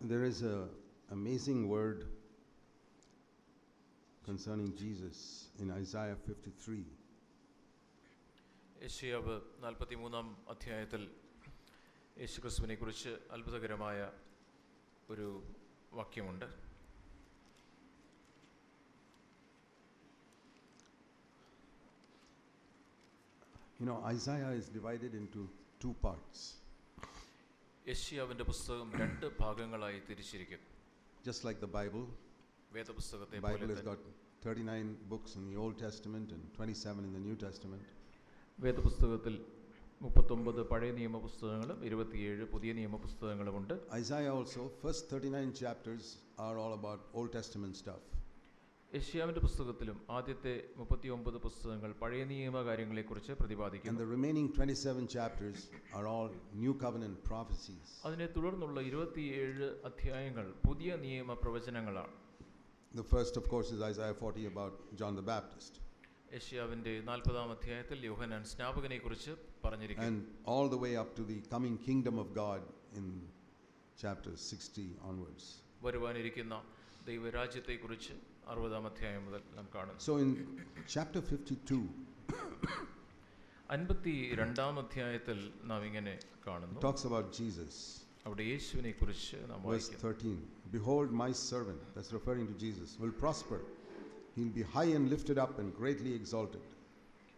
There is a amazing word concerning Jesus in Isaiah 53. യെശയ്യാവ് 43-ാം അധ്യായത്തിൽ യേശുക്രിസ്തുവിനെ കുറിച്ച് അത്ഭുതകരമായ ഒരു വാക്യമുണ്ട്. You know, Isaiah is divided into two parts. യെശയ്യാവിന്റെ പുസ്തകം രണ്ട് ഭാഗങ്ങളായി തിരിച്ചിരിക്കുന്നു. Just like the Bible. വേദപുസ്തകത്തെ The Bible has got 39 books in the Old Testament and 27 in the New Testament. വേദപുസ്തകത്തിൽ 39 പഴയ നിയമ പുസ്തകങ്ങളും 27 പുതിയ നിയമ പുസ്തകങ്ങളുമുണ്ട്. Isaiah also, first 39 chapters are all about Old Testament stuff. യെശയ്യാവിന്റെ പുസ്തകത്തിലും ആദ്യത്തെ 39 പുസ്തകങ്ങൾ പഴയ നിയമ കാര്യങ്ങളെക്കുറിച്ച് പ്രതിപാദിക്കുന്നു. And the remaining 27 chapters are all New Covenant prophecies. അതിനെ തുടർന്നുള്ള 27 അധ്യായങ്ങൾ പുതിയ നിയമ പ്രവചനങ്ങളാണ്. The first, of course, is Isaiah 40 about John the Baptist. യെശയ്യാവിന്റെ 40-ാം അധ്യായത്തിൽ യോഹന്നാൻ സ്നാപകനെക്കുറിച്ച് പറഞ്ഞിരിക്കുന്നു. And all the way up to the coming kingdom of God in chapter 60 onwards. വരുവാനിരിക്കുന്ന ദൈവരാജ്യത്തെക്കുറിച്ച് 60-ാം അധ്യായം മുതൽ നാം കാണുന്നു. So in chapter 52, 52-ാം അധ്യായത്തിൽ നാം ഇങ്ങനെ കാണുന്നു. talks about Jesus. അവിടെ യേശുവിനെ കുറിച്ച് നാം Verse വായിക്കുന്നു. 13, behold my servant, that's referring to Jesus, will prosper. He'll be high and lifted up and greatly exalted.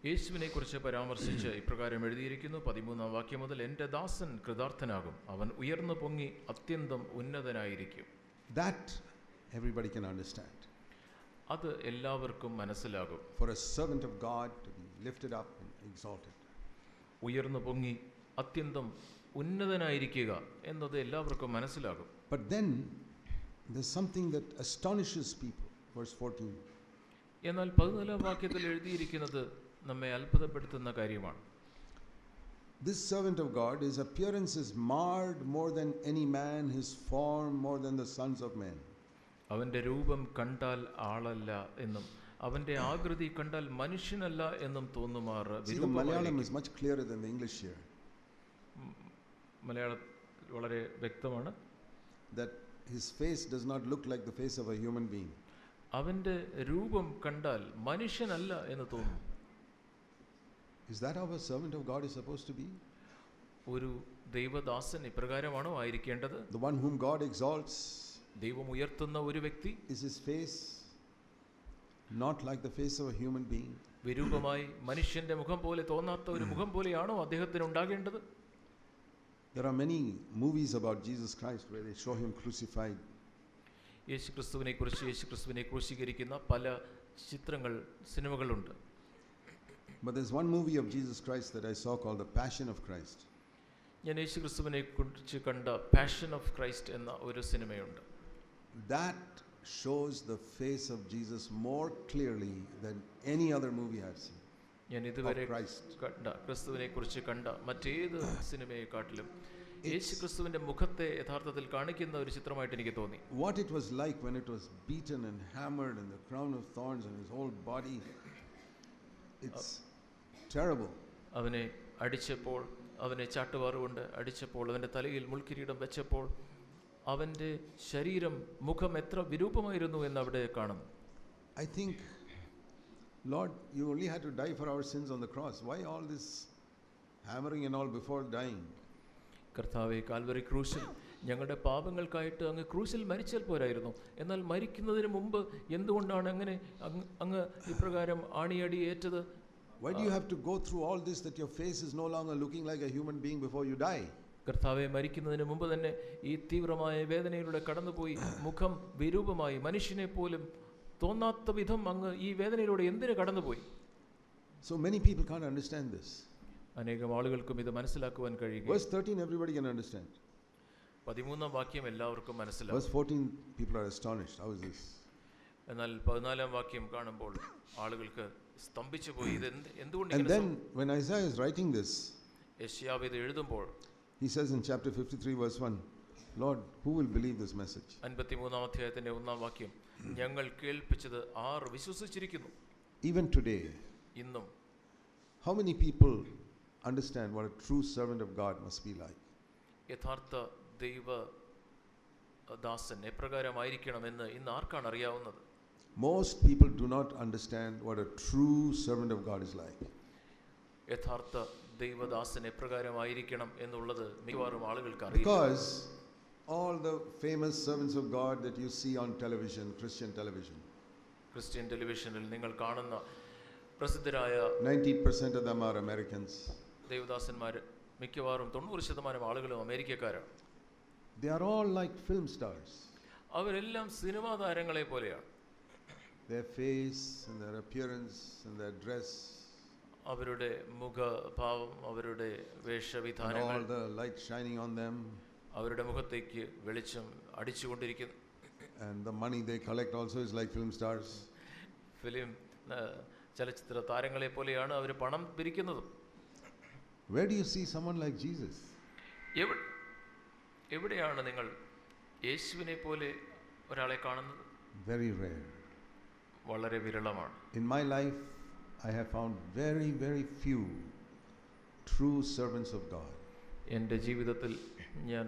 യേശുവിനെ കുറിച്ച് പരാമർശിച്ച് ഇപ്രകാരം എഴുതിയിരിക്കുന്നു. 13-ാം വാക്യം മുതൽ, എൻ്റെ ദാസൻ കൃതാർത്ഥനാകും, അവൻ ഉയർന്നു പൊങ്ങി അത്യന്തം ഉന്നതനായിരിക്കും. That everybody can understand. അത് എല്ലാവർക്കും മനസ്സിലാകും. For a servant of God to be lifted up and exalted. ഉയർന്നു പൊങ്ങി അത്യന്തം ഉന്നതനായിരിക്കുക എന്നത് എല്ലാവർക്കും മനസ്സിലാകും. But then there's something that astonishes people. Verse 14. എന്നാൽ 14-ാം വാക്യത്തിൽ എഴുതിയിരിക്കുന്നത് നമ്മെ അത്ഭുതപ്പെടുത്തുന്ന കാര്യമാണ്. This servant of God, his appearance is marred more than any man, his form more than the sons of men. അവൻ്റെ രൂപം കണ്ടാൽ ആളല്ല എന്നും അവൻ്റെ ആകൃതി കണ്ടാൽ മനുഷ്യനല്ല എന്നും തോന്നുമാറ്. See, the Malayalam is much clearer than the English here. Malayalam വളരെ വ്യക്തമാണ്. That his face does not look like the face of a human being. അവൻ്റെ രൂപം കണ്ടാൽ മനുഷ്യനല്ല എന്ന് തോന്നും. Is that how a servant of God is supposed to be? ഒരു ദൈവദാസൻ ഇപ്രകാരമാണോ ആയിരിക്കേണ്ടത്? The one whom God exalts, ദൈവം ഉയർത്തുന്ന ഒരു വ്യക്തി, is his face not like the face of a human being? വിരൂപമായി മനുഷ്യന്റെ മുഖം പോലെ തോന്നാത്ത ഒരു മുഖം പോലെയാണോ അദ്ദേഹത്തിന് ഉണ്ടാകേണ്ടത്? There are many movies about Jesus Christ where they show him crucified. യേശുക്രിസ്തുവിനെ കുറിച്ച് യേശുക്രിസ്തുവിനെ ക്രൂശീകരിക്കുന്ന പല ചിത്രങ്ങൾ സിനിമകളുണ്ട്. But there's one movie of Jesus Christ that I saw called The Passion of Christ. ഞാൻ യേശുക്രിസ്തുവിനെ കുറിച്ച് കണ്ട പാഷൻ ഓഫ് ക്രൈസ്റ്റ് എന്ന ഒരു സിനിമയുണ്ട്. That shows the face of Jesus more clearly than any other movie I've seen. ഞാൻ ഇതുവരെ കണ്ട ക്രിസ്തുവിനെ കുറിച്ച് കണ്ട മറ്റേത് സിനിമയെക്കാട്ടിലും യേശുക്രിസ്തുവിന്റെ മുഖത്തെ യഥാർത്ഥത്തിൽ കാണിക്കുന്ന ഒരു ചിത്രമായിട്ട് എനിക്ക് തോന്നി. What it was like when it was beaten and hammered and the crown of thorns and his whole body, it's terrible. അവനെ അടിച്ചപ്പോൾ, അവനെ ചാട്ടുവാറുകൊണ്ട് അടിച്ചപ്പോൾ, അവൻ്റെ തലയിൽ മുൾക്കിരീടം വെച്ചപ്പോൾ അവൻ്റെ ശരീരം, മുഖം എത്ര വിരൂപമായിരുന്നു എന്ന് അവിടെ കാണുന്നു. I think, Lord, you only had to die for our sins on the cross. Why all this hammering and all before dying? കർത്താവെ, കാൽവറി ക്രൂശിൽ ഞങ്ങളുടെ പാപങ്ങൾക്കായിട്ട് അങ്ങ് ക്രൂശിൽ മരിച്ചാൽ പോരായിരുന്നു. എന്നാൽ മരിക്കുന്നതിന് മുമ്പ് എന്തുകൊണ്ടാണ് അങ്ങനെ അങ്ങ് ഇപ്രകാരം ആണിയടി ഏറ്റത്? Why do you have to go through all this that your face is no longer looking like a human being before you die? കർത്താവെ, മരിക്കുന്നതിന് മുമ്പ് തന്നെ ഈ തീവ്രമായ വേദനയിലൂടെ കടന്നുപോയി മുഖം വിരൂപമായി മനുഷ്യനെ പോലും തോന്നാത്ത വിധം അങ്ങ് ഈ വേദനയിലൂടെ എന്തിനു കടന്നുപോയി? So many people can't understand this. അനേകം ആളുകൾക്കും ഇത് മനസ്സിലാക്കുവാൻ കഴിയും. Verse 13 everybody can understand. 13-ാം വാക്യം എല്ലാവർക്കും മനസ്സിലാകും. Verse 14 people are astonished. How is this? എന്നാൽ 14-ാം വാക്യം കാണുമ്പോൾ ആളുകൾക്ക് സ്തംഭിച്ചു പോയി. ഇത് എന്തുകൊണ്ട്? And then when Isaiah is writing this, യെശയ്യാവ് ഇത് എഴുതുമ്പോൾ he says in chapter 53 verse 1, Lord, who will believe this message? 53-ാം അധ്യായത്തിന്റെ 1-ാം വാക്യം, ഞങ്ങൾ കേൾപ്പിച്ചത് ആർ വിശ്വസിച്ചിരിക്കുന്നു? Even today, ഇന്നും how many people understand what a true servant of God must be like? യഥാർത്ഥ ദൈവ ദാസൻ എപ്രകാരമായിരിക്കണമെന്ന് ഇന്ന് ആർക്കാണ് അറിയാവുന്നത്? Most people do not understand what a true servant of God is like. യഥാർത്ഥ ദൈവദാസൻ എപ്രകാരമായിരിക്കണം എന്നുള്ളത് മിക്കവാറും ആളുകൾക്ക് അറിയില്ല. Because all the famous servants of God that you see on television, Christian television, Christian ടെലിവിഷനിൽ നിങ്ങൾ കാണുന്ന പ്രസിദ്ധരായ 90% of them are Americans. ദൈവദാസന്മാർ മിക്കവാറും 90% ആളുകളും അമേരിക്കക്കാരാണ്. They are all like film stars. അവരെല്ലാം സിനിമാ താരങ്ങളെ പോലെയാണ്. Their face and their appearance and their dress, അവരുടെ മുഖഭാവം, അവരുടെ and വേഷവിധാനങ്ങൾ, all the light shining on them, അവരുടെ മുഖത്തേക്ക് വെളിച്ചം അടിച്ചുകൊണ്ടിരിക്കുന്നു. and the money they collect also is like film stars. Film ചലച്ചിത്ര താരങ്ങളെ പോലെയാണ് അവർ പണം പിരിക്കുന്നത്. Where do you see someone like Jesus? എവിടെയാണ് നിങ്ങൾ യേശുവിനെ പോലെ ഒരാളെ കാണുന്നത്? Very rare. വളരെ വിരളമാണ്. In my life, I have found very, very few true servants of God. എൻ്റെ ജീവിതത്തിൽ ഞാൻ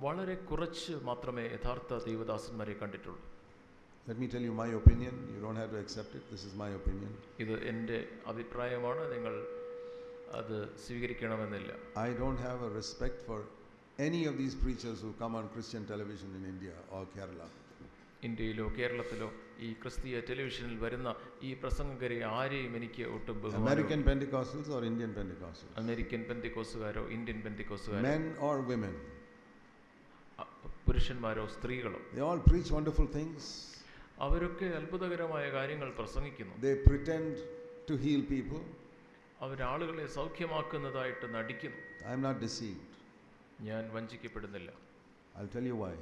വളരെ കുറച്ച് മാത്രമേ യഥാർത്ഥ ദൈവദാസന്മാരെ കണ്ടിട്ടുള്ളൂ. Let me tell you my opinion. You don't have to accept it. This is my opinion. ഇത് എൻ്റെ അഭിപ്രായമാണ്, നിങ്ങൾ അത് സ്വീകരിക്കണമെന്നില്ല. I don't have a respect for any of these preachers who come on Christian television in India or Kerala. ഇന്ത്യയിലോ കേരളത്തിലോ ഈ ക്രിസ്തീയ ടെലിവിഷനിൽ വരുന്ന ഈ പ്രസംഗകരെ ആരെയും എനിക്ക് ഒട്ടും ബഹുമാനമില്ല. American Pentecostals or Indian Pentecostals? American പെന്തിക്കോസുകാരോ ഇന്ത്യൻ പെന്തിക്കോസുകാരോ, Men or women? പുരുഷന്മാരോ സ്ത്രീകളോ, They all preach wonderful things. അവരൊക്കെ അത്ഭുതകരമായ കാര്യങ്ങൾ പ്രസംഗിക്കുന്നു. They pretend to heal people. അവരാളുകളെ സൗഖ്യമാക്കുന്നതായിട്ട് നടിക്കുന്നു. I am not deceived. ഞാൻ വഞ്ചിക്കപ്പെടുന്നില്ല. I'll tell you why.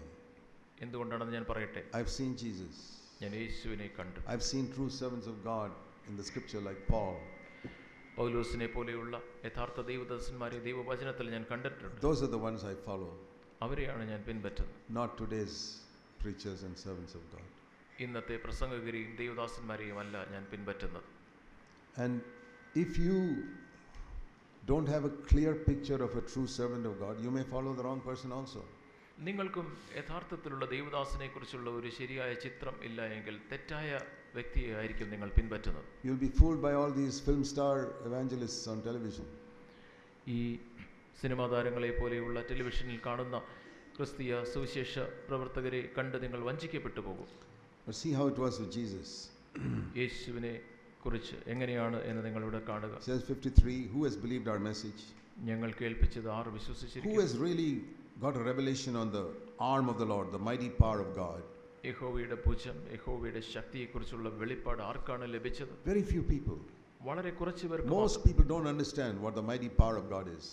എന്തുകൊണ്ടാണെന്ന് ഞാൻ പറയട്ടെ. I've seen Jesus. ഞാൻ യേശുവിനെ കണ്ടു. I've seen true servants of God in the scripture like Paul. പൗലോസിനെ പോലെയുള്ള യഥാർത്ഥ ദൈവദാസന്മാരെ ദൈവവചനത്തിൽ ഞാൻ കണ്ടിട്ടുണ്ട്. Those are the ones I follow. അവരെയാണ് ഞാൻ പിൻപറ്റുന്നത്. Not today's preachers and servants of God. ഇന്നത്തെ പ്രസംഗകരെയും ദൈവദാസന്മാരെയും അല്ല ഞാൻ പിൻപറ്റുന്നത്. And if you don't have a clear picture of a true servant of God, you may follow the wrong person also. നിങ്ങൾക്കും യഥാർത്ഥത്തിലുള്ള ദൈവദാസനെ കുറിച്ചുള്ള ഒരു ശരിയായ ചിത്രം ഇല്ല എങ്കിൽ തെറ്റായ വ്യക്തിയെ ആയിരിക്കും നിങ്ങൾ പിൻപറ്റുന്നത്. You'll be fooled by all these film star evangelists on television. ഈ സിനിമാ താരങ്ങളെ പോലെയുള്ള ടെലിവിഷനിൽ കാണുന്ന ക്രിസ്തീയ സുവിശേഷ പ്രവർത്തകരെ കണ്ട് നിങ്ങൾ വഞ്ചിക്കപ്പെട്ടു പോകും. But see how it was with Jesus. യേശുവിനെ കുറിച്ച് എങ്ങനെയാണ് എന്ന് നിങ്ങളിവിടെ കാണുക. Says 53, who has believed our message? ഞങ്ങൾ കേൾപ്പിച്ചത് ആർ Who വിശ്വസിച്ചിരിക്കുന്നു? has really got a revelation on the arm of the Lord, the mighty power of God? യഹോവയുടെ ഭുജം, യഹോവയുടെ ശക്തിയെക്കുറിച്ചുള്ള വെളിപ്പാട് ആർക്കാണ് ലഭിച്ചത്? Very few people. വളരെ കുറച്ച് പേർക്ക്. Most people don't understand what the mighty power of God is.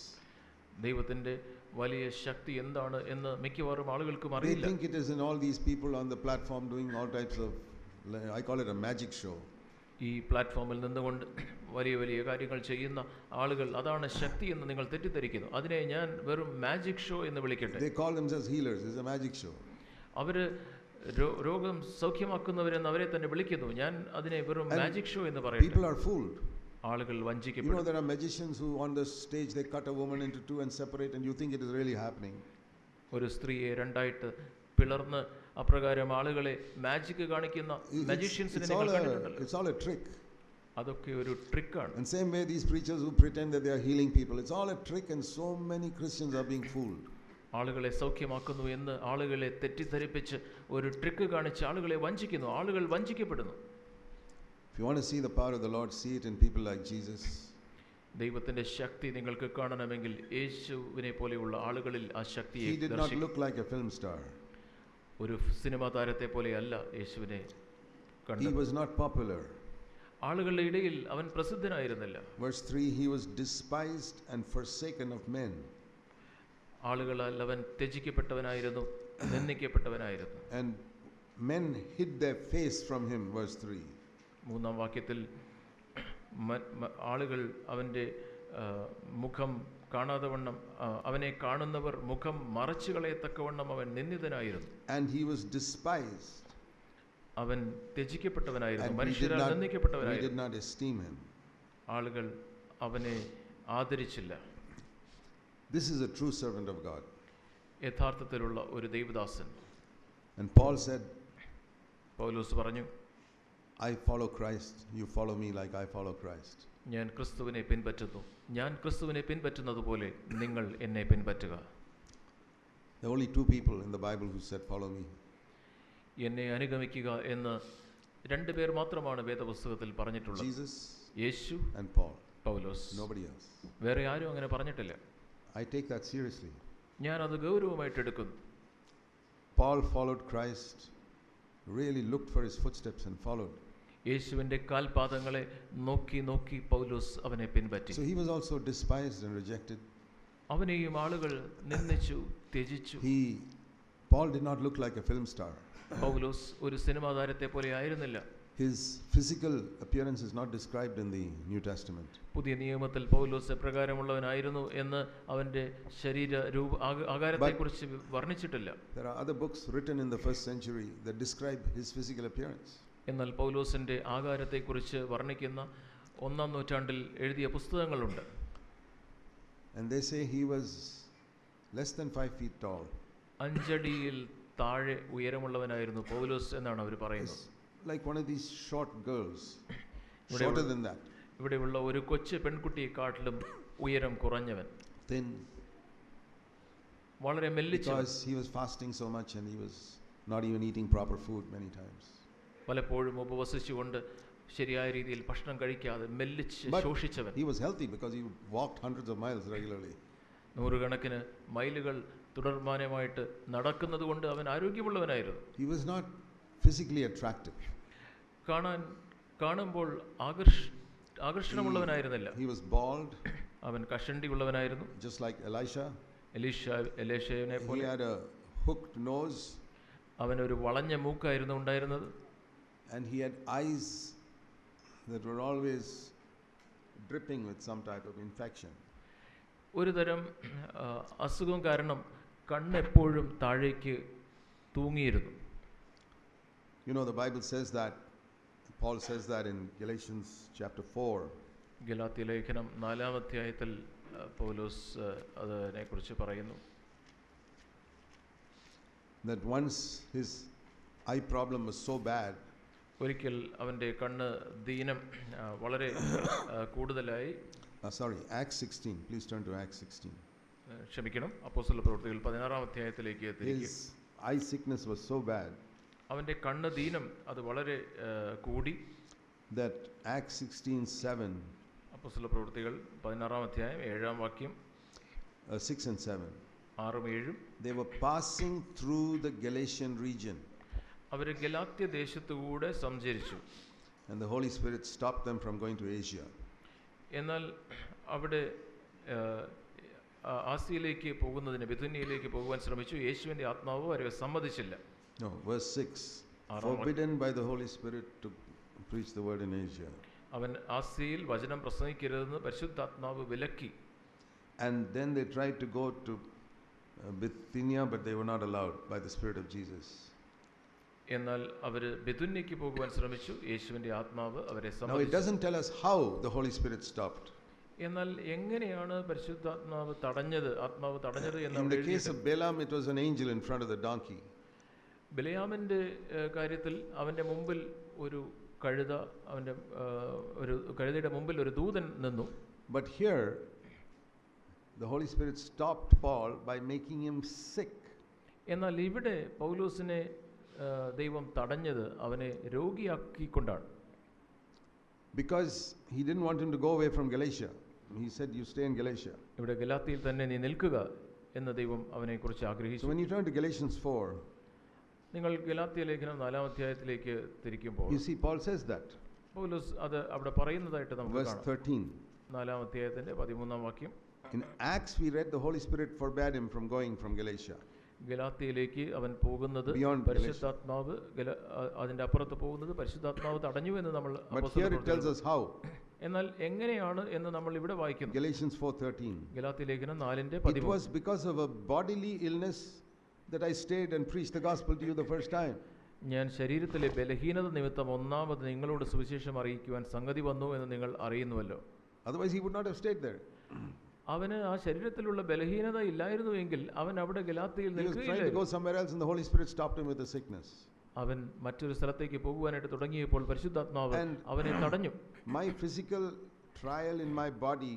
ദൈവത്തിന്റെ വലിയ ശക്തി എന്താണ് എന്ന് മിക്കവാറും ആളുകൾക്കും They അറിയില്ല. think it is in all these people on the platform doing all types of, I call it a magic show. ഈ പ്ലാറ്റ്ഫോമിൽ നിന്നുകൊണ്ട് വലിയ വലിയ കാര്യങ്ങൾ ചെയ്യുന്ന ആളുകൾ അതാണ് ശക്തി എന്ന് നിങ്ങൾ തെറ്റിദ്ധരിക്കുന്നു. അതിനെ ഞാൻ വെറും മാജിക് ഷോ എന്ന് വിളിക്കട്ടെ. They call themselves healers. It's a magic show. അവര് രോഗം സൗഖ്യമാക്കുന്നവരെന്ന് അവരെ തന്നെ വിളിക്കുന്നു. ഞാൻ അതിനെ വെറും മാജിക് ഷോ എന്ന് പറയട്ടെ. People are fooled. ആളുകൾ You know, വഞ്ചിക്കപ്പെടും. there are magicians who on the stage they cut a woman into two and separate, and you think it is really happening. ഒരു സ്ത്രീയെ രണ്ടായിട്ട് പിളർന്ന് അപ്രകാരം ആളുകളെ മാജിക് കാണിക്കുന്ന മജീഷ്യൻസിനെ നിങ്ങൾ കണ്ടിട്ടുണ്ടല്ലോ. It's all a trick. അതൊക്കെ ഒരു ട്രിക്കാണ്. And same way these preachers who pretend that they are healing people, it's all a trick, and so many Christians are being fooled. ആളുകളെ സൗഖ്യമാക്കുന്നു എന്ന് ആളുകളെ തെറ്റിദ്ധരിപ്പിച്ച് ഒരു ട്രിക്ക് കാണിച്ച് ആളുകളെ വഞ്ചിക്കുന്നു. ആളുകൾ വഞ്ചിക്കപ്പെടുന്നു. If you want to see the power of the Lord, see it in people like Jesus. ദൈവത്തിന്റെ ശക്തി നിങ്ങൾക്ക് കാണണമെങ്കിൽ യേശുവിനെ പോലെയുള്ള ആളുകളിൽ ആ ശക്തിയെ He did not ദർശിക്കണം. look like a film star. ഒരു സിനിമാ താരത്തെ പോലെയല്ല യേശുവിനെ He കണ്ടത്. was not popular. ആളുകളുടെ ഇടയിൽ അവൻ പ്രസിദ്ധനായിരുന്നില്ല. Verse 3, he was despised and forsaken of men. ആളുകളാൽ അവൻ ത്യജിക്കപ്പെട്ടവനായിരുന്നു, നിന്ദിക്കപ്പെട്ടവനായിരുന്നു. And men hid their face from him, verse 3. മൂന്നാം വാക്യത്തിൽ ആളുകൾ അവൻ്റെ മുഖം കാണാതെ വണ്ണം, അവനെ കാണുന്നവർ മുഖം മറച്ചു കളയത്തക്കവണ്ണം അവൻ നിന്ദിതനായിരുന്നു. And he was despised. അവൻ ത്യജിക്കപ്പെട്ടവനായിരുന്നു, And മനുഷ്യരാൽ we നിന്ദിക്കപ്പെട്ടവനായിരുന്നു. did not esteem him. ആളുകൾ അവനെ ആദരിച്ചില്ല. This is a true servant of God. യഥാർത്ഥത്തിലുള്ള ഒരു ദൈവദാസൻ. And Paul said, പൗലോസ് പറഞ്ഞു, I follow Christ, you follow me like I follow Christ. ഞാൻ ക്രിസ്തുവിനെ പിൻപറ്റുന്നു, ഞാൻ ക്രിസ്തുവിനെ പിൻപറ്റുന്നത് പോലെ നിങ്ങൾ എന്നെ പിൻപറ്റുക. There are only two people in the Bible who said, follow me. എന്നെ അനുഗമിക്കുക എന്ന് രണ്ട് പേർ മാത്രമാണ് വേദപുസ്തകത്തിൽ പറഞ്ഞിട്ടുള്ളത്. Jesus Yeshu and Paul. Paulose. Nobody else. വേറെ ആരും അങ്ങനെ പറഞ്ഞിട്ടില്ല. I take that seriously. ഞാൻ അത് ഗൗരവമായിട്ട് എടുക്കുന്നു. Paul followed Christ, really looked for his footsteps and followed. യേശുവിന്റെ കാൽപാദങ്ങളെ നോക്കി നോക്കി പൗലോസ് അവനെ പിൻപറ്റി. So he was also despised and rejected. അവനെയും ആളുകൾ നിന്ദിച്ചു, ത്യജിച്ചു. Paul did not look like a film star. പൗലോസ് ഒരു സിനിമാ താരത്തെ പോലെ ആയിരുന്നില്ല. His physical appearance is not described in the New Testament. പുതിയ നിയമത്തിൽ പൗലോസ് പ്രകാരമുള്ളവനായിരുന്നു എന്ന് അവന്റെ ശരീര ആകാരത്തെക്കുറിച്ച് വർണ്ണിച്ചിട്ടില്ല. There are other books written in the first century that describe his physical appearance. എന്നാൽ പൗലോസിന്റെ ആകാരത്തെക്കുറിച്ച് വർണ്ണിക്കുന്ന 1-ാം നൂറ്റാണ്ടിൽ എഴുതിയ പുസ്തകങ്ങളുണ്ട്. And they say he was less than 5 feet tall. 5 അടിയിൽ താഴെ ഉയരമുള്ളവനായിരുന്നു പൗലോസ് എന്നാണ് അവർ പറയുന്നത്. Like one of these short girls, shorter than that. ഇവിടെയുള്ള ഒരു കൊച്ചു പെൺകുട്ടിയെക്കാട്ടിലും ഉയരം കുറഞ്ഞവൻ, thin, വളരെ മെല്ലിച്ചവൻ. Because he was fasting so much and he was not even eating proper food many times. പലപ്പോഴും ഉപവസിച്ചുകൊണ്ട് ശരിയായ രീതിയിൽ ഭക്ഷണം കഴിക്കാതെ മെല്ലിച്ച് ശോഷിച്ചവൻ. He was healthy because he walked hundreds of miles regularly. നൂറുകണക്കിന് മൈലുകൾ തുടർമാനമായിട്ട് നടക്കുന്നത് കൊണ്ട് അവൻ ആരോഗ്യമുള്ളവനായിരുന്നു. He was not physically attractive. കാണുമ്പോൾ ആകർഷണമുള്ളവനായിരുന്നില്ല. He was bald. അവൻ കഷണ്ടിയുള്ളവനായിരുന്നു. Just like എലീശയെ പോലെ. He had a hooked nose. അവനൊരു വളഞ്ഞ മൂക്കായിരുന്നു ഉണ്ടായിരുന്നത്. And he had eyes that were always dripping with some type of infection. ഒരു തരം അസുഖം കാരണം കണ്ണെപ്പോഴും താഴേക്ക് തൂങ്ങിയിരുന്നു. You know, the Bible says that, Paul says that in Galatians chapter 4. Galatia ലേഖനം 4-ാം അധ്യായത്തിൽ പൗലോസ് അതിനെക്കുറിച്ച് പറയുന്നു. That once his eye problem was so bad. ഒരിക്കൽ അവന്റെ കണ്ണ് ദീനം വളരെ കൂടുതലായി. Acts 16. Please turn to Acts 16. ക്ഷമിക്കണം, അപ്പോസ്തല പ്രവൃത്തികൾ 16-ാം അധ്യായത്തിലേക്ക് തിരിക്കുക. His eye sickness was so bad. അവന്റെ കണ്ണ് ദീനം അത് വളരെ കൂടി. That Acts 16:7. അപ്പോസ്തല പ്രവൃത്തികൾ 16-ാം അധ്യായം 7-ാം വാക്യം. 6 and 7. 6ഉം 7ഉം. They were passing through the Galatian region. അവർ ഗലാത്യ ദേശത്തുകൂടെ സഞ്ചരിച്ചു. And the Holy Spirit stopped them from going to Asia. എന്നാൽ അവിടെ ആസിയയിലേക്ക് പോകുന്നതിന്, ബിഥുനിയയിലേക്ക് പോകുവാൻ ശ്രമിച്ചു. യേശുവിന്റെ ആത്മാവ് അവരെ സമ്മതിച്ചില്ല. No, verse 6. Forbidden by the Holy Spirit to preach the word in Asia. അവൻ ആസിയയിൽ വചനം പ്രസംഗിക്കരുതെന്ന് പരിശുദ്ധാത്മാവ് വിലക്കി. And then they tried to go to Bithynia, but they were not allowed by the Spirit of Jesus. എന്നാൽ അവർ ബിഥുന്യയ്ക്ക് പോകുവാൻ ശ്രമിച്ചു. യേശുവിന്റെ ആത്മാവ് അവരെ സമ്മതിച്ചു. Now it doesn't tell us how the Holy Spirit stopped. എന്നാൽ എങ്ങനെയാണ് പരിശുദ്ധാത്മാവ് തടഞ്ഞത്, ആത്മാവ് തടഞ്ഞത് എന്ന്. In the case of Balaam, it was an angel in front of the donkey. ബിലയാമിന്റെ കാര്യത്തിൽ അവന്റെ മുമ്പിൽ ഒരു കഴുത, അവന്റെ ഒരു കഴുതയുടെ മുമ്പിൽ ഒരു ദൂതൻ നിന്നു. But here the Holy Spirit stopped Paul by making him sick. എന്നാൽ ഇവിടെ പൗലോസിനെ ദൈവം തടഞ്ഞത് അവനെ രോഗിയാക്കിക്കൊണ്ടാണ്. Because he didn't want him to go away from Galatia. He said, you stay in Galatia. ഇവിടെ ഗലാത്യയിൽ തന്നെ നീ നിൽക്കുക എന്ന് ദൈവം അവനെക്കുറിച്ച് ആഗ്രഹിച്ചു. So when you turn to Galatians 4, നിങ്ങൾ ഗലാത്യ ലേഖനം 4-ാം അധ്യായത്തിലേക്ക് തിരിക്കുമ്പോൾ you see Paul says that. പൗലോസ് അത് അവിടെ പറയുന്നതായിട്ട് നമുക്ക് Verse കാണാം. 13. 4-ാം അധ്യായത്തിന്റെ 13-ാം വാക്യം. In Acts we read the Holy Spirit forbade him from going from Galatia. ഗലാത്യയിലേക്ക് അവൻ പോകുന്നത് പരിശുദ്ധാത്മാവ്, അതിന്റെ അപ്പുറത്ത് പോകുന്നത് പരിശുദ്ധാത്മാവ് തടഞ്ഞു എന്ന് നമ്മൾ. But here it tells us how. എന്നാൽ എങ്ങനെയാണ് എന്ന് നമ്മൾ ഇവിടെ വായിക്കുന്നു. Galatians 4:13. ഗലാത്യ ലേഖനം 4-ന്റെ13. It was because of a bodily illness that I stayed and preached the gospel to you the first time. ഞാൻ ശരീരത്തിലെ ബലഹീനത നിമിത്തം ഒന്നാമത് നിങ്ങളോട് സുവിശേഷം അറിയിക്കുവാൻ സംഗതി വന്നു എന്ന് നിങ്ങൾ അറിയുന്നുവല്ലോ. Otherwise he would not have stayed there. അവന് ആ ശരീരത്തിലുള്ള ബലഹീനത ഇല്ലായിരുന്നുവെങ്കിൽ അവൻ അവിടെ ഗലാത്യയിൽ He was trying to നിൽക്കുകയില്ലായിരുന്നു. go somewhere else and the Holy Spirit stopped him with a sickness. അവൻ മറ്റൊരു സ്ഥലത്തേക്ക് പോകുവാനായിട്ട് തുടങ്ങിയപ്പോൾ പരിശുദ്ധാത്മാവ് And അവനെ തടഞ്ഞു. my physical trial in my body,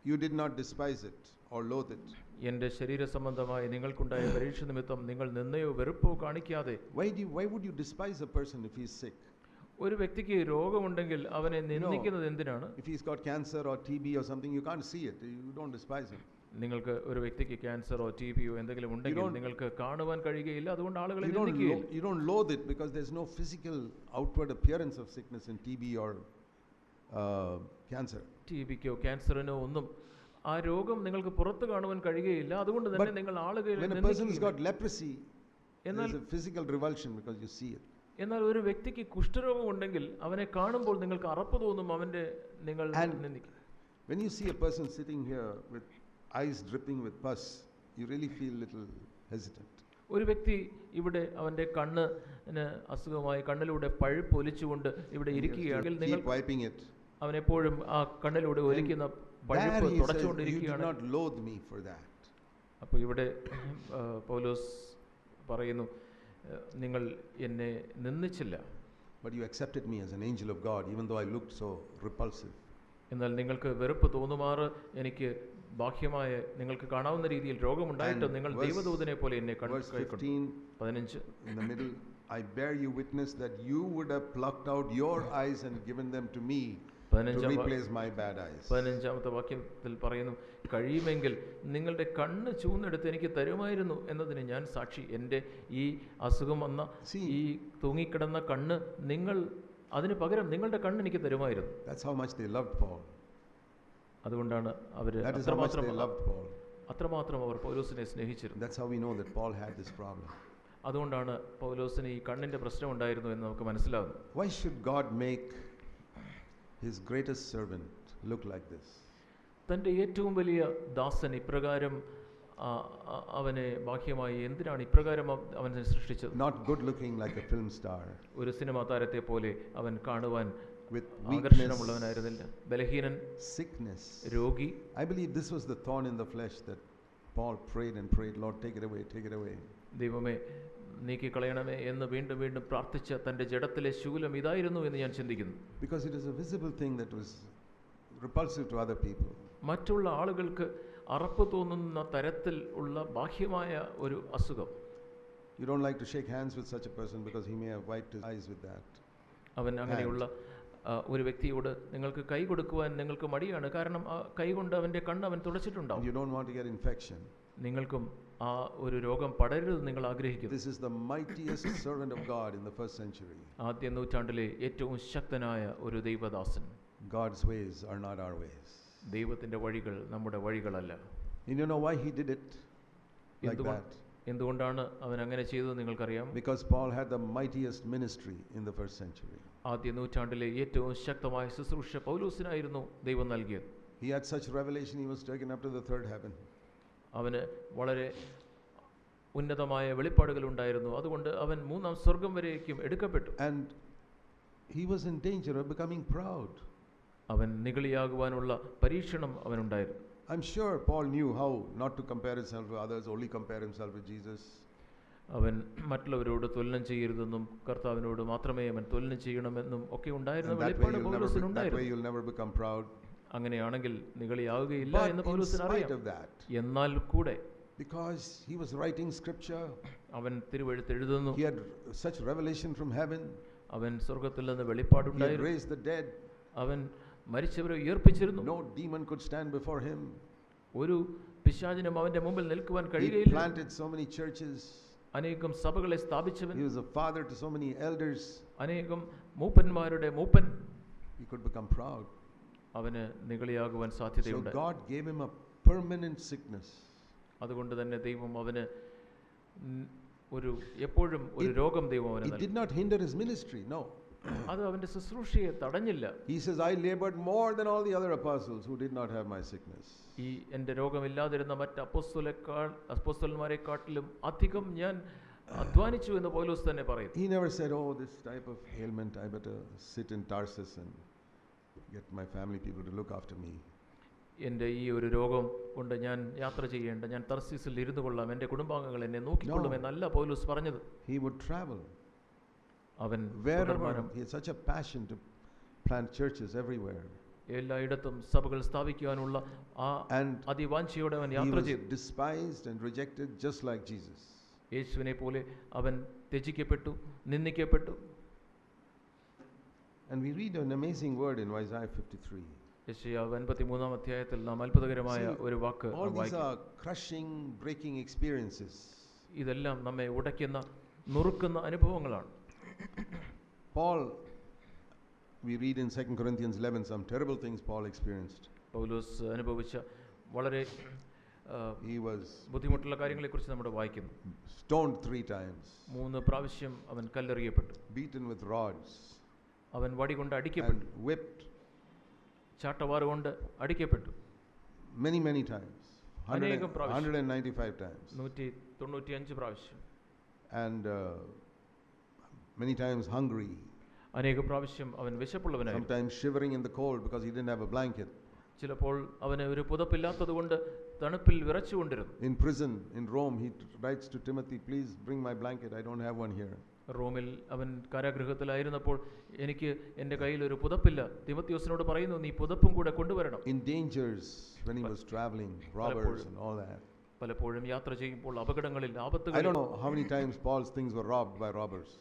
you did not despise it or loathe it. എൻ്റെ ശരീര സംബന്ധമായി നിങ്ങൾക്കുണ്ടായ പരീക്ഷ നിമിത്തം നിങ്ങൾ നിന്നയോ വെറുപ്പോ കാണിക്കാതെ. Why would you despise a person if he is sick? ഒരു വ്യക്തിക്ക് രോഗമുണ്ടെങ്കിൽ അവനെ നിന്ദിക്കുന്നത് എന്തിനാണ്? If he's got cancer or TB or something, you can't see it. You don't despise him. നിങ്ങൾക്ക് ഒരു വ്യക്തിക്ക് ക്യാൻസറോ TB എന്തെങ്കിലും ഉണ്ടെങ്കിൽ നിങ്ങൾക്ക് കാണുവാൻ കഴിയുകയില്ല. അതുകൊണ്ട് ആളുകളെ നിന്ദിക്കുകയില്ല. You don't loathe it because there's no physical outward appearance of sickness in TB or cancer. TBക്കോ ക്യാൻസറിനോ ഒന്നും ആ രോഗം നിങ്ങൾക്ക് പുറത്ത് കാണുവാൻ കഴിയുകയില്ല. അതുകൊണ്ട് തന്നെ നിങ്ങൾ ആളുകളെ When a person has got leprosy, there's a physical revulsion because you see it. എന്നാൽ ഒരു വ്യക്തിക്ക് കുഷ്ഠരോഗം ഉണ്ടെങ്കിൽ അവനെ കാണുമ്പോൾ നിങ്ങൾക്ക് അറപ്പ് തോന്നും, അവന്റെ നിങ്ങൾ നിന്ദിക്കും. When you see a person sitting here with eyes dripping with pus, you really feel little hesitant. ഒരു വ്യക്തി ഇവിടെ അവന്റെ കണ്ണിന് അസുഖമായി കണ്ണിലൂടെ പഴുപ്പ് ഒലിച്ചുകൊണ്ട് ഇവിടെ ഇരിക്കുകയാണെങ്കിൽ നിങ്ങൾ wiping it. അവൻ എപ്പോഴും ആ കണ്ണിലൂടെ ഒലിക്കുന്ന പഴുപ്പ് തുടച്ചുകൊണ്ടിരിക്കുകയാണ്. You did not loathe me for that. അപ്പോൾ ഇവിടെ പൗലോസ് പറയുന്നു, നിങ്ങൾ എന്നെ നിന്ദിച്ചില്ല. But you accepted me as an angel of God, even though I looked so repulsive. എന്നാൽ നിങ്ങൾക്ക് വെറുപ്പ് തോന്നുമാറ് എനിക്ക് ബാഹ്യമായ നിങ്ങൾക്ക് കാണാവുന്ന രീതിയിൽ രോഗമുണ്ടായിട്ട് നിങ്ങൾ ദൈവദൂതനെ പോലെ എന്നെ കണ്ടു. 15 in the middle, I bear you witness that you would have plucked out your eyes and given them to me to replace my bad eyes. 15ാമത്തെ വാക്യത്തിൽ പറയുന്നു, കഴിയുമെങ്കിൽ നിങ്ങളുടെ കണ്ണ് ചൂന്നെടുത്ത് എനിക്ക് തരുമായിരുന്നു എന്നതിന് ഞാൻ സാക്ഷി. എൻ്റെ ഈ അസുഖം വന്ന ഈ തൂങ്ങിക്കിടന്ന കണ്ണ് നിങ്ങൾ അതിന് പകരം നിങ്ങളുടെ കണ്ണ് എനിക്ക് തരുമായിരുന്നു. That's how much they loved Paul. അതുകൊണ്ടാണ് അവർ അത്രമാത്രം അവർ പൗലോസിനെ സ്നേഹിച്ചിരുന്നു. That's how we know that Paul had this problem. അതുകൊണ്ടാണ് പൗലോസിന് ഈ കണ്ണിന്റെ പ്രശ്നം ഉണ്ടായിരുന്നു എന്ന് നമുക്ക് മനസ്സിലാകുന്നു. Why should God make his greatest servant look like this? തൻ്റെ ഏറ്റവും വലിയ ദാസൻ ഇപ്രകാരം അവനെ ബാഹ്യമായി എന്തിനാണ് ഇപ്രകാരം അവനെ സൃഷ്ടിച്ചത്? Not good looking like a film star. ഒരു സിനിമാ താരത്തെ പോലെ അവൻ കാണുവാൻ with ആകർഷണമുള്ളവനായിരുന്നില്ല. ബലഹീനൻ, sickness, രോഗി. I believe this was the thorn in the flesh that Paul prayed and prayed, Lord, take it away, take it away. ദൈവമേ നീക്കിക്കളയണമേ എന്ന് വീണ്ടും വീണ്ടും പ്രാർത്ഥിച്ച തൻ്റെ ജഡത്തിലെ ശൂലം ഇതായിരുന്നു എന്ന് ഞാൻ ചിന്തിക്കുന്നു. Because it is a visible thing that was repulsive to other people. മറ്റുള്ള ആളുകൾക്ക് അറപ്പ് തോന്നുന്ന തരത്തിൽ ഉള്ള ബാഹ്യമായ ഒരു അസുഖം. You don't like to shake hands with such a person because he may have wiped his eyes with that. അവൻ അങ്ങനെയുള്ള ഒരു വ്യക്തിയോട് നിങ്ങൾക്ക് കൈ കൊടുക്കുവാൻ നിങ്ങൾക്ക് മടിയാണ്, കാരണം ആ കൈ കൊണ്ട് അവൻ്റെ കണ്ണ് അവൻ തുടച്ചിട്ടുണ്ടാവും. You don't want to get infection. നിങ്ങൾക്കും ആ ഒരു രോഗം പടരരുത് നിങ്ങൾ ആഗ്രഹിക്കുന്നു. This is the mightiest servant of God in the first century. ആദ്യ നൂറ്റാണ്ടിലെ ഏറ്റവും ശക്തനായ ഒരു ദൈവദാസൻ. God's ways are not our ways. ദൈവത്തിന്റെ വഴികൾ നമ്മുടെ വഴികളല്ല. And you know why he did it like that? എന്തുകൊണ്ടാണ് അവൻ അങ്ങനെ ചെയ്തത് നിങ്ങൾക്കറിയാം? Because Paul had the mightiest ministry in the first century. ആദ്യ നൂറ്റാണ്ടിലെ ഏറ്റവും ശക്തമായ ശുശ്രൂഷ പൗലോസിനായിരുന്നു ദൈവം നൽകിയത്. He had such revelation, he was taken up to the third heaven. അവന് വളരെ ഉന്നതമായ വെളിപ്പാടുകൾ ഉണ്ടായിരുന്നു, അതുകൊണ്ട് അവൻ മൂന്നാം സ്വർഗം വരേക്കും എടുക്കപ്പെട്ടു. And he was in danger of becoming proud. അവൻ നിഗളിയാകുവാനുള്ള പരീക്ഷണം അവനുണ്ടായിരുന്നു. I'm sure Paul knew how not to compare himself with others, only compare himself with Jesus. അവൻ മറ്റുള്ളവരോട് തുലനം ചെയ്യരുതെന്നും കർത്താവിനോട് മാത്രമേ അവൻ തുലനം ചെയ്യണമെന്നും ഒക്കെ ഉണ്ടായിരുന്ന വെളിപ്പാട് പൗലോസിനുണ്ടായിരുന്നു. That way you'll never become proud. അങ്ങനെയാണെങ്കിൽ നിഗളിയാവുകയില്ല എന്ന് പൗലോസിന് അറിയാം. എന്നാൽ കൂടെ because he was writing scripture, അവൻ തിരുവെഴുത്ത് എഴുതുന്നു. he had such revelation from heaven. അവൻ സ്വർഗ്ഗത്തിൽ നിന്ന് വെളിപ്പാടുണ്ടായിരുന്നു. He raised the dead. അവൻ മരിച്ചവരെ ഉയർപ്പിച്ചിരുന്നു. No demon could stand before him. ഒരു പിശാചിനും അവന്റെ മുമ്പിൽ നിൽക്കുവാൻ കഴിയുകയില്ല. He planted so many churches. അനേകം സഭകളെ സ്ഥാപിച്ചവൻ. He was a father to so many elders. അനേകം മൂപ്പന്മാരുടെ മൂപ്പൻ. He could become proud. അവന് നിഗളിയാകുവാൻ സാധ്യതയുണ്ട്. So God gave him a permanent sickness. അതുകൊണ്ട് തന്നെ ദൈവം അവന് ഒരു എപ്പോഴും ഒരു രോഗം ദൈവം അവന് നൽകി. It did not hinder his ministry, no. അത് അവന്റെ ശുശ്രൂഷയെ തടഞ്ഞില്ല. He says, I labored more than all the other apostles who did not have my sickness. ഈ എൻ്റെ രോഗമില്ലാതിരുന്ന മറ്റ് അപ്പോസ്തലന്മാരെക്കാട്ടിലും അധികം ഞാൻ അധ്വാനിച്ചു എന്ന് പൗലോസ് തന്നെ പറയുന്നു. He never said, oh, this type of ailment, I better sit in Tarsus and get my family people to look after me. എൻ്റെ ഈ ഒരു രോഗം കൊണ്ട് ഞാൻ യാത്ര ചെയ്യേണ്ട, ഞാൻ തർസീസിൽ ഇരുന്നു കൊള്ളാം, എൻ്റെ കുടുംബാംഗങ്ങൾ എന്നെ നോക്കിക്കൊള്ളുമെന്നല്ല പൗലോസ് പറഞ്ഞത്. He would travel. അവൻ Wherever, he had such a passion to plant churches everywhere. എല്ലായിടത്തും സഭകൾ സ്ഥാപിക്കുവാനുള്ള ആ അതിവാഞ്ചയോടെ അവൻ യാത്ര ചെയ്തു. He was despised and rejected just like Jesus. യേശുവിനെ പോലെ അവൻ ത്യജിക്കപ്പെട്ടു, നിന്ദിക്കപ്പെട്ടു. And we read an amazing word in Isaiah 53. യെശയ്യാവ് 53-ാം അധ്യായത്തിൽ നാം അത്ഭുതകരമായ ഒരു വാക്ക് all these are crushing, breaking experiences. ഇതെല്ലാം നമ്മെ ഉടയ്ക്കുന്ന, നുറുക്കുന്ന അനുഭവങ്ങളാണ്. Paul, we read in 2 Corinthians 11 some terrible things Paul experienced. പൗലോസ് അനുഭവിച്ച വളരെ he was ബുദ്ധിമുട്ടുള്ള കാര്യങ്ങളെക്കുറിച്ച് നമ്മൾ വായിക്കുന്നു. stoned 3 times. 3 പ്രാവശ്യം അവൻ കല്ലെറിയപ്പെട്ടു. beaten with rods. അവൻ വടി കൊണ്ട് അടിക്കപ്പെട്ടു. whipped. ചാട്ടവാറ് കൊണ്ട് അടിക്കപ്പെട്ടു. many times. അനേകം പ്രാവശ്യം. 195 times. 195 പ്രാവശ്യം. and many times hungry. അനേകം പ്രാവശ്യം അവൻ വിശപ്പുള്ളവനായിരുന്നു. sometimes shivering in the cold because he didn't have a blanket. ചിലപ്പോൾ അവന് ഒരു പുതപ്പില്ലാത്തതുകൊണ്ട് തണുപ്പിൽ വിറച്ചുകൊണ്ടിരുന്നു. in prison in Rome he writes to Timothy, please bring my blanket, I don't have one here. റോമിൽ അവൻ കാരാഗൃഹത്തിലായിരുന്നപ്പോൾ എനിക്ക് എൻ്റെ കയ്യിൽ ഒരു പുതപ്പില്ല. തിമോത്തിയോസിനോട് പറയുന്നു, നീ പുതപ്പും കൂടെ കൊണ്ടുവരണം. in dangers when he was traveling, robbers and all that. പലപ്പോഴും യാത്ര ചെയ്യുമ്പോൾ അപകടങ്ങളിൽ, ആപത്തുകളിൽ. I don't know how many times Paul's things were robbed by robbers.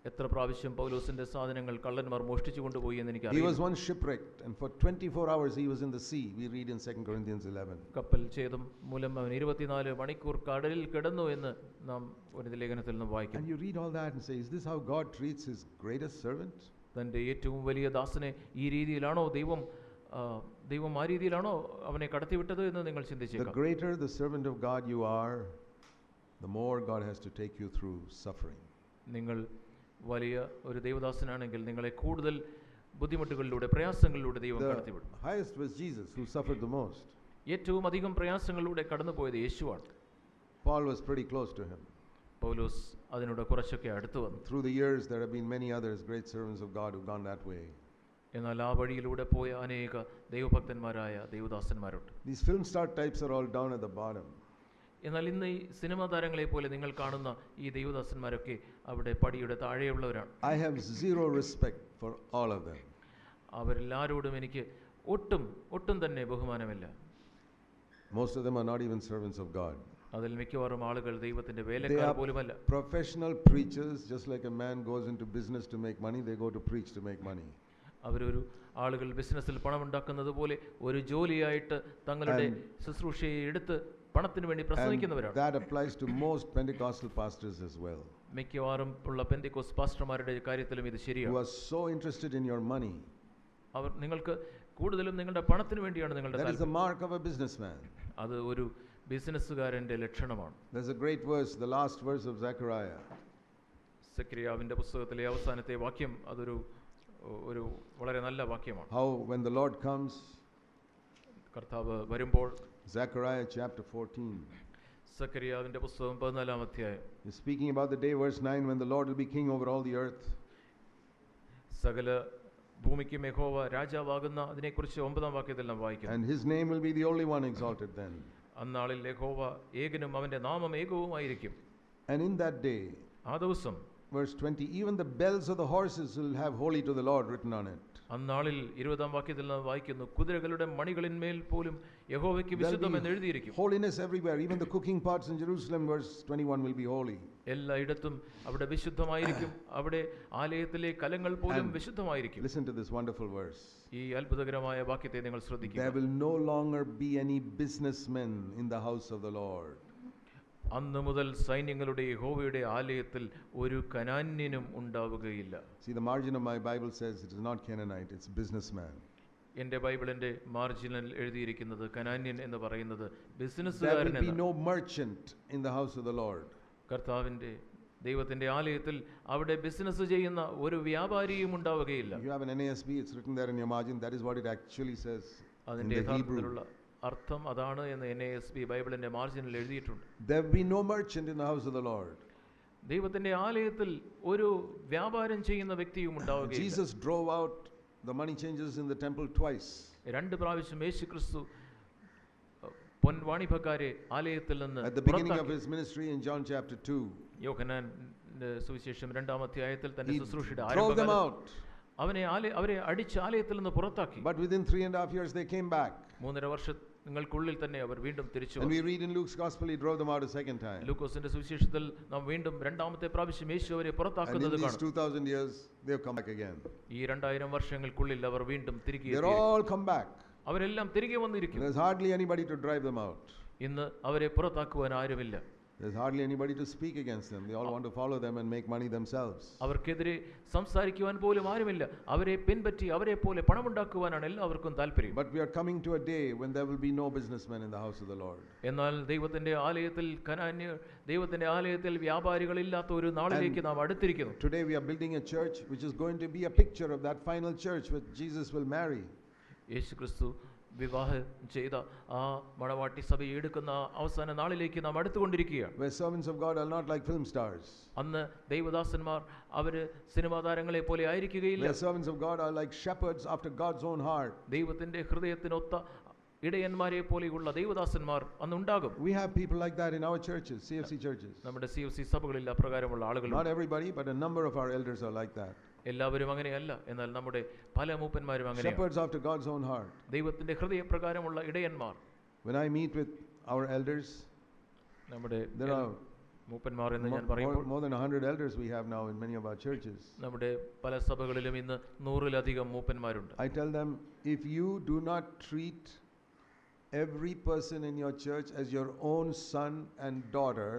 എത്ര പ്രാവശ്യം പൗലോസിന്റെ സാധനങ്ങൾ കള്ളന്മാർ മോഷ്ടിച്ചു കൊണ്ടുപോയി എന്ന് എനിക്ക് he അറിയാം. was once shipwrecked and for 24 hours he was in the sea. We read in 2 Corinthians 11. കപ്പൽ ഛേദം മൂലം അവൻ 24 മണിക്കൂർ കടലിൽ കിടന്നു എന്ന് നാം ഒരു ലേഖനത്തിൽ നിന്ന് വായിക്കും. and you read all that and say, is this how God treats his greatest servant? തന്റെ ഏറ്റവും വലിയ ദാസനെ ഈ രീതിയിലാണോ ദൈവം ആ രീതിയിലാണോ അവനെ കടത്തിവിട്ടത് എന്ന് നിങ്ങൾ ചിന്തിച്ചേക്കാം. the greater the servant of God you are, the more God has to take you through suffering. നിങ്ങൾ വലിയ ഒരു ദൈവദാസനാണെങ്കിൽ നിങ്ങളെ കൂടുതൽ ബുദ്ധിമുട്ടുകളിലൂടെ, പ്രയാസങ്ങളിലൂടെ ദൈവം കടത്തിവിടും. highest was Jesus, who suffered the most. ഏറ്റവും അധികം പ്രയാസങ്ങളിലൂടെ കടന്നുപോയത് യേശുവാണ്. Paul was pretty close to him. പൗലോസ് അതിനോട് കുറച്ചൊക്കെ അടുത്ത് വന്നു. through the years there have been many others, great servants of God, who've gone that way. എന്നാൽ ആ വഴിയിലൂടെ പോയ അനേക ദൈവഭക്തന്മാരായ ദൈവദാസന്മാരുണ്ട്. these film star types are all down at the bottom. എന്നാൽ ഇന്ന് ഈ സിനിമാ താരങ്ങളെ പോലെ നിങ്ങൾ കാണുന്ന ഈ ദൈവദാസന്മാരൊക്കെ അവിടെ പടിയുടെ താഴെയുള്ളവരാണ്. I have zero respect for all of them. അവരെല്ലാവരോടും എനിക്ക് ഒട്ടും തന്നെ ബഹുമാനമില്ല. most of them are not even servants of God. അതിൽ മിക്കവാറും ആളുകൾ ദൈവത്തിന്റെ വേലക്കാർ പോലുമല്ല. professional preachers, just like a man goes into business to make money, they go to preach to make money. അവരൊരു ആളുകൾ ബിസിനസ്സിൽ പണമുണ്ടാക്കുന്നത് പോലെ ഒരു ജോലിയായിട്ട് തങ്ങളുടെ ശുശ്രൂഷയെ എടുത്ത് പണത്തിന് വേണ്ടി പ്രസംഗിക്കുന്നവരാണ്. that applies to most Pentecostal pastors as well. മിക്കവാറും ഉള്ള പെന്തിക്കോസ് പാസ്റ്റർമാരുടെ കാര്യത്തിലും ഇത് ശരിയാണ്. who are so interested in your money. അവർ നിങ്ങൾക്ക് കൂടുതലും നിങ്ങളുടെ പണത്തിന് വേണ്ടിയാണ് നിങ്ങളുടെ that is the mark of a businessman. അത് ഒരു ബിസിനസ്സുകാരന്റെ ലക്ഷണമാണ്. there's a great verse, the last verse of Zechariah. സെക്രിയാവിന്റെ പുസ്തകത്തിലെ അവസാനത്തെ വാക്യം അതൊരു വളരെ നല്ല വാക്യമാണ്. how when the Lord comes, കർത്താവ് വരുമ്പോൾ. Zechariah chapter 14. സെക്രിയാവിന്റെ പുസ്തകം 14-ാം അധ്യായം. He's speaking about the day, verse 9, when the Lord will be king over all the earth. സകല ഭൂമിക്കും യഹോവ രാജാവാകുന്ന അതിനെക്കുറിച്ച് 9-ാം വാക്യത്തിൽ നാം വായിക്കുന്നു. and his name will be the only one exalted then. അന്നാളിൽ യഹോവ ഏകനും അവന്റെ നാമം ഏകവുമായിരിക്കും. and in that day, ആ ദിവസം, verse 20, even the bells of the horses will have holy to the Lord written on it. അന്നാളിൽ 20-ാം വാക്യത്തിൽ നാം വായിക്കുന്നു, കുതിരകളുടെ മണികളിന്മേൽ പോലും യഹോവയ്ക്ക് വിശുദ്ധം എന്ന് എഴുതിയിരിക്കും. holiness everywhere, even the cooking pots in Jerusalem, verse 21, will be holy. എല്ലായിടത്തും അവിടെ വിശുദ്ധമായിരിക്കും. അവിടെ ആലയത്തിലെ കലങ്ങൾ പോലും വിശുദ്ധമായിരിക്കും. listen to this wonderful verse. ഈ അത്ഭുതകരമായ വാക്യത്തെ നിങ്ങൾ ശ്രദ്ധിക്കുക. there will no longer be any businessmen in the house of the Lord. അന്ന് മുതൽ സൈന്യങ്ങളുടെ യഹോവയുടെ ആലയത്തിൽ ഒരു കനാന്യനും ഉണ്ടാവുകയില്ല. see, the margin of my Bible says it is not Canaanite, it's businessman. എൻ്റെ ബൈബിളിന്റെ മാർജിനിൽ എഴുതിയിരിക്കുന്നത് കനാന്യൻ എന്ന് പറയുന്നത് there ബിസിനസ്സുകാരൻ will be no merchant in the house of the Lord. കർത്താവിന്റെ ദൈവത്തിന്റെ ആലയത്തിൽ അവിടെ ബിസിനസ് ചെയ്യുന്ന ഒരു വ്യാപാരിയും ഉണ്ടാവുകയില്ല. you have an NASB, it's written there in your margin, that is what it actually says. അതിന്റെ യഥാർത്ഥത്തിലുള്ള അർത്ഥം അതാണ് എന്ന് NASB ബൈബിളിന്റെ മാർജിനിൽ എഴുതിയിട്ടുണ്ട്. there will be no merchant in the house of the Lord. ദൈവത്തിന്റെ ആലയത്തിൽ ഒരു വ്യാപാരം ചെയ്യുന്ന വ്യക്തിയും ഉണ്ടാവുകയില്ല. Jesus drove out the money changers in the temple twice. രണ്ട് പ്രാവശ്യം യേശു ക്രിസ്തു പൊൻവാണിഭക്കാരെ ആലയത്തിൽ നിന്ന് At the beginning of his ministry in John chapter 2. യോഹന്നാന്റെ സുവിശേഷം 2-ാം അധ്യായത്തിൽ തന്റെ He ശുശ്രൂഷയുടെ drove them ആരംഭകാലം out. അവരെ അടിച്ച് ആലയത്തിൽ നിന്ന് പുറത്താക്കി. But within 3.5 years they came back. 3.5 വർഷങ്ങൾക്കുള്ളിൽ തന്നെ അവർ വീണ്ടും തിരിച്ചു And we read in Luke's gospel he drove them out a second time. ലൂക്കോസിന്റെ സുവിശേഷത്തിൽ നാം വീണ്ടും രണ്ടാമത്തെ പ്രാവശ്യം യേശു അവരെ And in പുറത്താക്കുന്നത് these കാണും. 2000 years they have come back again. ഈ 2000 വർഷങ്ങൾക്കുള്ളിൽ അവർ വീണ്ടും തിരികെ They're all come back. അവരെല്ലാം തിരികെ വന്നിരിക്കും. There's hardly anybody to drive them out. ഇന്ന് അവരെ പുറത്താക്കുവാൻ ആരുമില്ല. There's hardly anybody to speak against them. They all want to follow them and make money themselves. അവർക്കെതിരെ സംസാരിക്കുവാൻ പോലും ആരുമില്ല. അവരെ പിൻപറ്റി അവരെ പോലെ പണമുണ്ടാക്കുവാനാണ് എല്ലാവർക്കും താല്പര്യം. But we are coming to a day when there will be no businessmen in the house of the Lord. എന്നാൽ ദൈവത്തിന്റെ ആലയത്തിൽ വ്യാപാരികളില്ലാത്ത ഒരു നാളിലേക്ക് നാം അടുത്തിരിക്കുന്നു. Today we are building a church which is going to be a picture of that final church which Jesus will marry. യേശുക്രിസ്തു വിവാഹം ചെയ്ത ആ മണവാട്ടി സഭയെ എടുക്കുന്ന അവസാന നാളിലേക്ക് നാം അടുത്തുകൊണ്ടിരിക്കുകയാണ്. Where servants of God are not like film stars. അന്ന് ദൈവദാസന്മാർ അവര് സിനിമാ താരങ്ങളെ പോലെ ആയിരിക്കുകയില്ല. Where servants of God are like shepherds after God's own heart. ദൈവത്തിന്റെ ഹൃദയത്തിനൊത്ത ഇടയന്മാരെ പോലെയുള്ള ദൈവദാസന്മാർ അന്നുണ്ടാകും. We have people like that in our churches, CFC churches. നമ്മുടെ CFC സഭകളിൽ അപ്രകാരമുള്ള ആളുകൾ. Not everybody, but a number of our elders are like that. എല്ലാവരും അങ്ങനെയല്ല, എന്നാൽ നമ്മുടെ പല മൂപ്പന്മാരും അങ്ങനെയാണ്. Shepherds after God's own heart. ദൈവത്തിന്റെ ഹൃദയപ്രകാരമുള്ള ഇടയന്മാർ. When I meet with our elders, നമ്മുടെ there are മൂപ്പന്മാർ എന്ന് ഞാൻ പറയുമ്പോൾ more than 100 elders we have now in many of our churches. നമ്മുടെ പല സഭകളിലും ഇന്ന് 100-ലധികം മൂപ്പന്മാരുണ്ട്. I tell them, if you do not treat every person in your church as your own son and daughter,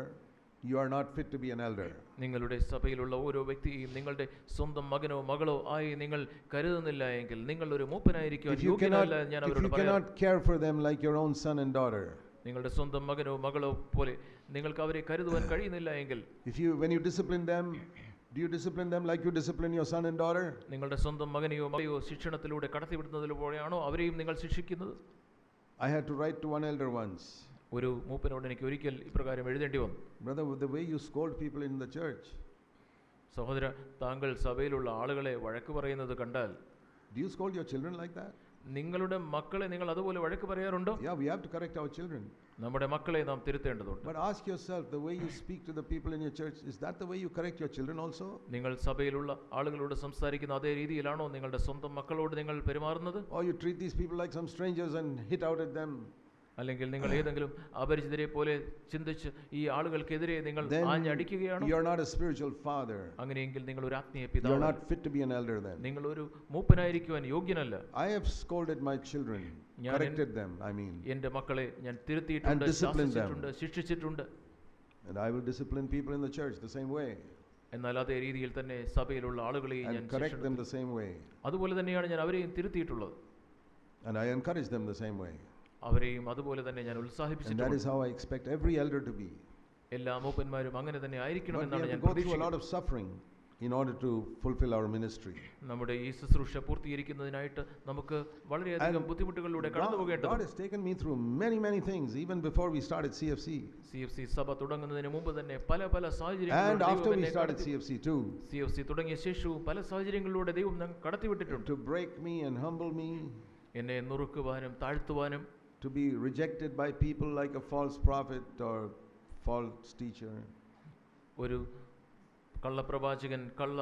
you are not fit to be an elder. നിങ്ങളുടെ സഭയിലുള്ള ഓരോ വ്യക്തിയെയും നിങ്ങളുടെ സ്വന്തം മകനോ മകളോ ആയി നിങ്ങൾ കരുതുന്നില്ല എങ്കിൽ നിങ്ങൾ ഒരു മൂപ്പനായിരിക്കുവാൻ യോഗ്യനല്ല. ഞാൻ അവരോട് പറയാം, if you cannot care for them like your own son and daughter, നിങ്ങളുടെ സ്വന്തം മകനോ മകളോ പോലെ നിങ്ങൾക്ക് അവരെ കരുതുവാൻ കഴിയുന്നില്ല എങ്കിൽ, when you discipline them, do you discipline them like you discipline your son and daughter? നിങ്ങളുടെ സ്വന്തം മകനെയോ മകളെയോ ശിക്ഷണത്തിലൂടെ കടത്തിവിടുന്നതിലൂടെയാണോ അവരെയും നിങ്ങൾ ശിക്ഷിക്കുന്നത്? I had to write to one elder once. ഒരു മൂപ്പനോട് എനിക്ക് ഒരിക്കൽ ഇപ്രകാരം എഴുതേണ്ടി വന്നു. Brother, with the way you scold people in the church, സഹോദര, താങ്കൾ സഭയിലുള്ള ആളുകളെ വഴക്ക് പറയുന്നത് കണ്ടാൽ, do you scold your children like that? നിങ്ങളുടെ മക്കളെ നിങ്ങൾ അതുപോലെ വഴക്ക് പറയാറുണ്ടോ? Yeah, we have to correct our children. നമ്മുടെ മക്കളെ നാം തിരുത്തേണ്ടതുണ്ട്. But ask yourself, the way you speak to the people in your church, is that the way you correct your children also? നിങ്ങൾ സഭയിലുള്ള ആളുകളോട് സംസാരിക്കുന്ന അതേ രീതിയിലാണോ നിങ്ങളുടെ സ്വന്തം മക്കളോട് നിങ്ങൾ പെരുമാറുന്നത്? Or you treat these people like some strangers and hit out at them? അല്ലെങ്കിൽ നിങ്ങൾ ഏതെങ്കിലും അപരിചിതരെ പോലെ ചിന്തിച്ച് ഈ ആളുകൾക്കെതിരെ നിങ്ങൾ ആഞ്ഞടിക്കുകയാണോ? You are not a spiritual father. അങ്ങനെയെങ്കിൽ നിങ്ങൾ ഒരു ആത്മീയ You പിതാവ്. are not fit to be an elder then. നിങ്ങൾ ഒരു മൂപ്പനായിരിക്കുവാൻ യോഗ്യനല്ല. I have scolded my children, corrected them, I mean. എൻ്റെ മക്കളെ ഞാൻ തിരുത്തിയിട്ടുണ്ട്, ശാസിച്ചിട്ടുണ്ട്, ശിക്ഷിച്ചിട്ടുണ്ട്. And I will discipline people in the church the same way. എന്നാൽ അതേ രീതിയിൽ തന്നെ സഭയിലുള്ള ആളുകളെയും ഞാൻ correct them the same way. അതുപോലെ തന്നെയാണ് ഞാൻ അവരെയും തിരുത്തിയിട്ടുള്ളത്. And I encourage them the same way. അവരെയും അതുപോലെ തന്നെ ഞാൻ ഉത്സാഹിപ്പിച്ചിട്ടുണ്ട്. And that is how I expect every elder to be. എല്ലാ മൂപ്പന്മാരും അങ്ങനെ തന്നെ ആയിരിക്കണം എന്നാണ് ഞാൻ പ്രതീക്ഷിക്കുന്നത്. But we have to go through a lot of suffering in order to fulfill our ministry. നമ്മുടെ ഈ ശുശ്രൂഷ പൂർത്തീകരിക്കുന്നതിനായിട്ട് നമുക്ക് വളരെയധികം ബുദ്ധിമുട്ടുകളിലൂടെ കടന്നു പോകേണ്ടതുണ്ട്. God has taken me through many things even before we started CFC. CFC സഭ തുടങ്ങുന്നതിന് മുമ്പ് തന്നെ പല സാഹചര്യങ്ങളിലൂടെ And after we started CFC too. CFC തുടങ്ങിയ ശേഷവും പല സാഹചര്യങ്ങളിലൂടെ ദൈവം കടത്തിവിട്ടിട്ടുണ്ട്. To break me and humble me. എന്നെ നുറുക്കുവാനും താഴ്ത്തുവാനും. To be rejected by people like a false prophet or false teacher. ഒരു കള്ളപ്രവാചകൻ, കള്ള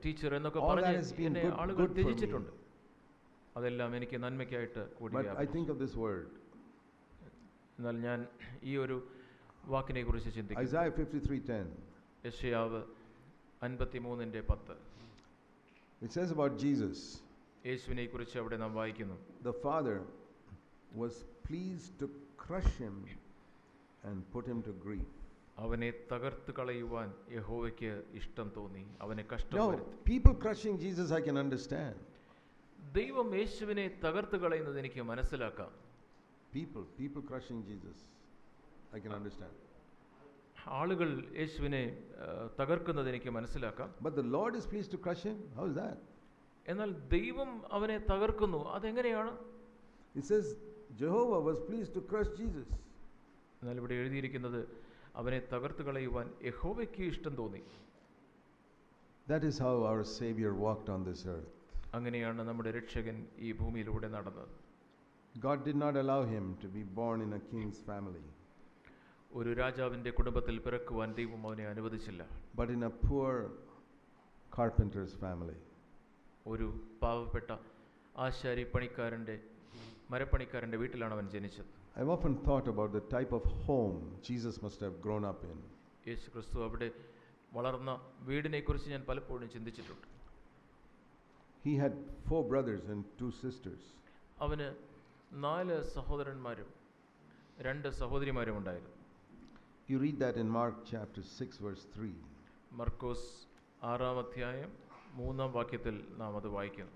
ടീച്ചർ എന്നൊക്കെ പറഞ്ഞ് എന്നെ ആളുകൾ ത്യജിച്ചിട്ടുണ്ട്. അതെല്ലാം എനിക്ക് നന്മയ്ക്കായിട്ട് കൂടിയാണ്. But I think of this word. എന്നാൽ ഞാൻ ഈ ഒരു വാക്കിനെ കുറിച്ച് ചിന്തിക്കുന്നു. Isaiah 53:10. യെശയ്യാവ് 53:10. It says about Jesus. യേശുവിനെ കുറിച്ച് അവിടെ നാം വായിക്കുന്നു. The Father was pleased to crush him and put him to grief. അവനെ തകർത്ത് കളയുവാൻ യഹോവയ്ക്ക് ഇഷ്ടം തോന്നി, അവനെ കഷ്ടം വരുത്തി. People crushing Jesus I can understand. ദൈവം യേശുവിനെ തകർത്ത് കളയുന്നത് എനിക്ക് മനസ്സിലാക്കാം. People crushing Jesus I can understand. ആളുകൾ യേശുവിനെ തകർക്കുന്നത് എനിക്ക് മനസ്സിലാക്കാം. But the Lord is pleased to crush him? How is that? എന്നാൽ ദൈവം അവനെ തകർക്കുന്നു, അതെങ്ങനെയാണ്? It says Jehovah was pleased to crush Jesus. എന്നാൽ ഇവിടെ എഴുതിയിരിക്കുന്നത് അവനെ തകർത്ത് കളയുവാൻ യഹോവയ്ക്ക് ഇഷ്ടം തോന്നി. That is how our Savior walked on this earth. അങ്ങനെയാണ് നമ്മുടെ രക്ഷകൻ ഈ ഭൂമിയിലൂടെ നടന്നത്. God did not allow him to be born in a king's family, ഒരു രാജാവിന്റെ കുടുംബത്തിൽ പിറക്കുവാൻ ദൈവം അവനെ അനുവദിച്ചില്ല. but in a poor carpenter's family. ഒരു പാവപ്പെട്ട ആശാരി പണിക്കാരന്റെ മരപ്പണിക്കാരന്റെ വീട്ടിലാണ് അവൻ ജനിച്ചത്. I've often thought about the type of home Jesus must have grown up in. യേശു ക്രിസ്തു അവിടെ വളർന്ന വീടിനെ കുറിച്ച് ഞാൻ പലപ്പോഴും ചിന്തിച്ചിട്ടുണ്ട്. He had 4 brothers and 2 sisters. അവന് 4 സഹോദരന്മാരും 2 സഹോദരിമാരും ഉണ്ടായിരുന്നു. You read that in Mark chapter 6 verse 3. മർക്കോസ് 6-ാം അധ്യായം 3-ാം വാക്യത്തിൽ നാം അത് വായിക്കുന്നു.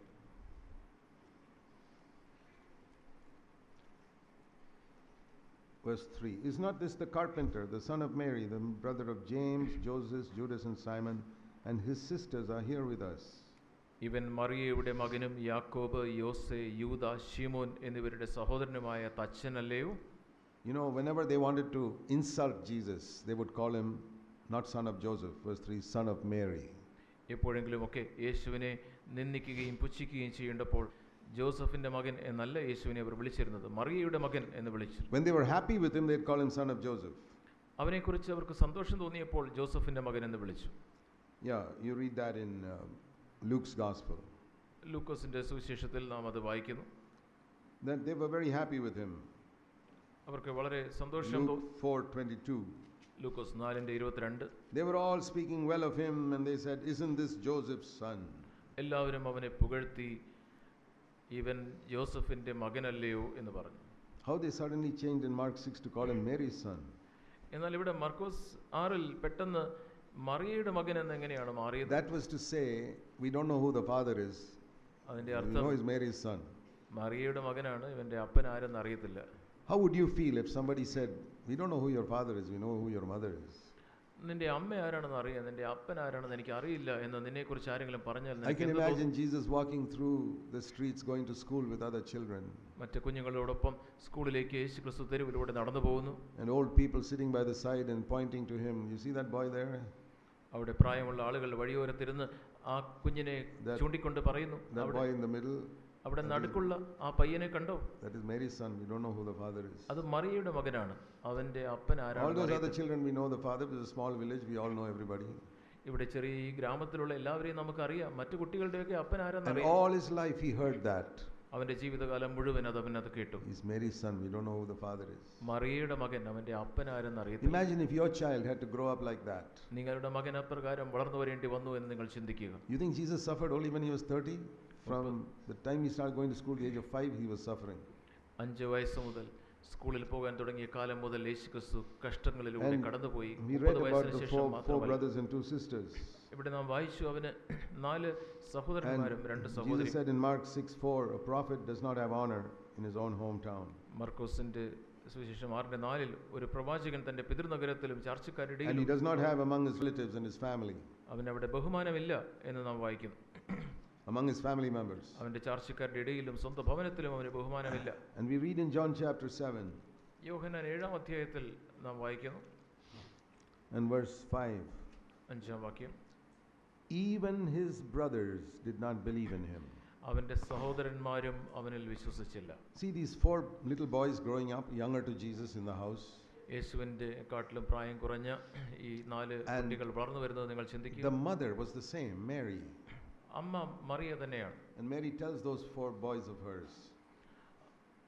Verse 3. Is not this the carpenter, the son of Mary, the brother of James, Joseph, Judas and Simon, and his sisters are here with us? ഇവൻ മറിയയുടെ മകനും യാക്കോബ്, യോസെ, യൂദ, ശിമോൻ എന്നിവരുടെ സഹോദരനുമായ തച്ചനല്ലയോ? You know, whenever they wanted to insult Jesus, they would call him not son of Joseph, verse 3, son of Mary. എപ്പോഴെങ്കിലുമൊക്കെ യേശുവിനെ നിന്ദിക്കുകയും പുച്ഛിക്കുകയും ചെയ്യേണ്ടപ്പോൾ ജോസഫിന്റെ മകൻ എന്നല്ല യേശുവിനെ അവർ വിളിച്ചിരുന്നത്, മറിയയുടെ മകൻ എന്ന് വിളിച്ചു. When they were happy with him, they'd call him son of Joseph. അവനെക്കുറിച്ച് അവർക്ക് സന്തോഷം തോന്നിയപ്പോൾ ജോസഫിന്റെ മകൻ എന്ന് വിളിച്ചു. Yeah, you read that in Luke's gospel. ലൂക്കോസിന്റെ സുവിശേഷത്തിൽ നാം അത് വായിക്കുന്നു. That they were very happy with him. അവർക്ക് വളരെ സന്തോഷം Luke 4:22. Lukose 4:22. They were all speaking well of him and they said, "Isn't this Joseph's son?" എല്ലാവരും അവനെ പുകഴ്ത്തി, ഇവൻ ജോസഫിന്റെ മകനല്ലയോ എന്ന് പറഞ്ഞു. How they suddenly changed in Mark 6 to call him Mary's son. എന്നാൽ ഇവിടെ മർക്കോസ് 6-ൽ പെട്ടെന്ന് മറിയയുടെ മകൻ എന്ന് എങ്ങനെയാണ് മാറിയത്? That was to say, we don't know who the father is. അതിന്റെ We അർത്ഥം know he's Mary's son. മറിയയുടെ മകനാണ്, ഇവന്റെ അപ്പൻ ആരെന്ന് അറിയത്തില്ല. How would you feel if somebody said, "We don't know who your father is, we know who your mother is"? നിന്റെ അമ്മ ആരാണെന്ന് അറിയാം, നിന്റെ അപ്പൻ ആരാണെന്ന് എനിക്ക് അറിയില്ല എന്ന് നിന്നെക്കുറിച്ച് ആരെങ്കിലും പറഞ്ഞാൽ I can imagine Jesus walking through the streets going to school with other children. മറ്റു കുഞ്ഞുങ്ങളോടൊപ്പം സ്കൂളിലേക്ക് യേശു ക്രിസ്തു തെരുവിലൂടെ നടന്നു പോകുന്നു. And old people sitting by the side and pointing to him. You see that boy there? അവിടെ പ്രായമുള്ള ആളുകൾ വഴിയോരത്തിരുന്ന് ആ കുഞ്ഞിനെ ചൂണ്ടിക്കൊണ്ട് പറയുന്നു, That boy in the middle, അവിടെ നടുക്കുള്ള ആ പയ്യനെ കണ്ടോ? that is Mary's son. We don't know who the father is. അത് മറിയയുടെ മകനാണ്, അവന്റെ അപ്പൻ All ആരാണെന്ന് those other അറിയത്തില്ല. children, we know the father. It's a small village, we all know everybody. ഇവിടെ ചെറിയ ഈ ഗ്രാമത്തിലുള്ള എല്ലാവരെയും നമുക്കറിയാം, മറ്റു കുട്ടികളുടെയൊക്കെ അപ്പൻ And ആരാന്നറിയാം. all his life he heard that. അവന്റെ ജീവിതകാലം മുഴുവൻ അവനത് കേട്ടു. He's Mary's son. We don't know who the father is. മറിയയുടെ മകൻ, അവന്റെ അപ്പൻ ആരെന്ന് അറിയത്തില്ല. Imagine if your child had to grow up like that. നിങ്ങളുടെ മകൻ അപ്രകാരം വളർന്നു വരേണ്ടി വന്നു എന്ന് നിങ്ങൾ ചിന്തിക്കുക. You think Jesus suffered only when he was 30? From the time he started going to school, the age of 5, he was suffering. 5 വയസ്സ് മുതൽ സ്കൂളിൽ പോകാൻ തുടങ്ങിയ കാലം മുതൽ യേശു ക്രിസ്തു കഷ്ടങ്ങളിലൂടെ കടന്നുപോയി. We read 30 about വയസ്സിന് the ശേഷം four മാത്രമല്ല. brothers and 2 sisters. ഇവിടെ നാം വായിച്ചു, അവന് 4 സഹോദരന്മാരും 2 Jesus സഹോദരി. said in Mark 6:4, a prophet does not have honor in his own hometown. മർക്കോസിന്റെ സുവിശേഷം 6:4 ഒരു പ്രവാചകൻ തന്റെ പിതൃനഗരത്തിലും And he ചർച്ചക്കാരിടയിലും does not have among his relatives and his family, അവന് അവിടെ ബഹുമാനമില്ല എന്ന് നാം വായിക്കുന്നു. among his family members. അവന്റെ ചാർച്ചക്കാരുടെ ഇടയിലും സ്വന്തം ഭവനത്തിലും അവന് ബഹുമാനമില്ല. And we read in John chapter 7 യോഹന്നാൻ 7-ാം അധ്യായത്തിൽ നാം വായിക്കുന്നു, and verse 5. 5-ാം വാക്യം. Even his brothers did not believe in him. അവന്റെ സഹോദരന്മാരും അവനിൽ വിശ്വസിച്ചില്ല. See these 4 little boys growing up, younger to Jesus in the house. യേശുവിന്റെ കാട്ടിലും പ്രായം കുറഞ്ഞ ഈ 4 കുട്ടികൾ വളർന്നു വരുന്നത് നിങ്ങൾ ചിന്തിക്കുക. The mother was the same, Mary. അമ്മ മറിയ തന്നെയാണ്. And Mary tells those 4 boys of hers,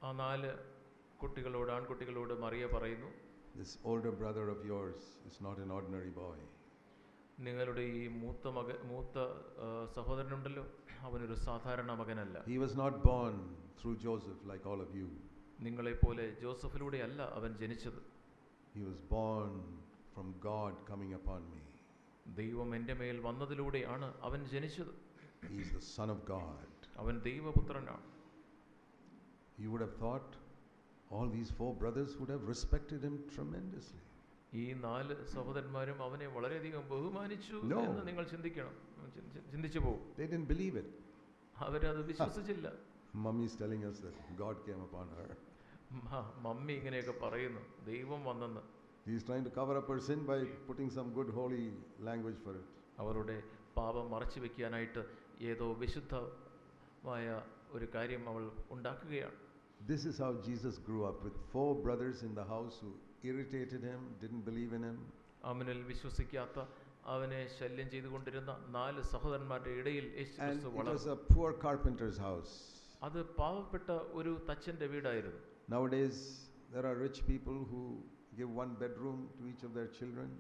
ആ 4 കുട്ടികളോട്, ആൺകുട്ടികളോട് മറിയ പറയുന്നു, this older brother of yours is not an ordinary boy. നിങ്ങളുടെ ഈ മൂത്ത സഹോദരനുണ്ടല്ലോ, അവനൊരു സാധാരണ മകനല്ല. He was not born through Joseph like all of you. നിങ്ങളെപ്പോലെ ജോസഫിലൂടെ അല്ല അവൻ ജനിച്ചത്. He was born from God coming upon me. ദൈവം എൻ്റെ മേൽ വന്നതിലൂടെയാണ് അവൻ ജനിച്ചത്. He is the Son of God. അവൻ ദൈവപുത്രനാണ്. You would have thought all these 4 brothers would have respected him tremendously. ഈ 4 സഹോദരന്മാരും അവനെ വളരെയധികം ബഹുമാനിച്ചു എന്ന് നിങ്ങൾ ചിന്തിച്ചു പോകും. They didn't believe it. അവരത് വിശ്വസിച്ചില്ല. Mummy is telling us that God came upon her. Mummy ഇങ്ങനെയൊക്കെ പറയുന്നു, ദൈവം വന്നെന്ന്. He is trying to cover up her sin by putting some good holy language for it. അവരുടെ പാപം മറച്ചു വെക്കാനായിട്ട് ഏതോ വിശുദ്ധമായ ഒരു കാര്യം അവൾ ഉണ്ടാക്കുകയാണ്. This is how Jesus grew up, with 4 brothers in the house who irritated him, didn't believe in him. അവനിൽ വിശ്വസിക്കാത്ത, അവനെ ശല്യം ചെയ്തുകൊണ്ടിരുന്ന 4 സഹോദരന്മാരുടെ ഇടയിൽ യേശു And ക്രിസ്തു it വളർന്നു. was a poor carpenter's house. അത് പാവപ്പെട്ട ഒരു തച്ചന്റെ വീടായിരുന്നു. Nowadays there are rich people who give 1 bedroom to each of their children.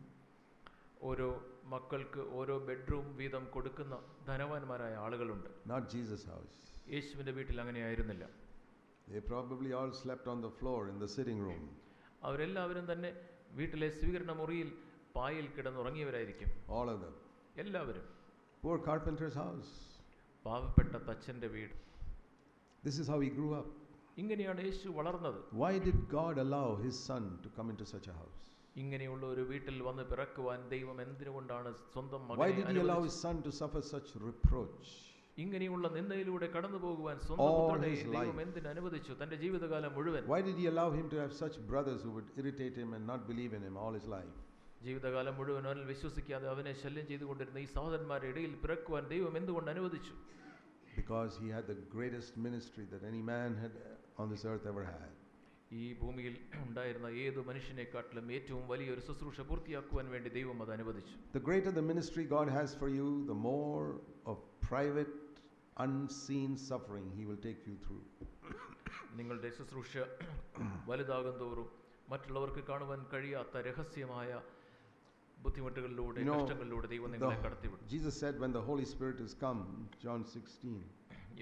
ഓരോ മക്കൾക്ക് ഓരോ ബെഡ്റൂം വീതം കൊടുക്കുന്ന ധനവാന്മാരായ ആളുകളുണ്ട്. Not Jesus' house. യേശുവിന്റെ വീട്ടിൽ അങ്ങനെയായിരുന്നില്ല. They probably all slept on the floor in the sitting room. അവരെല്ലാവരും തന്നെ വീട്ടിലെ സ്വീകരണ മുറിയിൽ പായിൽ കിടന്നുറങ്ങിയവരായിരിക്കും. All of them. എല്ലാവരും. Poor carpenter's house. പാവപ്പെട്ട തച്ചന്റെ വീട്. This is how he grew up. ഇങ്ങനെയാണ് യേശു വളർന്നത്. Why did God allow his son to come into such a house? ഇങ്ങനെയുള്ള ഒരു വീട്ടിൽ വന്ന് പിറക്കുവാൻ ദൈവം എന്തിനുകൊണ്ടാണ് സ്വന്തം Why മകനെ did he allow his son to suffer such reproach? ഇങ്ങനെയുള്ള നിന്ദയിലൂടെ കടന്നു പോകുവാൻ സ്വന്തം All പുത്രനെ his ദൈവം life. എന്തിന് അനുവദിച്ചു? തന്റെ ജീവിതകാലം മുഴുവൻ. Why did he allow him to have such brothers who would irritate him and not believe in him all his life? ജീവിതകാലം മുഴുവൻ അവനിൽ വിശ്വസിക്കാതെ അവനെ ശല്യം ചെയ്തുകൊണ്ടിരുന്ന ഈ സഹോദരന്മാരുടെ ഇടയിൽ പിറക്കുവാൻ ദൈവം എന്തുകൊണ്ട് അനുവദിച്ചു? Because he had the greatest ministry that any man had on this earth ever had. ഈ ഭൂമിയിൽ ഉണ്ടായിരുന്ന ഏതു മനുഷ്യനെക്കാട്ടിലും ഏറ്റവും വലിയൊരു ശുശ്രൂഷ പൂർത്തിയാക്കുവാൻ വേണ്ടി ദൈവം അത് അനുവദിച്ചു. The greater the ministry God has for you, the more of private unseen suffering he will take you through. നിങ്ങളുടെ ശുശ്രൂഷ വലുതാകും തോറും മറ്റുള്ളവർക്ക് കാണുവാൻ കഴിയാത്ത രഹസ്യമായ ബുദ്ധിമുട്ടുകളിലൂടെ കഷ്ടങ്ങളിലൂടെ ദൈവം നിങ്ങളെ കടത്തിവിടും. Jesus said when the Holy Spirit is come, John 16.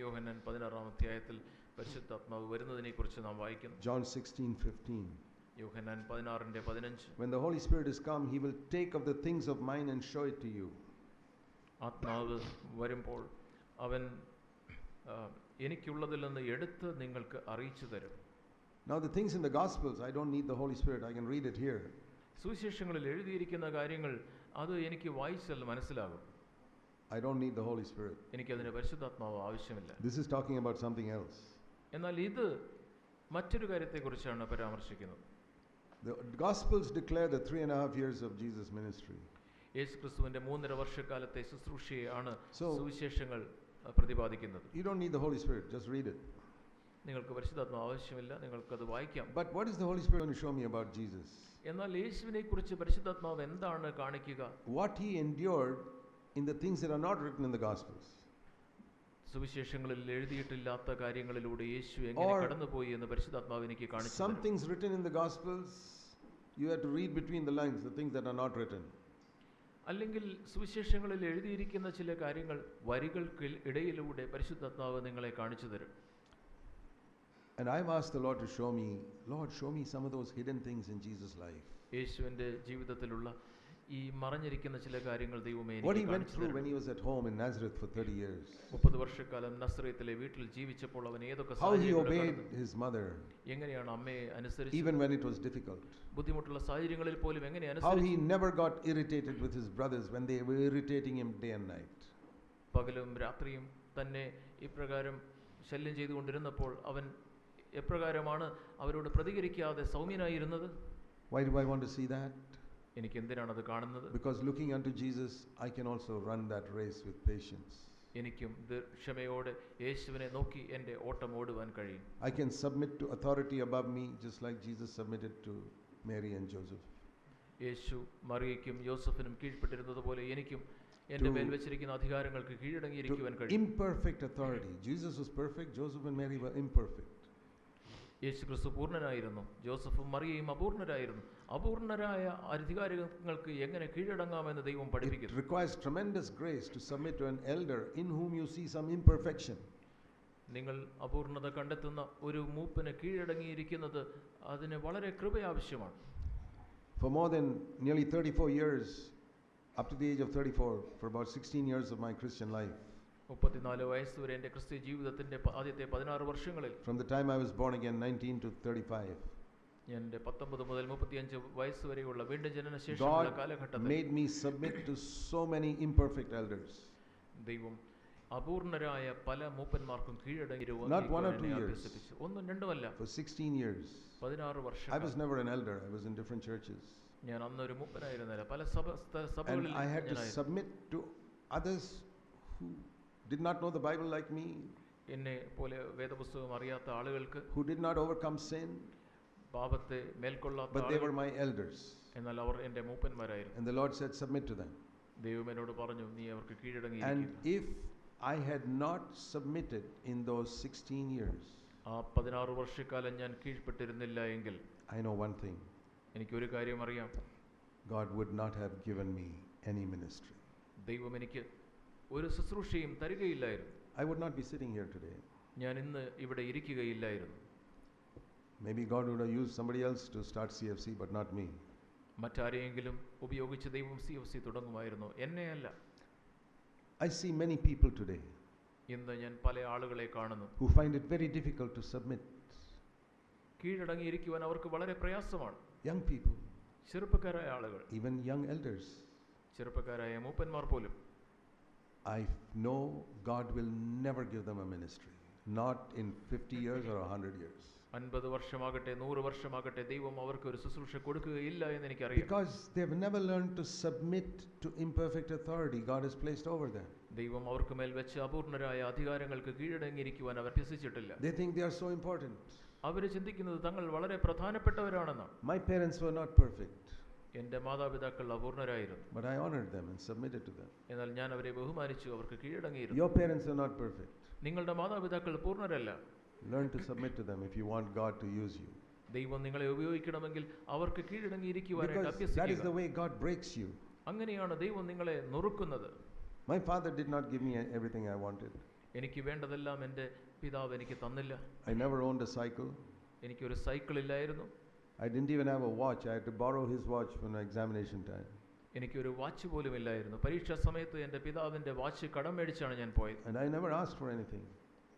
യോഹന്നാൻ 16-ാം അധ്യായത്തിൽ പരിശുദ്ധാത്മാവ് വരുന്നതിനെക്കുറിച്ച് നാം വായിക്കുന്നു. John 16:15. Yohannan 16:15. When the Holy Spirit is come, he will take of the things of mine and show it to you. ആത്മാവ് വരുമ്പോൾ അവൻ എനിക്കുള്ളതിൽ നിന്ന് എടുത്ത് നിങ്ങൾക്ക് അറിയിച്ചു തരും. Now the things in the Gospels, I don't need the Holy Spirit. I can read it here. സുവിശേഷങ്ങളിൽ എഴുതിയിരിക്കുന്ന കാര്യങ്ങൾ അത് എനിക്ക് വായിച്ചാൽ മനസ്സിലാകും. I don't need the Holy Spirit. എനിക്കതിന് പരിശുദ്ധാത്മാവ് ആവശ്യമില്ല. This is talking about something else. എന്നാൽ ഇത് മറ്റൊരു കാര്യത്തെക്കുറിച്ചാണ് പരാമർശിക്കുന്നത്. The Gospels declare the 3.5 years of Jesus' ministry. യേശുക്രിസ്തുവിന്റെ 3.5 വർഷക്കാലത്തെ ശുശ്രൂഷയാണ് So, സുവിശേഷങ്ങൾ പ്രതിപാദിക്കുന്നത്. You don't need the Holy Spirit, just read it. നിങ്ങൾക്ക് പരിശുദ്ധാത്മാവ് ആവശ്യമില്ല, നിങ്ങൾക്കത് വായിക്കാം. But what is the Holy Spirit going to show me about Jesus? എന്നാൽ യേശുവിനെ കുറിച്ച് പരിശുദ്ധാത്മാവ് എന്താണ് കാണിക്കുക? What he endured in the things that are not written in the Gospels. സുവിശേഷങ്ങളിൽ എഴുതിയിട്ടില്ലാത്ത കാര്യങ്ങളിലൂടെ യേശു എങ്ങനെ കടന്നുപോയി എന്ന് പരിശുദ്ധാത്മാവ് എനിക്ക് കാണിച്ചു. Some things written in the Gospels, you have to read between the lines, the things that are not written. അല്ലെങ്കിൽ സുവിശേഷങ്ങളിൽ എഴുതിയിരിക്കുന്ന ചില കാര്യങ്ങൾ വരികൾക്ക് ഇടയിലൂടെ പരിശുദ്ധാത്മാവ് നിങ്ങളെ കാണിച്ചു തരും. And I've asked the Lord to show me, Lord, show me some of those hidden things in Jesus' life. യേശുവിന്റെ ജീവിതത്തിലുള്ള ഈ മറഞ്ഞിരിക്കുന്ന ചില കാര്യങ്ങൾ ദൈവമേ What he എനിക്ക് went കാണിച്ചു through തരണം. when he was at home in Nazareth for 30 years. 30 വർഷക്കാലം നസ്രയത്തിലെ വീട്ടിൽ ജീവിച്ചപ്പോൾ അവൻ ഏതൊക്കെ How he സാഹചര്യങ്ങളിലൂടെ obeyed കടന്നു. his mother, എങ്ങനെയാണ് അമ്മയെ അനുസരിച്ചത്? even when it was difficult. ബുദ്ധിമുട്ടുള്ള സാഹചര്യങ്ങളിൽ പോലും എങ്ങനെ How അനുസരിച്ചു? he never got irritated with his brothers when they were irritating him day and night. പകലും രാത്രിയും തന്നെ ഇപ്രകാരം ശല്യം ചെയ്തുകൊണ്ടിരുന്നപ്പോൾ അവൻ എപ്രകാരമാണ് അവരോട് പ്രതികരിക്കാതെ സൗമ്യനായിരുന്നത്? Why do I want to see that? എനിക്ക് എന്തിനാണ് അത് കാണുന്നത്? Because looking unto Jesus, I can also run that race with patience. എനിക്കും ക്ഷമയോടെ യേശുവിനെ നോക്കി എൻ്റെ ഓട്ടം ഓടുവാൻ കഴിയും. I can submit to authority above me just like Jesus submitted to Mary and Joseph. യേശു മറിയയ്ക്കും യോസഫിനും കീഴ്പ്പെട്ടിരുന്നത് പോലെ എനിക്കും എൻ്റെ മേൽ വെച്ചിരിക്കുന്ന അധികാരങ്ങൾക്ക് കീഴടങ്ങിയിരിക്കുവാൻ കഴിയും. Imperfect authority. Jesus was perfect, Joseph and Mary were imperfect. യേശു ക്രിസ്തു പൂർണ്ണനായിരുന്നു, ജോസഫും മറിയയും അപൂർണരായിരുന്നു. അപൂർണരായ അധികാരങ്ങൾക്ക് എങ്ങനെ കീഴടങ്ങാമെന്ന് ദൈവം It പഠിപ്പിക്കുന്നു. requires tremendous grace to submit to an elder in whom you see some imperfection. നിങ്ങൾ അപൂർണത കണ്ടെത്തുന്ന ഒരു മൂപ്പന് കീഴടങ്ങിയിരിക്കുന്നത് അതിന് വളരെ കൃപ ആവശ്യമാണ്. For more than nearly 34 years, up to the age of 34, for about 16 years of my Christian life, 34 വയസ്സ് വരെ എൻ്റെ ക്രിസ്തീയ ജീവിതത്തിൻ്റെ ആദ്യത്തെ 16 വർഷങ്ങളിൽ, from the time I was born again, 19 to 35, എൻ്റെ 19 മുതൽ 35 വയസ്സ് വരെയുള്ള വീണ്ടും ജനനശേഷമുള്ള God കാലഘട്ടത്തിൽ made me submit to so many imperfect elders. ദൈവം അപൂർണരായ പല മൂപ്പന്മാർക്കും കീഴടങ്ങിയിരുവാൻ Not 1 or 2 years. അഭ്യസിപ്പിച്ചു. ഒന്നും രണ്ടുമല്ല, For 16 years. 16 I വർഷം. was never an elder. I was in different churches. ഞാൻ അന്നൊരു മൂപ്പനായിരുന്നില്ല, പല And സഭകളിൽ I had to ഞാനായിരുന്നു. submit to others who did not know the Bible like me, എന്നെ പോലെ വേദപുസ്തകം അറിയാത്ത ആളുകൾക്ക്, who did not overcome sin, പാപത്തെ മേൽക്കൊള്ളാത്ത but they ആളുകൾ, were my elders. എന്നാൽ അവർ എൻ്റെ മൂപ്പന്മാരായിരുന്നു. And the Lord said, submit to them. ദൈവം എന്നോട് പറഞ്ഞു, നീ അവർക്ക് And കീഴടങ്ങിയിരിക്കുക. if I had not submitted in those 16 years, ആ 16 വർഷക്കാലം ഞാൻ കീഴ്പ്പെട്ടിരുന്നില്ല എങ്കിൽ, I know one thing, എനിക്കൊരു കാര്യം അറിയാം, God would not have given me any ministry. ദൈവം എനിക്ക് ഒരു ശുശ്രൂഷയും തരികയില്ലായിരുന്നു. I would not be sitting here today. ഞാൻ ഇന്ന് ഇവിടെ ഇരിക്കുകയില്ലായിരുന്നു. Maybe God would have used somebody else to start CFC, but not me. മറ്റാരെയെങ്കിലും ഉപയോഗിച്ച് ദൈവം CFC തുടങ്ങുമായിരുന്നു, എന്നെയല്ല. I see many people today ഇന്ന് ഞാൻ പല ആളുകളെ കാണുന്നു, who find it very difficult to submit. കീഴടങ്ങിയിരിക്കുവാൻ അവർക്ക് വളരെ പ്രയാസമാണ്. Young people, ചെറുപ്പക്കാരായ ആളുകൾ, even young elders. ചെറുപ്പക്കാരായ മൂപ്പന്മാർ പോലും. I know God will never give them a ministry, not in 50 years or 100 years. 50 വർഷമാകട്ടെ 100 വർഷമാകട്ടെ ദൈവം അവർക്ക് ഒരു ശുശ്രൂഷ കൊടുക്കുകയില്ല എന്ന് എനിക്കറിയാം. Because they have never learned to submit to imperfect authority God has placed over them. ദൈവം അവർക്ക് മേൽ വെച്ച അപൂർണരായ അധികാരങ്ങൾക്ക് കീഴടങ്ങിയിരിക്കുവാൻ അവർ അഭ്യസിച്ചിട്ടില്ല. They think they are so important. അവർ ചിന്തിക്കുന്നത് തങ്ങൾ വളരെ പ്രധാനപ്പെട്ടവരാണെന്നാണ്. My parents were not perfect, എൻ്റെ മാതാപിതാക്കൾ അപൂർണരായിരുന്നു, but I honored them and submitted to them. എന്നാൽ ഞാൻ അവരെ ബഹുമാനിച്ചു, അവർക്ക് കീഴടങ്ങിയിരുന്നു. Your parents are not perfect. നിങ്ങളുടെ മാതാപിതാക്കൾ പൂർണ്ണരല്ല. Learn to submit to them if you want God to use you. ദൈവം നിങ്ങളെ ഉപയോഗിക്കണമെങ്കിൽ അവർക്ക് കീഴടങ്ങിയിരിക്കുവാനായിട്ട് Because that is അഭ്യസിക്കുക. the way God breaks you. അങ്ങനെയാണ് ദൈവം നിങ്ങളെ നുറുക്കുന്നത്. My father did not give me everything I wanted. എനിക്ക് വേണ്ടതെല്ലാം എൻ്റെ പിതാവ് എനിക്ക് തന്നില്ല. I never owned a cycle. എനിക്കൊരു സൈക്കിൾ ഇല്ലായിരുന്നു. I didn't even have a watch. I had to borrow his watch for my examination time. എനിക്കൊരു watch പോലും ഇല്ലായിരുന്നു. പരീക്ഷാ സമയത്ത് എൻ്റെ പിതാവിൻ്റെ വാച്ച് കടം മേടിച്ചാണ് ഞാൻ പോയത്. And I never asked for anything.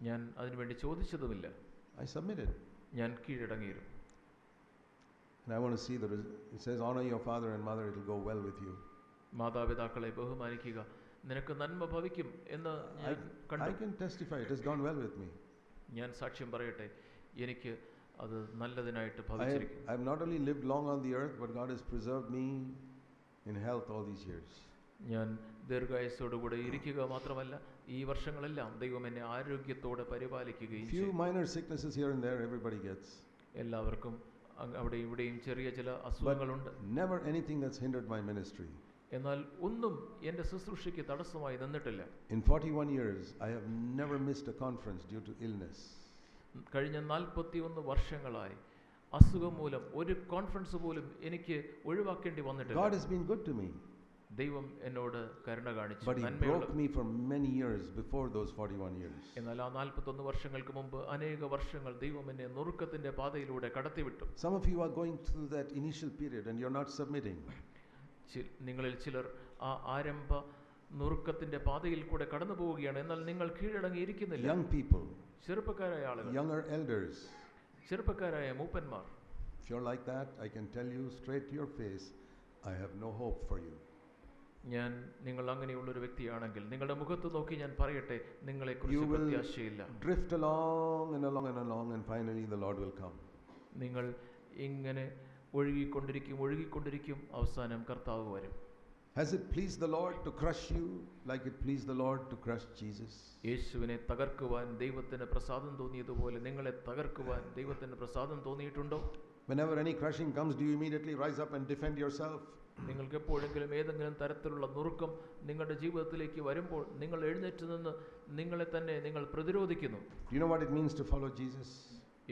ഞാൻ അതിനുവേണ്ടി ചോദിച്ചതുമില്ല. I submitted. ഞാൻ കീഴടങ്ങിയിരുന്നു. And I want to see it says honor your father and mother, it will go well with you. മാതാപിതാക്കളെ ബഹുമാനിക്കുക, നിനക്ക് നന്മ ഭവിക്കും എന്ന് ഞാൻ കണ്ടു. I can testify it has gone well with me. ഞാൻ സാക്ഷ്യം പറയട്ടെ, എനിക്ക് അത് നല്ലതിനായിട്ട് I ഭവിച്ചിരിക്കും. have not only lived long on the earth, but God has preserved me in health all these years. ഞാൻ ദീർഘായുസ്സോടുകൂടെ ഇരിക്കുക മാത്രമല്ല, ഈ വർഷങ്ങളെല്ലാം ദൈവം എന്നെ ആരോഗ്യത്തോടെ പരിപാലിക്കുകയും Few minor sicknesses here and there everybody gets. എല്ലാവർക്കും അവിടെ ഇവിടെയും ചെറിയ ചില അസുഖങ്ങളുണ്ട്. Never anything that's hindered my ministry. എന്നാൽ ഒന്നും എൻ്റെ ശുശ്രൂഷയ്ക്ക് തടസ്സമായി നിന്നിട്ടില്ല. In 41 years, I have never missed a conference due to illness. കഴിഞ്ഞ 41 വർഷങ്ങളായി അസുഖം മൂലം ഒരു കോൺഫറൻസ് പോലും എനിക്ക് ഒഴിവാക്കേണ്ടി വന്നിട്ടില്ല. God has been good to me. ദൈവം എന്നോട് കരുണ കാണിച്ചു. But he broke me for many years before those 41 years. എന്നാൽ ആ 41 വർഷങ്ങൾക്ക് മുമ്പ് അനേക വർഷങ്ങൾ ദൈവം എന്നെ നുറുക്കത്തിന്റെ പാതയിലൂടെ കടത്തിവിട്ടു. Some of you are going through that initial period and you're not submitting. നിങ്ങളിൽ ചിലർ ആ ആരംഭ നുറുക്കത്തിന്റെ പാതയിൽ കൂടെ കടന്നു പോവുകയാണ്, എന്നാൽ നിങ്ങൾ കീഴടങ്ങിയിരിക്കുന്നില്ല. Young people, ചെറുപ്പക്കാരായ ആളുകൾ, younger elders, ചെറുപ്പക്കാരായ മൂപ്പന്മാർ, if you're like that, I can tell you straight to your face, I have no hope for you. ഞാൻ നിങ്ങൾ അങ്ങനെയുള്ളൊരു വ്യക്തിയാണെങ്കിൽ നിങ്ങളുടെ മുഖത്ത് നോക്കി ഞാൻ പറയട്ടെ, നിങ്ങളെക്കുറിച്ച് പ്രത്യാശയില്ല. Drift along and along and along and finally the Lord will come. നിങ്ങൾ ഇങ്ങനെ ഒഴുകിക്കൊണ്ടിരിക്കും, അവസാനം കർത്താവ് വരും. Has it pleased the Lord to crush you like it pleased the Lord to crush Jesus? യേശുവിനെ തകർക്കുവാൻ ദൈവത്തിന് പ്രസാദം തോന്നിയതുപോലെ നിങ്ങളെ തകർക്കുവാൻ ദൈവത്തിന് പ്രസാദം തോന്നിയിട്ടുണ്ടോ? Whenever any crushing comes, do you immediately rise up and defend yourself? നിങ്ങൾക്ക് എപ്പോഴെങ്കിലും ഏതെങ്കിലും തരത്തിലുള്ള നുറുക്കം നിങ്ങളുടെ ജീവിതത്തിലേക്ക് വരുമ്പോൾ നിങ്ങൾ എഴുന്നേറ്റ് നിന്ന് നിങ്ങളെ തന്നെ നിങ്ങൾ പ്രതിരോധിക്കുന്നു. Do you know what it means to follow Jesus?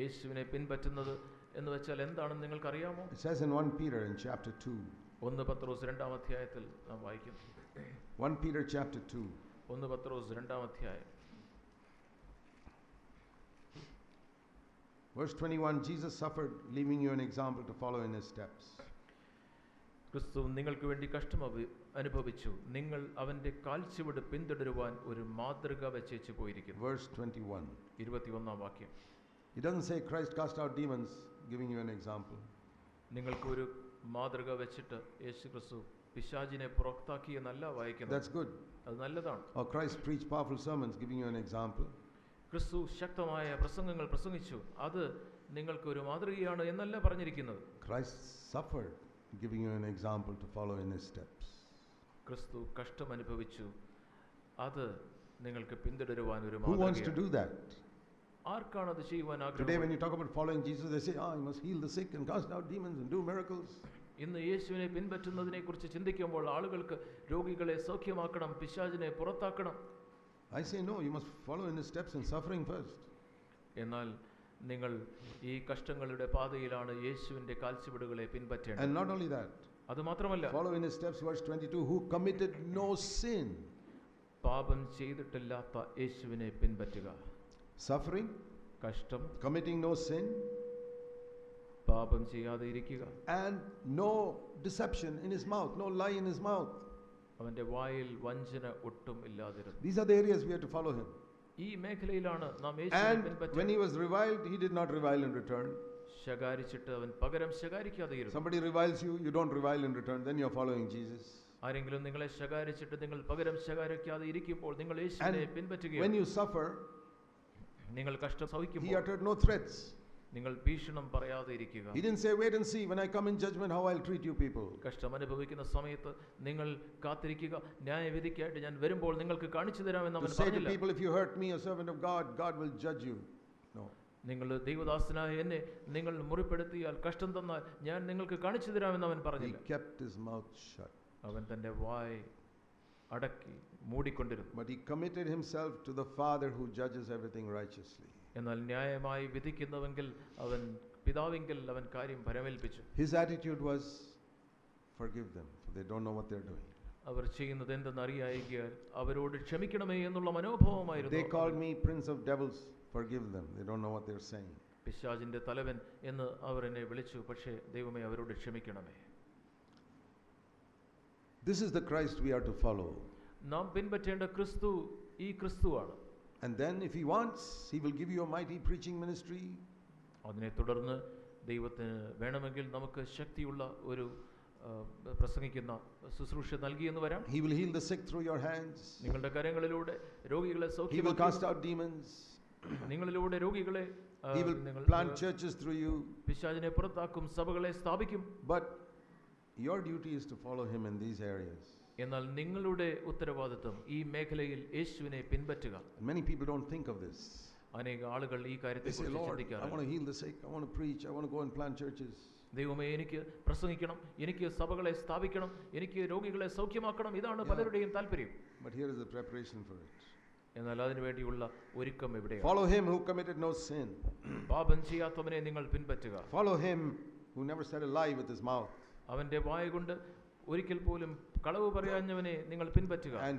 യേശുവിനെ പിൻപറ്റുന്നത് എന്ന് വെച്ചാൽ എന്താണെന്ന് നിങ്ങൾക്കറിയാമോ? It says in 1 Peter in chapter 2. 1 പത്രോസ് 2-ാം അധ്യായത്തിൽ നാം വായിക്കുന്നു. 1 Peter chapter 2. 1 പത്രോസ് 2-ാം അധ്യായം Verse 21, Jesus suffered, leaving you an example to follow in his steps. ക്രിസ്തു നിങ്ങൾക്ക് വേണ്ടി കഷ്ടം അനുഭവിച്ചു, നിങ്ങൾ അവന്റെ കാൽച്ചുവട് പിന്തുടരുവാൻ ഒരു മാതൃക വെച്ചേച്ചു പോയിരിക്കുന്നു. Verse 21. 21-ാം വാക്യം. It doesn't say Christ cast out demons, giving you an example. നിങ്ങൾക്ക് ഒരു മാതൃക വെച്ചിട്ട് യേശു ക്രിസ്തു പിശാചിനെ പുറത്താക്കി എന്നല്ല വായിക്കുന്നത്. That's good. അത് നല്ലതാണ്. Or Christ preached powerful sermons, giving you an example. ക്രിസ്തു ശക്തമായ പ്രസംഗങ്ങൾ പ്രസംഗിച്ചു, അത് നിങ്ങൾക്ക് ഒരു മാതൃകയാണ് എന്നല്ല പറഞ്ഞിരിക്കുന്നത്. Christ suffered, giving you an example to follow in his steps. ക്രിസ്തു കഷ്ടം അനുഭവിച്ചു, അത് നിങ്ങൾക്ക് പിന്തുടരുവാൻ ഒരു Who wants to മാതൃകയാണ്. do that? ആർക്കാണ് അത് ചെയ്യുവാൻ Today, ആഗ്രഹം? when you talk about following Jesus, they say, you must heal the sick and cast out demons and do miracles. ഇന്ന് യേശുവിനെ പിൻപറ്റുന്നതിനെ കുറിച്ച് ചിന്തിക്കുമ്പോൾ ആളുകൾക്ക് രോഗികളെ സൗഖ്യമാക്കണം, പിശാചിനെ പുറത്താക്കണം. I say, no, you must follow in his steps in suffering first. എന്നാൽ നിങ്ങൾ ഈ കഷ്ടങ്ങളുടെ പാതയിലാണ് യേശുവിന്റെ കാൽച്ചുവടുകളെ പിൻപറ്റേണ്ടത്. And not only that, അത് മാത്രമല്ല, follow in his steps, verse 22, who committed no sin. പാപം ചെയ്തിട്ടില്ലാത്ത യേശുവിനെ പിൻപറ്റുക. Suffering, കഷ്ടം, committing no sin, പാപം ചെയ്യാതെ ഇരിക്കുക, and no deception in his mouth, no lie in his mouth. അവന്റെ വായിൽ വഞ്ചന ഒട്ടും ഇല്ലാതിരുന്നു. These are the areas we have to follow him. ഈ മേഖലയിലാണ് നാം യേശുവിനെ And പിൻപറ്റുക. when he was reviled, he did not revile in return. ശകാരിച്ചിട്ട് അവൻ പകരം ശകാരിക്കാതെ ഇരുന്നു. Somebody reviles you, you don't revile in return, then you're following Jesus. ആരെങ്കിലും നിങ്ങളെ ശകാരിച്ചിട്ട് നിങ്ങൾ പകരം ശകാരിക്കാതെ ഇരിക്കുമ്പോൾ നിങ്ങൾ യേശുവിനെ When പിൻപറ്റുകയാണ്. you suffer, നിങ്ങൾ കഷ്ടം he സഹിക്കുമ്പോൾ uttered no threats. നിങ്ങൾ ഭീഷണം പറയാതെ ഇരിക്കുക. He didn't say, wait and see, when I come in judgment, how I'll treat you people. കഷ്ടം അനുഭവിക്കുന്ന സമയത്ത് നിങ്ങൾ കാത്തിരിക്കുക, ന്യായവിധിക്കായിട്ട് ഞാൻ വരുമ്പോൾ നിങ്ങൾക്ക് കാണിച്ചു തരാമെന്ന് To അവൻ say to പറഞ്ഞില്ല. people, if you hurt me, a servant of God, God will judge you. No. നിങ്ങൾ ദൈവദാസനായ എന്നെ നിങ്ങൾ മുറിപ്പെടുത്തിയാൽ, കഷ്ടം തന്നാൽ ഞാൻ നിങ്ങൾക്ക് കാണിച്ചു തരാമെന്ന് അവൻ He പറഞ്ഞില്ല. kept his mouth shut. അവൻ തന്റെ വായ് അടക്കി മൂടിക്കൊണ്ടിരുന്നു. But he committed himself to the Father who judges everything righteously. എന്നാൽ ന്യായമായി വിധിക്കുന്നവെങ്കിൽ അവൻ പിതാവിങ്കിൽ അവൻ കാര്യം പരമേൽപ്പിച്ചു. His attitude was, forgive them, for they don't know what they're doing. അവർ ചെയ്യുന്നത് എന്തെന്ന് അറിയായികയാൽ അവരോട് ക്ഷമിക്കണമേ എന്നുള്ള മനോഭാവമായിരുന്നു. They called me prince of devils, forgive them, they don't know what they're saying. പിശാചിന്റെ തലവൻ എന്ന് അവർ എന്നെ വിളിച്ചു, പക്ഷേ ദൈവമേ അവരോട് ക്ഷമിക്കണമേ. This is the Christ we are to follow. നാം പിൻപറ്റേണ്ട ക്രിസ്തു ഈ ക്രിസ്തുവാണ്. And then if he wants, he will give you a mighty preaching ministry. അതിനെ തുടർന്ന് ദൈവത്തിന് വേണമെങ്കിൽ നമുക്ക് ശക്തിയുള്ള ഒരു പ്രസംഗിക്കുന്ന ശുശ്രൂഷ നൽകിയെന്ന് വരാം. He will heal the sick through your hands. നിങ്ങളുടെ കരങ്ങളിലൂടെ രോഗികളെ He will സൗഖ്യമാക്കും. cast out demons. നിങ്ങളിലൂടെ രോഗികളെ He will plant churches through you. പിശാചിനെ പുറത്താക്കും, സഭകളെ സ്ഥാപിക്കും. But your duty is to follow him in these areas. എന്നാൽ നിങ്ങളുടെ ഉത്തരവാദിത്വം ഈ മേഖലയിൽ യേശുവിനെ പിൻപറ്റുക. Many people don't think of this. അനേക ആളുകൾ ഈ They say, കാര്യത്തെക്കുറിച്ച് Lord, I ചിന്തിക്കാറില്ല. want to heal the sick, I want to preach, I want to go and plant churches. ദൈവമേ, എനിക്ക് പ്രസംഗിക്കണം, എനിക്ക് സഭകളെ സ്ഥാപിക്കണം, എനിക്ക് രോഗികളെ സൗഖ്യമാക്കണം, ഇതാണ് പലരുടെയും താല്പര്യം. But here is the preparation for it. എന്നാൽ അതിനുവേണ്ടിയുള്ള ഒരുക്കം എവിടെയാണ്? Follow him who committed no sin. പാപം ചെയ്യാത്തവനെ നിങ്ങൾ പിൻപറ്റുക. Follow him who never said a lie with his mouth. അവന്റെ വായ കൊണ്ട് ഒരിക്കൽ പോലും കളവ് പറയാഞ്ഞവനെ നിങ്ങൾ പിൻപറ്റുക. And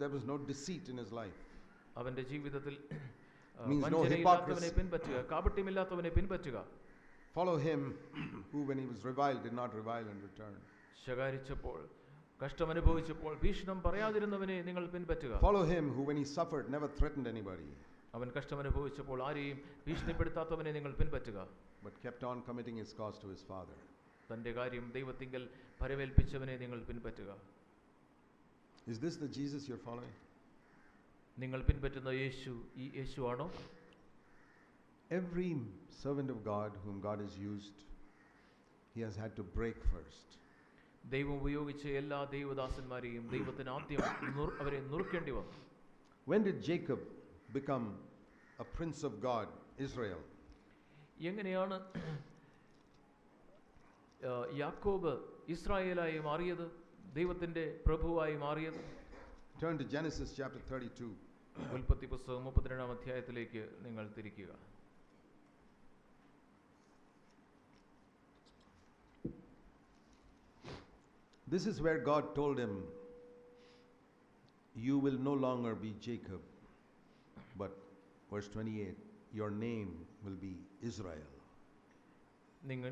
there was no deceit in his life. അവന്റെ ജീവിതത്തിൽ Means no വഞ്ചനയില്ലാത്തവനെ hypocrisy. പിൻപറ്റുക, കാപട്യമില്ലാത്തവനെ പിൻപറ്റുക. Follow him who when he was reviled did not revile in return. ശകാരിച്ചപ്പോൾ, കഷ്ടം അനുഭവിച്ചപ്പോൾ ഭീഷണം പറയാതിരുന്നവനെ നിങ്ങൾ പിൻപറ്റുക. Follow him who when he suffered never threatened anybody, അവൻ കഷ്ടം അനുഭവിച്ചപ്പോൾ ആരെയും ഭീഷണിപ്പെടുത്താത്തവനെ നിങ്ങൾ പിൻപറ്റുക. but kept on committing his cause to his Father. തന്റെ കാര്യം ദൈവത്തിങ്കൽ പരമേൽപ്പിച്ചവനെ നിങ്ങൾ പിൻപറ്റുക. Is this the Jesus you're following? നിങ്ങൾ പിൻപറ്റുന്ന യേശു ഈ യേശുവാണോ? Every servant of God whom God has used, he has had to break first. ദൈവം ഉപയോഗിച്ച എല്ലാ ദൈവദാസന്മാരെയും ദൈവത്തിന് ആദ്യം അവരെ നുറുക്കേണ്ടി വന്നു. When did Jacob become a prince of God, Israel? എങ്ങനെയാണ് യാക്കോബ് ഇസ്രായേലായി മാറിയത്, ദൈവത്തിന്റെ പ്രഭുവായി മാറിയത്? Turn to Genesis chapter 32. ഉൽപ്പത്തി പുസ്തകം 32-ാം അധ്യായത്തിലേക്ക് നിങ്ങൾ തിരിക്കുക. This is where God told him, you will no longer be Jacob, but verse 28, your name will be Israel.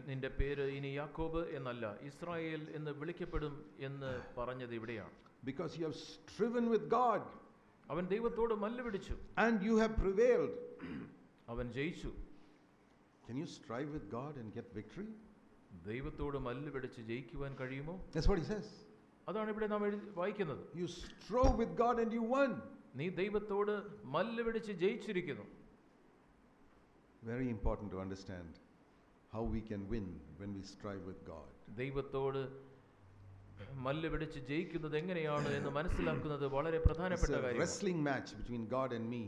നിന്റെ പേര് ഇനി യാക്കോബ് എന്നല്ല, ഇസ്രായേൽ എന്ന് വിളിക്കപ്പെടും എന്ന് പറഞ്ഞത് ഇവിടെയാണ്. Because you have striven with God. അവൻ ദൈവത്തോട് മല്ലുപിടിച്ചു. And you have prevailed. അവൻ ജയിച്ചു. Can you strive with God and get victory? ദൈവത്തോട് മല്ലുപിടിച്ച് ജയിക്കുവാൻ കഴിയുമോ? That's what he says. അതാണ് ഇവിടെ നാം വായിക്കുന്നത്. You strove with God and you won. നീ ദൈവത്തോട് മല്ലുപിടിച്ച് ജയിച്ചിരിക്കുന്നു. Very important to understand how we can win when we strive with God. ദൈവത്തോട് മല്ല് പിടിച്ച് ജയിക്കുന്നത് എങ്ങനെയാണ് എന്ന് മനസ്സിലാക്കുന്നത് വളരെ It's പ്രധാനപ്പെട്ട a കാര്യമാണ്. wrestling match between God and me,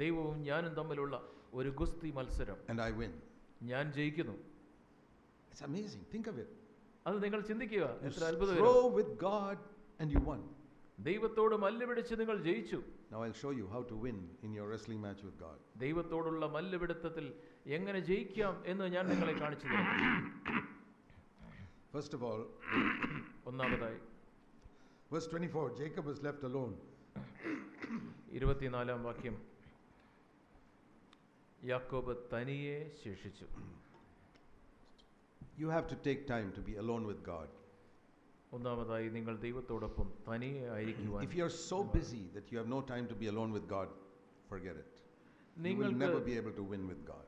ദൈവവും ഞാനും തമ്മിലുള്ള ഒരു ഗുസ്തി മത്സരം. and I win. ഞാൻ ജയിക്കുന്നു. It's amazing. Think of it. അത് നിങ്ങൾ ചിന്തിക്കുക, You എത്ര അത്ഭുതകരം. throw with God and you won. ദൈവത്തോട് മല്ല് പിടിച്ച് നിങ്ങൾ ജയിച്ചു. Now I'll show you how to win in your wrestling match with God. ദൈവത്തോടുള്ള മല്ല് പിടുത്തത്തിൽ എങ്ങനെ ജയിക്കാം എന്ന് ഞാൻ നിങ്ങളെ കാണിച്ചു തരാം. First of all, ഒന്നാമതായി verse 24, Jacob was left alone. 24-ാം വാക്യം, യാക്കോബ് തനിയെ ശേഷിച്ചു. You have to take time to be alone with God. ഒന്നാമതായി നിങ്ങൾ ദൈവത്തോടൊപ്പം തനിയെ ആയിരിക്കുവാൻ. If you are so busy that you have no time to be alone with God, forget it. You will നിങ്ങൾക്ക് never be able to win with God.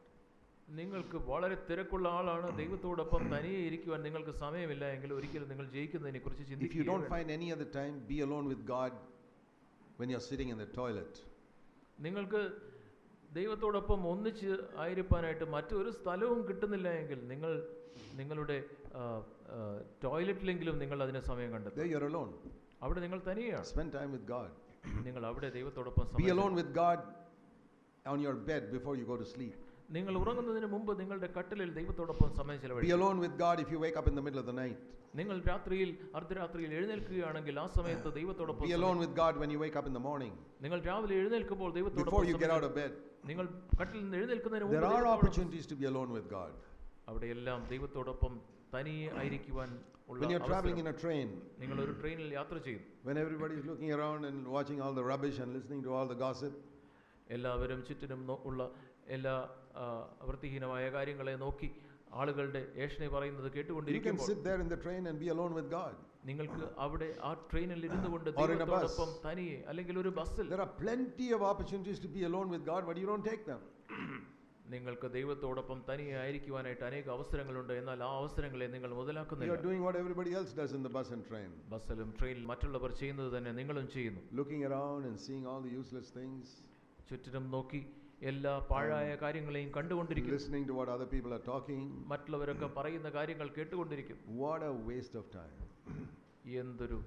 നിങ്ങൾക്ക് വളരെ തിരക്കുള്ള ആളാണ്, ദൈവത്തോടൊപ്പം തനിയെ ഇരിക്കുവാൻ നിങ്ങൾക്ക് സമയമില്ല എങ്കിൽ ഒരിക്കലും നിങ്ങൾ ജയിക്കുന്നതിനെ കുറിച്ച് If you ചിന്തിക്കുക. don't find any other time, be alone with God when you're sitting in the toilet. നിങ്ങൾക്ക് ദൈവത്തോടൊപ്പം ഒന്നിച്ച് ആയിരിക്കാനായിട്ട് മറ്റൊരു സ്ഥലവും കിട്ടുന്നില്ല എങ്കിൽ നിങ്ങൾ നിങ്ങളുടെ ടോയ്ലറ്റിലെങ്കിലും നിങ്ങൾ അതിന് സമയം കണ്ടെത്തും. There you're alone. അവിടെ നിങ്ങൾ തനിയാണ്. Spend time with God. നിങ്ങൾ അവിടെ ദൈവത്തോടൊപ്പം Be alone with God on your bed before you go to sleep. നിങ്ങൾ ഉറങ്ങുന്നതിന് മുമ്പ് നിങ്ങളുടെ കട്ടിലിൽ ദൈവത്തോടൊപ്പം സമയം Be ചെലവഴിക്കുക. alone with God if you wake up in the middle of the night. നിങ്ങൾ രാത്രിയിൽ അർദ്ധരാത്രിയിൽ എഴുന്നേൽക്കുകയാണെങ്കിൽ ആ സമയത്ത് ദൈവത്തോടൊപ്പം Be alone with God when you wake up in the morning. നിങ്ങൾ രാവിലെ എഴുന്നേൽക്കുമ്പോൾ Before ദൈവത്തോടൊപ്പം you get out of bed. നിങ്ങൾ കട്ടിലിൽ നിന്ന് എഴുന്നേൽക്കുന്നതിന് There മുമ്പ് are ദൈവത്തോടൊപ്പം opportunities to be alone with God. അവിടെയെല്ലാം ദൈവത്തോടൊപ്പം തനിയെ ആയിരിക്കുവാൻ ഉള്ള When you're traveling in അവസരം. a train, നിങ്ങൾ ഒരു ട്രെയിനിൽ യാത്ര ചെയ്യും. when everybody is looking around and watching all the rubbish and listening to all the gossip, എല്ലാവരും ചുറ്റിനും ഉള്ള എല്ലാ വൃത്തിഹീനമായ കാര്യങ്ങളെ നോക്കി ആളുകളുടെ ഏഷണി പറയുന്നത് you can കേട്ടുകൊണ്ടിരിക്കുമ്പോൾ sit there in the train and be alone with God. നിങ്ങൾക്ക് അവിടെ ആ ട്രെയിനിൽ ഇരുന്നു കൊണ്ട് Or in a bus. ദൈവത്തോടൊപ്പം തനിയെ അല്ലെങ്കിൽ ഒരു ബസ്സിൽ There are plenty of opportunities to be alone with God, but you don't take them. നിങ്ങൾക്ക് ദൈവത്തോടൊപ്പം തനിയെ ആയിരിക്കുവാനായിട്ട് അനേക അവസരങ്ങളുണ്ട്, എന്നാൽ ആ അവസരങ്ങളെ നിങ്ങൾ You are മുതലാക്കുന്നില്ല. doing what everybody else does in the bus and train. ബസ്സിലും ട്രെയിനിലും മറ്റുള്ളവർ ചെയ്യുന്നത് തന്നെ നിങ്ങളും ചെയ്യുന്നു. Looking around and seeing all the useless things, ചുറ്റിനും നോക്കി എല്ലാ പാഴായ കാര്യങ്ങളെയും കണ്ടുകൊണ്ടിരിക്കുന്നു. listening to what other people are talking. മറ്റുള്ളവരൊക്കെ പറയുന്ന കാര്യങ്ങൾ കേട്ടുകൊണ്ടിരിക്കുന്നു. What a waste of time. എന്തൊരു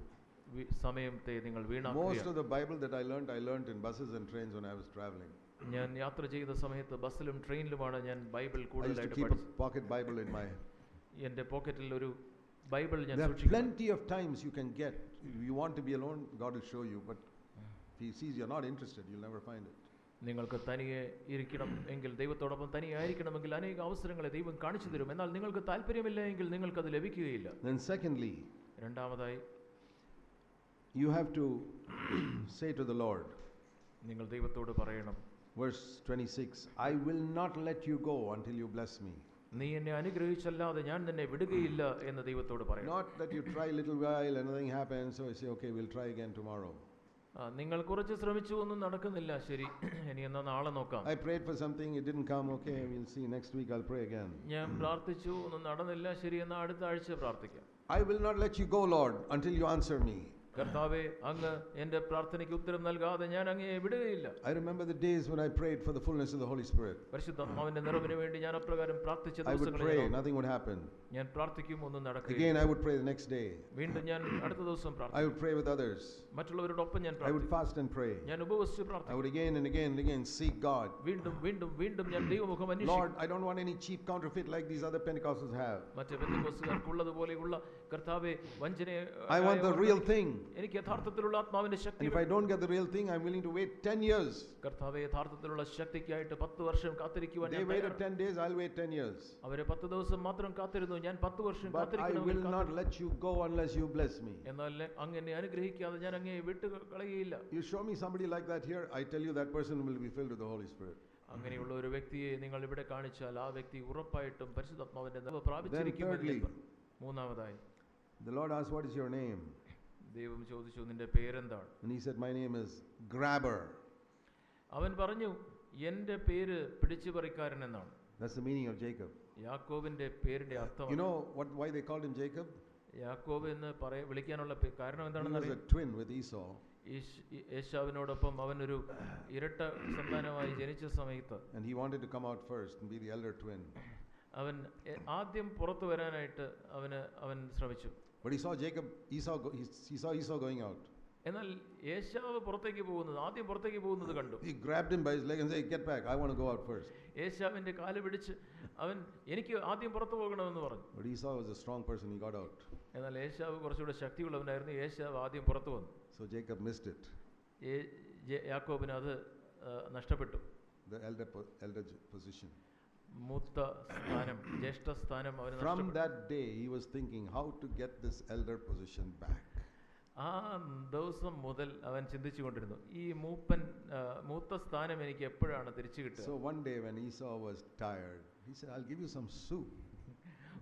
സമയത്തെ നിങ്ങൾ Most വീണാക്കുകയാണ്. of the Bible that I learned in buses and trains when I was traveling. ഞാൻ യാത്ര ചെയ്ത സമയത്ത് ബസ്സിലും ട്രെയിനിലുമാണ് ഞാൻ ബൈബിൾ I used to കൂടുതലായിട്ട് keep a പഠിച്ചത്. pocket Bible in my. എൻ്റെ പോക്കറ്റിൽ ഒരു ബൈബിൾ ഞാൻ There are സൂക്ഷിക്കുന്നു. plenty of times you can get. If you want to be alone, God will show you. But if He sees you're not interested, you'll never find it. നിങ്ങൾക്ക് തനിയെ ഇരിക്കണം എങ്കിൽ, ദൈവത്തോടൊപ്പം തനിയെ ആയിരിക്കണമെങ്കിൽ അനേക അവസരങ്ങളെ ദൈവം കാണിച്ചു തരും. എന്നാൽ നിങ്ങൾക്ക് താല്പര്യമില്ല എങ്കിൽ നിങ്ങൾക്കത് ലഭിക്കുകയില്ല. Then secondly, രണ്ടാമതായി you have to say to the Lord, നിങ്ങൾ ദൈവത്തോട് പറയണം, verse 26, I will not let you go until you bless me. നീ എന്നെ അനുഗ്രഹിച്ചല്ലാതെ ഞാൻ നിന്നെ വിടുകയില്ല എന്ന് ദൈവത്തോട് പറയണം. Not that you try a little while and nothing happens, so you say, okay, we'll try again tomorrow. നിങ്ങൾ കുറച്ച് ശ്രമിച്ചു, ഒന്നും നടക്കുന്നില്ല, ശരി ഇനി എന്നാ നാളെ നോക്കാം. I prayed for something, it didn't come, okay, we'll see, next week I'll pray again. ഞാൻ പ്രാർത്ഥിച്ചു, ഒന്നും നടന്നില്ല, ശരി എന്നാ അടുത്ത ആഴ്ച പ്രാർത്ഥിക്കാം. I will not let you go, Lord, until you answer me. കർത്താവേ, അങ്ങ് എൻ്റെ പ്രാർത്ഥനയ്ക്ക് ഉത്തരം നൽകാതെ ഞാൻ അങ്ങയെ വിടുകയില്ല. I remember the days when I prayed for the fullness of the Holy Spirit. പരിശുദ്ധാത്മാവിന്റെ നിറവിന് വേണ്ടി ഞാൻ അപ്രകാരം പ്രാർത്ഥിച്ച I would pray, nothing would happen. ഞാൻ പ്രാർത്ഥിക്കും, ഒന്നും നടക്കില്ല. Again I would pray the next day. വീണ്ടും ഞാൻ അടുത്ത ദിവസം I പ്രാർത്ഥിക്കും. would pray with others. മറ്റുള്ളവരോടൊപ്പം ഞാൻ I would പ്രാർത്ഥിക്കും. fast and pray. ഞാൻ ഉപവസിച്ച് I പ്രാർത്ഥിക്കും. would again and again and again seek God. വീണ്ടും വീണ്ടും വീണ്ടും ഞാൻ ദൈവമുഖം Lord, അന്വേഷിക്കും. I don't want any cheap counterfeit like these other Pentecostals have. മറ്റേ പെന്തക്കോസ്തുകാർക്കുള്ളതുപോലെയുള്ള കർത്താവേ വഞ്ചന, I want the real thing. എനിക്ക് യഥാർത്ഥത്തിലുള്ള ആത്മാവിന്റെ ശക്തി. And if I don't get the real thing, I'm willing to wait 10 years. കർത്താവേ, യഥാർത്ഥത്തിലുള്ള ശക്തിക്കായിട്ട് 10 വർഷം കാത്തിരിക്കുവാൻ They ഞാൻ waited തയ്യാറാണ്. 10 days, I'll wait 10 years. അവരെ 10 ദിവസം മാത്രം കാത്തിരുന്നു, ഞാൻ 10 വർഷം But I will കാത്തിരിക്കണമെന്ന് not let you go unless you bless me. എന്നാൽ അങ്ങ് എന്നെ അനുഗ്രഹിക്കാതെ ഞാൻ അങ്ങയെ വിട്ടു കളയുകയില്ല. You show me somebody like that here, I tell you that person will be filled with the Holy Spirit. അങ്ങനെയുള്ള ഒരു വ്യക്തിയെ നിങ്ങൾ ഇവിടെ കാണിച്ചാൽ ആ വ്യക്തി ഉറപ്പായിട്ടും പരിശുദ്ധാത്മാവിന്റെ നിറവ് Then പ്രാപിച്ചിരിക്കും. thirdly, മൂന്നാമതായി the Lord asked, what is your name? ദൈവം ചോദിച്ചു, നിന്റെ പേരെന്താണ്? And he said, my name is Grabber. അവൻ പറഞ്ഞു, എന്റെ പേര് പിടിച്ചുപറിക്കാരൻ എന്നാണ്. That's the meaning of Jacob. യാക്കോബിന്റെ പേരിന്റെ അർത്ഥം. You know why they called him Jacob? യാക്കോബ് എന്ന് വിളിക്കാനുള്ള കാരണം He എന്താണെന്ന് was അറിയാം. a twin with Esau. ഏശാവിനോടൊപ്പം അവൻ ഒരു ഇരട്ട സന്താനമായി ജനിച്ച സമയത്ത് And he wanted to come out first and be the elder twin. അവൻ ആദ്യം പുറത്തു വരാനായിട്ട് അവൻ ശ്രമിച്ചു. But he saw Esau going out. എന്നാൽ ഏശാവ് പുറത്തേക്ക് പോകുന്നത്, ആദ്യം പുറത്തേക്ക് പോകുന്നത് കണ്ടു. He grabbed him by his leg and said, "Get back! I want to go out first." ഏശാവിന്റെ കാല് പിടിച്ച് അവൻ എനിക്ക് ആദ്യം പുറത്തു പോകണമെന്ന് പറഞ്ഞു. But Esau was a strong person. He got out. എന്നാൽ ഏശാവ് കുറച്ചുകൂടെ ശക്തിയുള്ളവനായിരുന്നു. ഏശാവ് ആദ്യം പുറത്തു വന്നു. So Jacob missed it. യാക്കോബിന് അത് നഷ്ടപ്പെട്ടു. The elder position. മൂത്ത സ്ഥാനം, ജ്യേഷ്ഠ സ്ഥാനം അവന് From നഷ്ടപ്പെട്ടു. that day, he was thinking how to get this elder position back. ആ ദിവസം മുതൽ അവൻ ചിന്തിച്ചു കൊണ്ടിരുന്നു, ഈ മൂത്ത സ്ഥാനം എനിക്ക് എപ്പോഴാണ് തിരിച്ചു കിട്ടുക. So one day when Esau was tired, he said, "I'll give you some soup."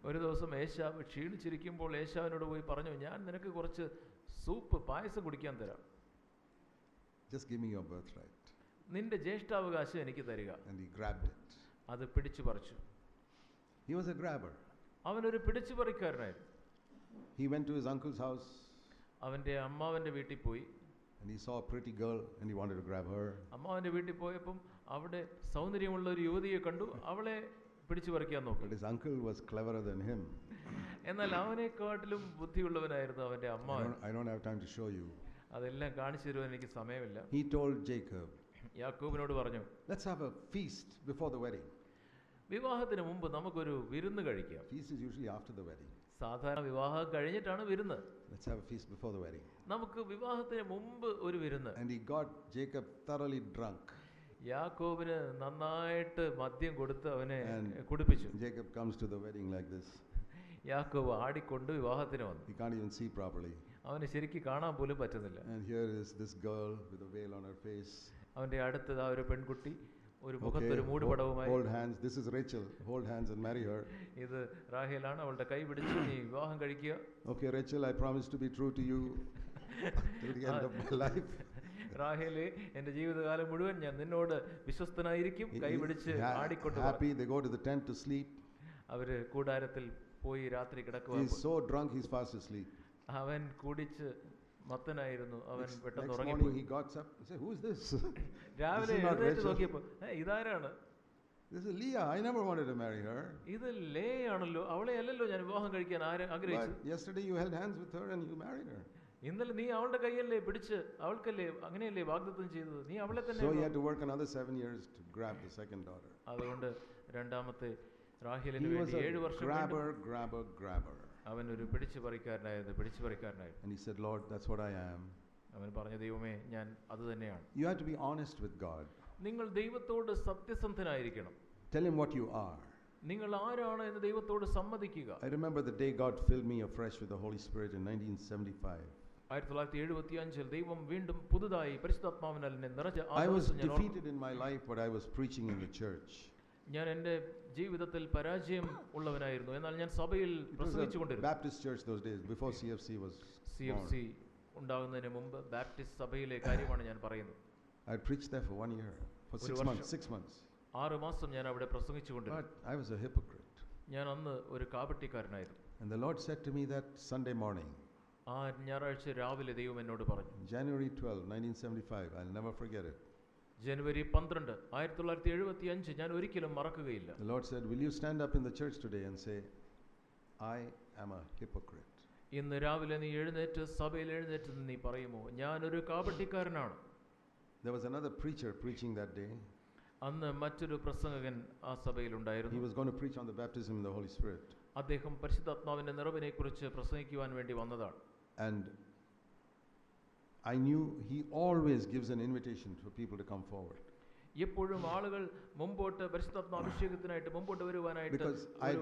ഒരു ദിവസം ഏശാവ് ക്ഷീണിച്ചിരിക്കുമ്പോൾ ഏശാവിനോട് പോയി പറഞ്ഞു, ഞാൻ നിനക്ക് കുറച്ച് സൂപ്പ്, പായസം കുടിക്കാൻ തരാം. Just give me your birthright. നിന്റെ ജ്യേഷ്ഠാവകാശം എനിക്ക് തരിക. And he grabbed it. അത് പിടിച്ചു പറിച്ചു. He was a grabber. അവനൊരു പിടിച്ചു പറിക്കാരനായിരുന്നു. He went to his uncle's house. അവന്റെ അമ്മാവന്റെ വീട്ടിൽ പോയി. And he saw a pretty girl and he wanted to grab her. അമ്മാവന്റെ വീട്ടിൽ പോയപ്പം അവിടെ സൗന്ദര്യമുള്ള ഒരു യുവതിയെ കണ്ടു. അവളെ പിടിച്ചു പറിക്കാൻ നോക്കി. But his uncle was cleverer than him. എന്നാൽ അവനെക്കാട്ടിലും ബുദ്ധിയുള്ളവനായിരുന്നു അവന്റെ അമ്മാവൻ. I don't have time to show you. അതെല്ലാം കാണിച്ചു തരുവാൻ എനിക്ക് സമയമില്ല. He told Jacob, യാക്കോബിനോട് പറഞ്ഞു, "Let's have a feast before the wedding." വിവാഹത്തിന് മുമ്പ് നമുക്കൊരു വിരുന്ന് കഴിക്കാം. Feast is usually after the wedding. സാധാരണ വിവാഹം കഴിഞ്ഞിട്ടാണ് വിരുന്ന്. Let's have a feast before the wedding. നമുക്ക് വിവാഹത്തിന് മുമ്പ് ഒരു വിരുന്ന്. And he got Jacob thoroughly drunk. യാക്കോബിന് നന്നായിട്ട് മദ്യം കൊടുത്ത് അവനെ കുടിപ്പിച്ചു. Jacob comes to the wedding like this. യാക്കോബ് ആടിക്കൊണ്ട് വിവാഹത്തിന് വന്നു. He can't even see properly. അവന് ശരിക്ക് കാണാൻ പോലും പറ്റുന്നില്ല. And here is this girl with a veil on her face. അവന്റെ അടുത്ത് ആ ഒരു പെൺകുട്ടി ഒരു മുഖത്തൊരു മൂടുപടവുമായി. Hold hands. This is Rachel. Hold hands and marry her. ഇത് റാഹേലാണ്. അവളുടെ കൈ പിടിച്ച് നീ വിവാഹം കഴിക്കുക. Okay, Rachel, I promise to be true to you till the end of my life. റാഹേലേ, എന്റെ ജീവിതകാലം മുഴുവൻ ഞാൻ നിന്നോട് വിശ്വസ്തനായിരിക്കും. കൈ പിടിച്ച് ആടിക്കൊണ്ട് happy. They go to the tent to sleep. അവര് കൂടാരത്തിൽ പോയി രാത്രി കിടക്കുക. He's so drunk he's fast asleep. അവൻ കുടിച്ച് മത്തനായിരുന്നു. അവൻ പെട്ടെന്ന് Next ഉറങ്ങിപ്പോയി. morning he got up and said, "Who is this?" രാവിലെ എഴുന്നേറ്റ് നോക്കിയപ്പോൾ ഇതാരാണ്? This is Leah. I never wanted to marry her. ഇത് ലേയാണല്ലോ, അവളെ അല്ലല്ലോ ഞാൻ വിവാഹം കഴിക്കാൻ ആഗ്രഹിച്ചു. But yesterday you held hands with her and you married her. ഇന്നലെ നീ അവളുടെ കൈയല്ലേ പിടിച്ച്, അവൾക്കല്ലേ അങ്ങനെയല്ലേ വാഗ്ദത്തം ചെയ്തത്, നീ അവളെ തന്നെ. So he had to work another 7 years to grab the second daughter. അതുകൊണ്ട് രണ്ടാമത്തെ റാഹേലിന് He was വേണ്ടി a 7 വർഷം grabber. അവൻ ഒരു പിടിച്ചു പറിക്കാരനായിരുന്നു. And he said, "Lord, that's what I am." അവൻ പറഞ്ഞു, ദൈവമേ, ഞാൻ അത് തന്നെയാണ്. You have to be honest with God. നിങ്ങൾ ദൈവത്തോട് സത്യസന്ധനായിരിക്കണം. Tell him what you are. നിങ്ങൾ ആരാണ് എന്ന് ദൈവത്തോട് സമ്മതിക്കുക. I remember the day God filled me afresh with the Holy Spirit in 1975. 1975 ദൈവം വീണ്ടും പുതുതായി പരിശുദ്ധാത്മാവിനാൽ എന്നെ നിറച്ച I was defeated in my life what I was preaching in the church. ഞാൻ എൻ്റെ ജീവിതത്തിൽ പരാജയം ഉള്ളവനായിരുന്നു. എന്നാൽ ഞാൻ സഭയിൽ പ്രസംഗിച്ചുകൊണ്ടിരുന്നു. Baptist church those days before CFC was CFC ഉണ്ടാകുന്നതിന് മുമ്പ് ബാപ്റ്റിസ്റ്റ് സഭയിലെ കാര്യമാണ് ഞാൻ പറയുന്നത്. I preached there for 1 year, for 6 months. 6 മാസം ഞാൻ അവിടെ പ്രസംഗിച്ചുകൊണ്ടിരുന്നു. But I was a hypocrite. ഞാൻ അന്ന് ഒരു കാപട്യക്കാരനായിരുന്നു. And the Lord said to me that Sunday morning, ആ ഞായറാഴ്ച രാവിലെ ദൈവം എന്നോട് പറഞ്ഞു, January 12, 1975, I'll never forget it. ജനുവരി 12, 1975 ഞാൻ ഒരിക്കലും മറക്കുകയില്ല. The Lord said, "Will you stand up in the church today and say, I am a hypocrite?" ഇന്ന് രാവിലെ നീ സഭയിൽ എഴുന്നേറ്റ് നീ പറയുമോ, ഞാനൊരു കാപട്യക്കാരനാണ്. There was another preacher preaching that day. അന്ന് മറ്റൊരു പ്രസംഗകൻ ആ സഭയിൽ ഉണ്ടായിരുന്നു. He was going to preach on the baptism in the Holy Spirit. അദ്ദേഹം പരിശുദ്ധാത്മാവിന്റെ നിറവിനെ കുറിച്ച് പ്രസംഗിക്കുവാൻ വേണ്ടി വന്നതാണ്. And I knew he always gives an invitation for people to come forward. എപ്പോഴും ആളുകൾ മുമ്പോട്ട് പരിശുദ്ധാത്മ അഭിഷേകത്തിനായിട്ട് മുമ്പോട്ട് വരുവാനായിട്ട്. Because I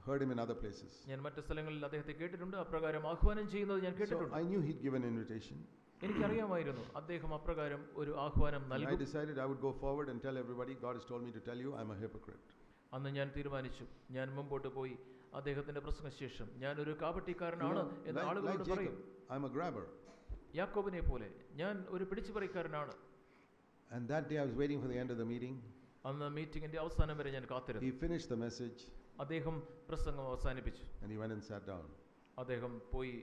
heard him in other places. ഞാൻ മറ്റു സ്ഥലങ്ങളിൽ അദ്ദേഹത്തെ കേട്ടിട്ടുണ്ട്. അപ്രകാരം ആഹ്വാനം ചെയ്യുന്നത് ഞാൻ കേട്ടിട്ടുണ്ട്. So I knew he'd give an invitation. എനിക്കറിയാമായിരുന്നു അദ്ദേഹം അപ്രകാരം ഒരു ആഹ്വാനം നൽകും. I decided I would go forward and tell everybody, God has told me to tell you I'm a hypocrite. അന്ന് ഞാൻ തീരുമാനിച്ചു, ഞാൻ മുമ്പോട്ട് പോയി അദ്ദേഹത്തിന്റെ പ്രസംഗശേഷം ഞാൻ ഒരു കാപട്യക്കാരനാണ് എന്ന് ആളുകളോട് പറയും. I'm a grabber. യാക്കോബിനെ പോലെ ഞാൻ ഒരു പിടിച്ചുപറിക്കാരനാണ്. And that day I was waiting for the end of the meeting. അന്ന് മീറ്റിംഗിന്റെ അവസാനം വരെ ഞാൻ കാത്തിരുന്നു. He finished the message. അദ്ദേഹം പ്രസംഗം അവസാനിപ്പിച്ചു. And he went and sat down. അദ്ദേഹം പോയി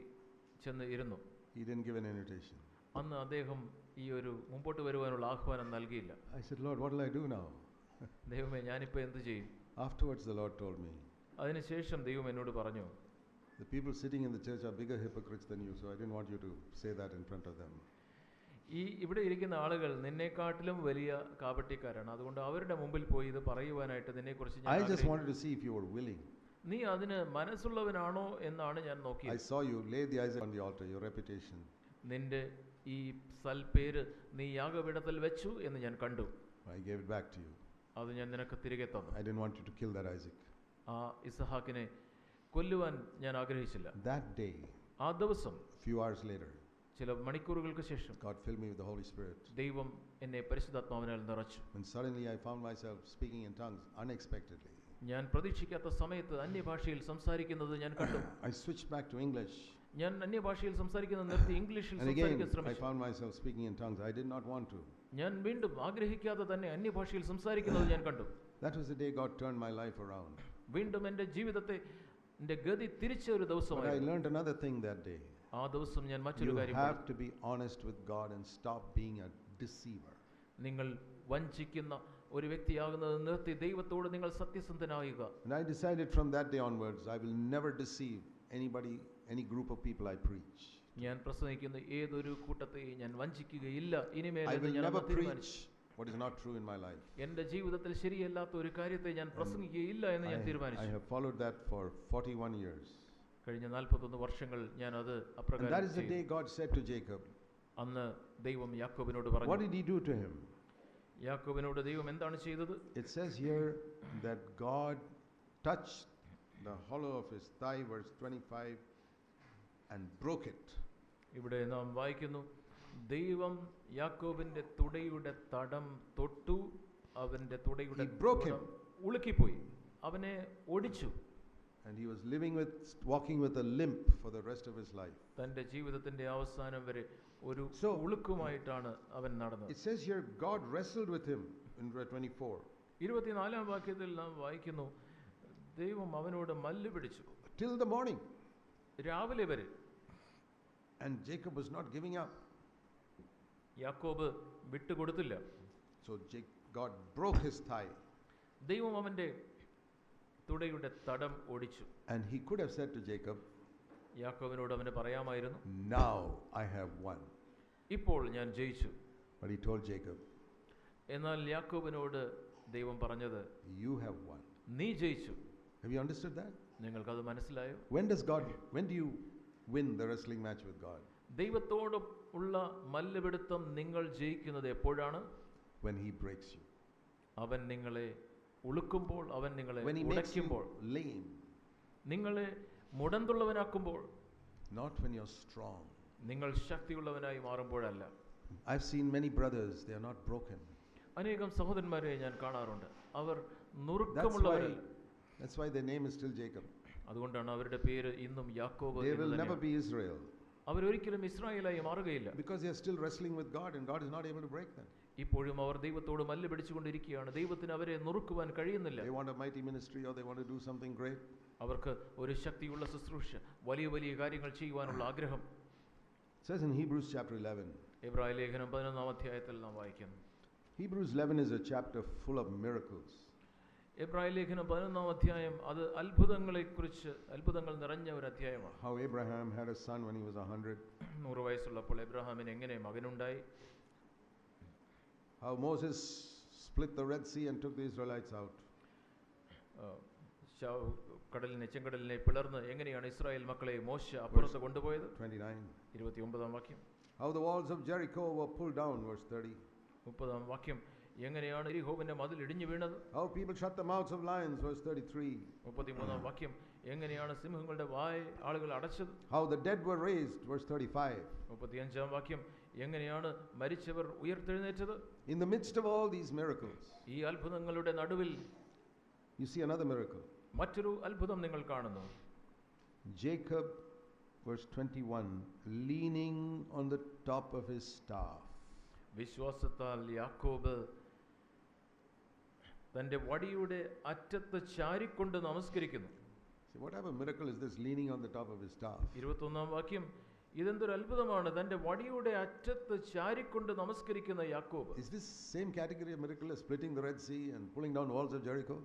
ചെന്ന് ഇരുന്നു. He didn't give an invitation. അന്ന് അദ്ദേഹം ഈ ഒരു മുമ്പോട്ട് വരുവാനുള്ള ആഹ്വാനം നൽകിയില്ല. I said, "Lord, what will I do now?" ദൈവമേ, ഞാനിപ്പോൾ എന്ത് ചെയ്യും? Afterwards the Lord told me, അതിനുശേഷം ദൈവം എന്നോട് പറഞ്ഞു, The people sitting in the church are bigger hypocrites than you, so I didn't want you to say that in front of them. ഈ ഇവിടെ ഇരിക്കുന്ന ആളുകൾ നിന്നെക്കാട്ടിലും വലിയ കാപട്യക്കാരാണ്. അതുകൊണ്ട് അവരുടെ മുമ്പിൽ പോയി ഇത് പറയുവാനായിട്ട് നിന്നെക്കുറിച്ച് I just wanted to see if you were willing. നീ അതിന് മനസ്സുള്ളവനാണോ എന്നാണ് ഞാൻ നോക്കിയത്. I saw you lay the eyes on the altar, your reputation. നിന്റെ ഈ സൽപേര് നീ യാഗപീഠത്തിൽ വെച്ചു എന്ന് ഞാൻ കണ്ടു. I gave it back to you. അത് ഞാൻ നിനക്ക് തിരികെ തന്നു. I didn't want you to kill that Isaac. ആ ഇസഹാക്കിനെ കൊല്ലുവാൻ ഞാൻ ആഗ്രഹിച്ചില്ല. That day, ആ ദിവസം a few hours later, ചില മണിക്കൂറുകൾക്ക് ശേഷം God filled me with the Holy Spirit. ദൈവം എന്നെ പരിശുദ്ധാത്മാവിനാൽ നിറച്ചു. And suddenly I found myself speaking in tongues unexpectedly. ഞാൻ പ്രതീക്ഷിക്കാത്ത സമയത്ത് അന്യഭാഷയിൽ സംസാരിക്കുന്നത് ഞാൻ കണ്ടു. I switched back to English. ഞാൻ അന്യഭാഷയിൽ സംസാരിക്കുന്നത് നിർത്തി ഇംഗ്ലീഷിൽ സംസാരിക്കാൻ ശ്രമിച്ചു. I found myself speaking in tongues. I did not want to. ഞാൻ വീണ്ടും ആഗ്രഹിക്കാതെ തന്നെ അന്യഭാഷയിൽ സംസാരിക്കുന്നത് ഞാൻ കണ്ടു. That was the day God turned my life around. വീണ്ടും എൻ്റെ ജീവിതത്തെ എൻ്റെ ഗതി തിരിച്ച ഒരു But I ദിവസമായിരുന്നു. learned another thing that day. ആ ദിവസം ഞാൻ മറ്റൊരു You കാര്യം have to be honest with God and stop being a deceiver. നിങ്ങൾ വഞ്ചിക്കുന്ന ഒരു വ്യക്തിയാകുന്നത് നിർത്തി ദൈവത്തോട് നിങ്ങൾ സത്യസന്ധനാവുക. And I decided from that day onwards I will never deceive anybody, any group of people I preach. ഞാൻ പ്രസംഗിക്കുന്ന ഏതൊരു കൂട്ടത്തെയും ഞാൻ വഞ്ചിക്കുകയില്ല ഇനിമേൽ I എന്ന് will ഞാൻ never തീരുമാനിച്ചു. preach what is not true in my life. എൻ്റെ ജീവിതത്തിൽ ശരിയല്ലാത്ത ഒരു കാര്യത്തെ ഞാൻ പ്രസംഗിക്കുകയില്ല എന്ന് ഞാൻ I തീരുമാനിച്ചു. have followed that for 41 years. കഴിഞ്ഞ 41 വർഷങ്ങൾ ഞാൻ അത് And that അപ്രകാരം is the day God said to Jacob. അന്ന് ദൈവം യാക്കോബിനോട് What പറഞ്ഞു. did he do to him? യാക്കോബിനോട് ദൈവം എന്താണ് ചെയ്തത്? It says here that God touched the hollow of his thigh, verse 25, and broke it. ഇവിടെ നാം വായിക്കുന്നു, ദൈവം യാക്കോബിന്റെ തുടയുടെ തടം തൊട്ടു, അവന്റെ തുടയുടെ He broke him. ഉളുക്കിപ്പോയി, അവനെ ഒടിച്ചു. And he was walking with a limp for the rest of his life. തന്റെ ജീവിതത്തിന്റെ അവസാനം വരെ ഒരു So, ഉളുക്കുമായിട്ടാണ് അവൻ നടന്നത്. It says here God wrestled with him in verse 24. 24-ാം വാക്യത്തിൽ നാം വായിക്കുന്നു, ദൈവം അവനോട് മല്ല് പിടിച്ചു Till the morning. രാവിലെ വരെ. And Jacob was not giving up. യാക്കോബ് വിട്ടുകൊടുത്തില്ല. So God broke his thigh. ദൈവം അവന്റെ തുടയുടെ തടം ഒടിച്ചു. And he could have said to Jacob, യാക്കോബിനോട് അവന് പറയാമായിരുന്നു, now I have won. ഇപ്പോൾ ഞാൻ ജയിച്ചു. But he told Jacob, എന്നാൽ യാക്കോബിനോട് ദൈവം പറഞ്ഞത്, you have won. നീ ജയിച്ചു. Have you understood that? നിങ്ങൾക്കത് മനസ്സിലായോ? When do you win the wrestling match with God? ദൈവത്തോട് ഉള്ള മല്ലുപിടുത്തം നിങ്ങൾ ജയിക്കുന്നത് എപ്പോഴാണ്? When he breaks you. അവൻ നിങ്ങളെ ഉളുക്കുമ്പോൾ, അവൻ നിങ്ങളെ When he makes you ഉടയ്ക്കുമ്പോൾ, lame. നിങ്ങളെ മുടന്തുള്ളവനാക്കുമ്പോൾ, Not when you're strong. നിങ്ങൾ ശക്തിയുള്ളവനായി മാറുമ്പോഴല്ല. I've seen many brothers, they are not broken. അനേകം സഹോദരന്മാരെ ഞാൻ കാണാറുണ്ട്, അവർ നുറുക്കമുള്ളവരല്ല. That's why their name is still Jacob. അതുകൊണ്ടാണ് അവരുടെ പേര് ഇന്നും യാക്കോബ്. They will never be Israel. അവരൊരിക്കലും ഇസ്രായേലായി മാറുകയില്ല. Because they are still wrestling with God and God is not able to break them. ഇപ്പോഴും അവർ ദൈവത്തോട് മല്ല് പിടിച്ചുകൊണ്ടിരിക്കുകയാണ്. ദൈവത്തിന് അവരെ നുറുക്കുവാൻ കഴിയുന്നില്ല. They want a mighty ministry or they want to do something great. അവർക്ക് ഒരു ശക്തിയുള്ള ശുശ്രൂഷ, വലിയ വലിയ കാര്യങ്ങൾ ചെയ്യുവാനുള്ള ആഗ്രഹം. It says in Hebrews chapter 11. എബ്രായ ലേഖനം 11-ാം അധ്യായത്തിൽ നാം വായിക്കുന്നു. Hebrews 11 is a chapter full of miracles. എബ്രായ ലേഖനം 11-ാം അധ്യായം അത് അത്ഭുതങ്ങളെക്കുറിച്ച്, അത്ഭുതങ്ങൾ നിറഞ്ഞ ഒരു അധ്യായമാണ്. How Abraham had a son when he was 100. 100 വയസ്സുള്ളപ്പോൾ എബ്രഹാമിന് എങ്ങനെ മകനുണ്ടായി. How Moses split the Red Sea and took the Israelites out. കടലിനെ, ചെങ്കടലിനെ പിളർന്ന് എങ്ങനെയാണ് ഇസ്രായേൽ മക്കളെ മോശ അപ്പുറത്ത് കൊണ്ടുപോയത്. 29. 29-ാം വാക്യം. How the walls of Jericho were pulled down, verse 30. 30-ാം വാക്യം. എങ്ങനെയാണ് എരിഹോവിന്റെ മതിൽ ഇടിഞ്ഞു വീണത്. How people shut the mouths of lions, verse 33. 33-ാം വാക്യം. എങ്ങനെയാണ് സിംഹങ്ങളുടെ വായ് ആളുകൾ അടച്ചത്. How the dead were raised, verse 35. 35-ാം വാക്യം. എങ്ങനെയാണ് മരിച്ചവർ ഉയർത്തെഴുന്നേറ്റത്. In the midst of all these miracles, ഈ അത്ഭുതങ്ങളുടെ നടുവിൽ you see another miracle. മറ്റൊരു അത്ഭുതം നിങ്ങൾ കാണുന്നു. Jacob, verse 21, leaning on the top of his staff. വിശ്വാസത്താൽ യാക്കോബ് തന്റെ വടിയുടെ അറ്റത്ത് ചാരിക്കൊണ്ട് നമസ്കരിക്കുന്നു. See, what type of miracle is this, leaning on the top of his staff? 21-ാം വാക്യം. ഇതെന്തൊരു അത്ഭുതമാണ്, തന്റെ വടിയുടെ അറ്റത്ത് ചാരിക്കൊണ്ട് നമസ്കരിക്കുന്ന യാക്കോബ്. Is this same category of miracle as splitting the Red Sea and pulling down walls of Jericho?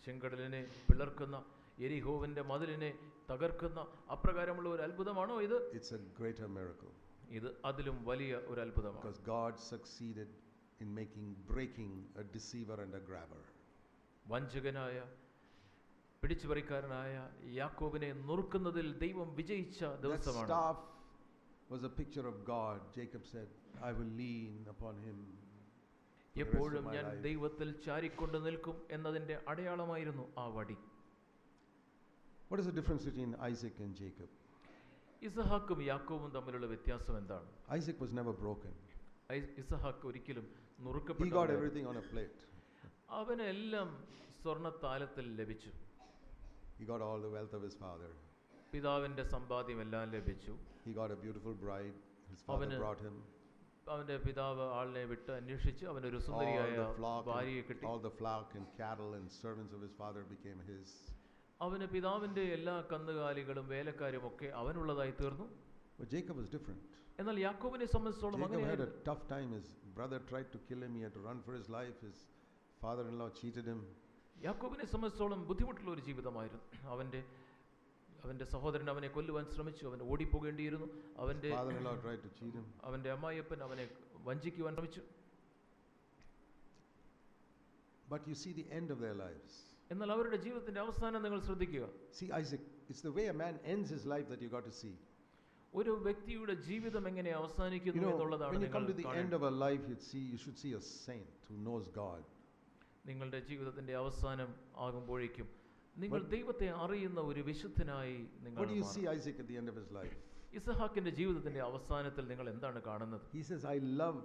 ചെങ്കടലിനെ പിളർക്കുന്ന യെരിഹോവിന്റെ മതിലിനെ തകർക്കുന്ന അപ്രകാരമുള്ള ഒരു അത്ഭുതമാണോ ഇത്? It's a greater miracle. ഇത് അതിലും വലിയ ഒരു അത്ഭുതമാണ്. Because God succeeded in breaking a deceiver and a grabber. വഞ്ചകനായ പിടിച്ചുപറിക്കാരനായ യാക്കോബിനെ നുറുക്കുന്നതിൽ ദൈവം വിജയിച്ച ദിവസമാണ്. That staff was a picture of God. Jacob said, I will lean upon him. എപ്പോഴും ഞാൻ ദൈവത്തിൽ ചാരിക്കൊണ്ട് നിൽക്കും എന്നതിന്റെ അടയാളമായിരുന്നു ആ വടി. What is the difference between Isaac and Jacob? ഇസഹാക്കും യാക്കോബും തമ്മിലുള്ള വ്യത്യാസം എന്താണ്? Isaac was never broken. ഇസഹാക്ക് ഒരിക്കലും He നുറുക്കപ്പെട്ടു. got everything on a plate. അവനെല്ലാം സ്വർണ്ണത്താലത്തിൽ ലഭിച്ചു. He got all the wealth of his father. പിതാവിന്റെ സമ്പാദ്യം എല്ലാം ലഭിച്ചു. He got a beautiful bride. His father brought him. അവന്റെ പിതാവ് ആളിനെ വിട്ട് അന്വേഷിച്ച് അവനൊരു സുന്ദരിയായ ഭാര്യയെ കിട്ടി. All the flock and cattle and servants of his father became his. അവന് പിതാവിന്റെ എല്ലാ കന്നുകാലികളും വേലക്കാരും ഒക്കെ അവനുള്ളതായി തീർന്നു. But Jacob was different. എന്നാൽ യാക്കോബിനെ സംബന്ധിച്ചിടത്തോളം Jacob had a tough time. His brother tried to kill him. He had to run for his life. His father-in-law cheated him. യാക്കോബിനെ സംബന്ധിച്ചിടത്തോളം ബുദ്ധിമുട്ടുള്ള ഒരു ജീവിതമായിരുന്നു. അവന്റെ സഹോദരൻ അവനെ കൊല്ലുവാൻ ശ്രമിച്ചു. അവൻ ഓടിപ്പോകേണ്ടിയിരുന്നു. Father-in-law tried to cheat him. അവന്റെ അമ്മായിയപ്പൻ അവനെ വഞ്ചിക്കുവാൻ ശ്രമിച്ചു. But you see the end of their lives. എന്നാൽ അവരുടെ ജീവിതത്തിന്റെ അവസാനം നിങ്ങൾ ശ്രദ്ധിക്കുക. See Isaac, it's the way a man ends his life that you got to see. ഒരു വ്യക്തിയുടെ ജീവിതം എങ്ങനെ അവസാനിക്കുന്നു എന്നുള്ളതാണ് when you come നിങ്ങൾ to the end of a life, you should see a saint who knows God. നിങ്ങളുടെ ജീവിതത്തിന്റെ അവസാനം ആകുമ്പോഴേക്കും നിങ്ങൾ ദൈവത്തെ അറിയുന്ന ഒരു വിശുദ്ധനായി നിങ്ങൾ What do you see Isaac at the end of his life? ഇസഹാക്കിന്റെ ജീവിതത്തിന്റെ അവസാനത്തിൽ നിങ്ങൾ എന്താണ് കാണുന്നത്? He says, I love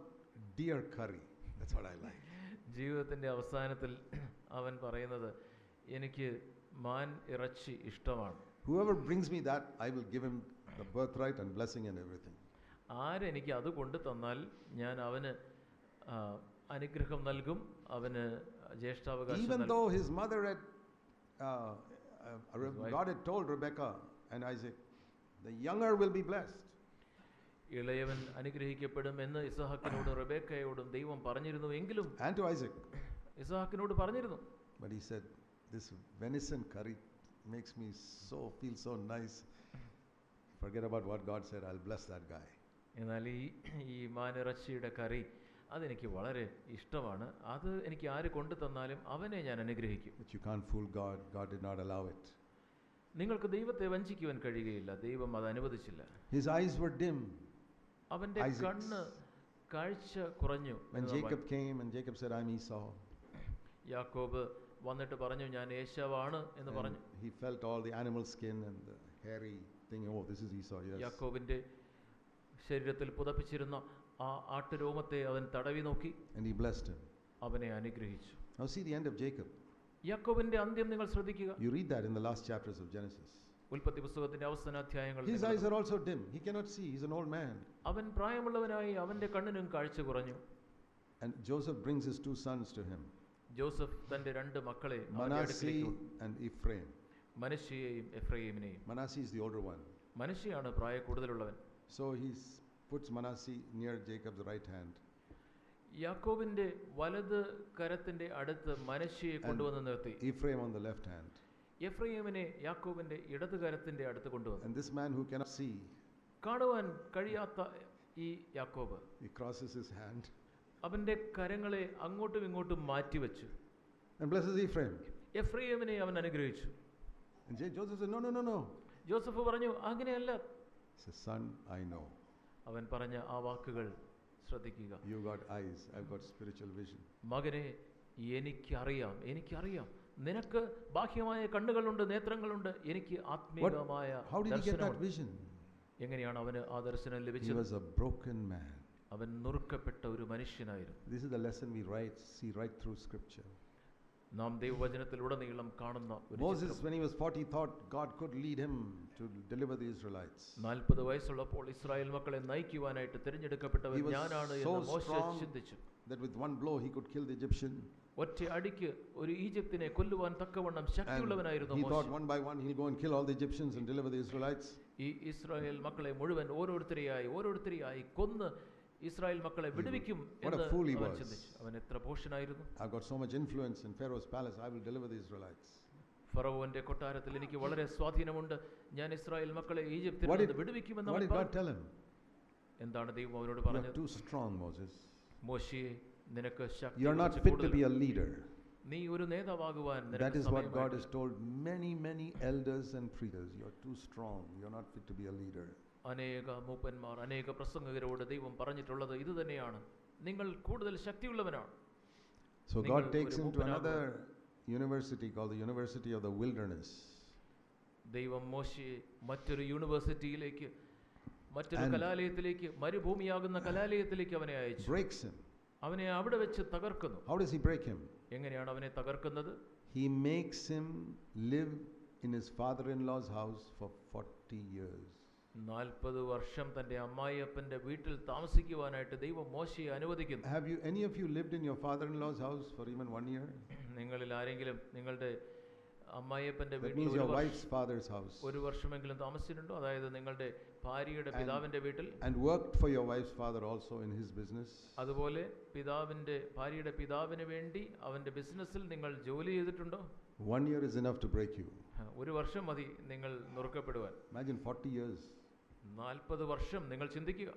deer curry. That's what I like. ജീവിതത്തിന്റെ അവസാനത്തിൽ അവൻ പറയുന്നത്, എനിക്ക് മാൻ ഇറച്ചി ഇഷ്ടമാണ്. Whoever brings me that, I will give him the birthright and blessing and everything. ആരെനിക്ക് അത് കൊണ്ടു തന്നാൽ ഞാൻ അവന് അനുഗ്രഹം നൽകും, അവന് ജ്യേഷ്ഠാവകാശം Even നൽകും. though his mother had God had told Rebekah and Isaac, the younger will be blessed. ഇളയവൻ അനുഗ്രഹിക്കപ്പെടും എന്ന് ഇസഹാക്കിനോടും റെബേക്കയോടും ദൈവം പറഞ്ഞിരുന്നു എങ്കിലും and to Isaac, ഇസഹാക്കിനോട് പറഞ്ഞിരുന്നു. But he said, this venison curry makes me feel so nice. Forget about what God said. I'll bless that guy. എന്നാൽ ഈ മാനിറച്ചിയുടെ കറി അതെനിക്ക് വളരെ ഇഷ്ടമാണ്. അത് എനിക്ക് ആര് കൊണ്ടു തന്നാലും അവനെ ഞാൻ അനുഗ്രഹിക്കും. But you can't fool God. God did not allow it. നിങ്ങൾക്ക് ദൈവത്തെ വഞ്ചിക്കുവാൻ കഴിയുകയില്ല. ദൈവം അത് അനുവദിച്ചില്ല. His eyes were dim. അവന്റെ കണ്ണ് കാഴ്ച കുറഞ്ഞു. When Jacob came and Jacob said, I'm Esau. യാക്കോബ് വന്നിട്ട് പറഞ്ഞു, ഞാൻ ഏശാവാണ് എന്ന് പറഞ്ഞു. He felt all the animal skin and the hairy thing. Oh, this is Esau. Yes. യാക്കോബിന്റെ ശരീരത്തിൽ പുതപ്പിച്ചിരുന്ന ആ ആട്ടുരോമത്തെ അവൻ തടവി നോക്കി. And he blessed him. അവനെ അനുഗ്രഹിച്ചു. Now see the end of Jacob. യാക്കോബിന്റെ അന്ത്യം നിങ്ങൾ ശ്രദ്ധിക്കുക. You read that in the last chapters of Genesis. ഉൽപ്പത്തി പുസ്തകത്തിന്റെ അവസാന അധ്യായങ്ങൾ. His eyes are also dim. He cannot see. He's an old man. അവൻ പ്രായമുള്ളവനായി അവന്റെ കണ്ണിനും കാഴ്ച കുറഞ്ഞു. And Joseph brings his two sons to him. Joseph തന്റെ രണ്ട് മക്കളെ Manasseh and Ephraim. മനശ്ശെയെയും എഫ്രയീമിനെയും. Manasseh is the older one. മനശ്ശെയാണ് പ്രായ കൂടുതലുള്ളവൻ. So he puts Manasseh near Jacob's right hand. യാക്കോബിന്റെ വലത് കരത്തിന്റെ അടുത്ത് മനശ്ശെയെ കൊണ്ടുവന്ന് നിർത്തി. Ephraim on the left hand. എഫ്രയീമിനെ യാക്കോബിന്റെ ഇടത് കരത്തിന്റെ അടുത്ത് കൊണ്ടുവന്നു. And this man who cannot see, കാണുവാൻ കഴിയാത്ത ഈ യാക്കോബ്, he crosses his hand അവന്റെ കരങ്ങളെ അങ്ങോട്ടും ഇങ്ങോട്ടും മാറ്റിവെച്ചു. and blesses Ephraim. എഫ്രയീമിനെ അവൻ അനുഗ്രഹിച്ചു. And Joseph said, no. Joseph പറഞ്ഞു, അങ്ങനെയല്ല. He said, son, I know. അവൻ പറഞ്ഞ ആ വാക്കുകൾ ശ്രദ്ധിക്കുക. You got eyes, I've got spiritual vision. മകനെ, എനിക്കറിയാം. നിനക്ക് ബാഹ്യമായ കണ്ണുകളുണ്ട്, നേത്രങ്ങളുണ്ട്, എനിക്ക് ആത്മീയമായ vision? എങ്ങനെയാണ് അവന് ആ ദർശനം He ലഭിച്ചത്? was a broken man. അവൻ നുറുക്കപ്പെട്ട ഒരു മനുഷ്യനായിരുന്നു. This is the lesson we see right through scripture. നാം ദൈവവചനത്തിലുടനീളം കാണുന്ന Moses, when he was 40, thought God could lead him to deliver the Israelites. 40 വയസ്സുള്ളപ്പോൾ ഇസ്രായേൽ മക്കളെ നയിക്കുവാനായിട്ട് തിരഞ്ഞെടുക്കപ്പെട്ടവൻ ഞാനാണ് എന്ന് മോശെ ചിന്തിച്ചു. That with one blow he could kill the Egyptian. ഒറ്റ അടിക്ക് ഒരു ഈജിപ്തിനെ കൊല്ലുവാൻ തക്കവണ്ണം ശക്തിയുള്ളവനായിരുന്നു മോശെ. He മോശെ. thought one by one he'll go and kill all the Egyptians and deliver the Israelites. ഈ ഇസ്രായേൽ മക്കളെ മുഴുവൻ ഓരോരുത്തരെയായി കൊന്ന് ഇസ്രായേൽ മക്കളെ വിടുവിക്കും എന്ന് അവൻ ചിന്തിച്ചു. അവൻ എത്ര ഭോഷനായിരുന്നു. I've got so much influence in Pharaoh's palace, I will deliver the Israelites. ഫറവോന്റെ കൊട്ടാരത്തിൽ എനിക്ക് വളരെ സ്വാധീനമുണ്ട്, ഞാൻ ഇസ്രായേൽ മക്കളെ ഈജിപ്തിൽ നിന്ന് വിടുവിക്കുമെന്ന് അവൻ പറഞ്ഞു. എന്താണ് ദൈവം അവരോട് പറഞ്ഞത്? മോശയെ, നിനക്ക് ശക്തി, നീ ഒരു നേതാവാകുവാൻ. That is what God has told many elders and preachers. You are too strong. You are not fit to be a leader. അനേക മൂപ്പന്മാർ, അനേക പ്രസംഗകരോട് ദൈവം പറഞ്ഞിട്ടുള്ളത് ഇത് തന്നെയാണ്, നിങ്ങൾ കൂടുതൽ ശക്തിയുള്ളവനാണ്. So God takes him to another university called the University of the Wilderness. ദൈവം മോശയെ മറ്റൊരു യൂണിവേഴ്സിറ്റിയിലേക്ക്, മറ്റൊരു കലാലയത്തിലേക്ക്, മരുഭൂമിയാകുന്ന കലാലയത്തിലേക്ക് അവനെ അയച്ചു. Breaks him. അവനെ അവിടെ വെച്ച് തകർക്കുന്നു. How does he break him? എങ്ങനെയാണ് അവനെ തകർക്കുന്നത്? He makes him live in his father-in-law's house for 40 years. 40 വർഷം തന്റെ അമ്മായിയപ്പന്റെ വീട്ടിൽ താമസിക്കുവാനായിട്ട് ദൈവം മോശയെ അനുവദിക്കുന്നു. Have you any of you lived in your father-in-law's house for even 1 year? നിങ്ങളിൽ ആരെങ്കിലും നിങ്ങളുടെ അമ്മായിയപ്പന്റെ വീട്ടിൽ your wife's father's house ഒരു വർഷമെങ്കിലും താമസിച്ചിട്ടുണ്ടോ? അതായത് നിങ്ങളുടെ ഭാര്യയുടെ പിതാവിന്റെ വീട്ടിൽ. And worked for your wife's father also in his business. അതുപോലെ ഭാര്യയുടെ പിതാവിന് വേണ്ടി അവന്റെ ബിസിനസ്സിൽ നിങ്ങൾ ജോലി ചെയ്തിട്ടുണ്ടോ? 1 year is enough to break you. ഒരു വർഷം മതി നിങ്ങൾ നുറുക്കപ്പെടുവാൻ. Imagine 40 years. 40 വർഷം നിങ്ങൾ ചിന്തിക്കുക.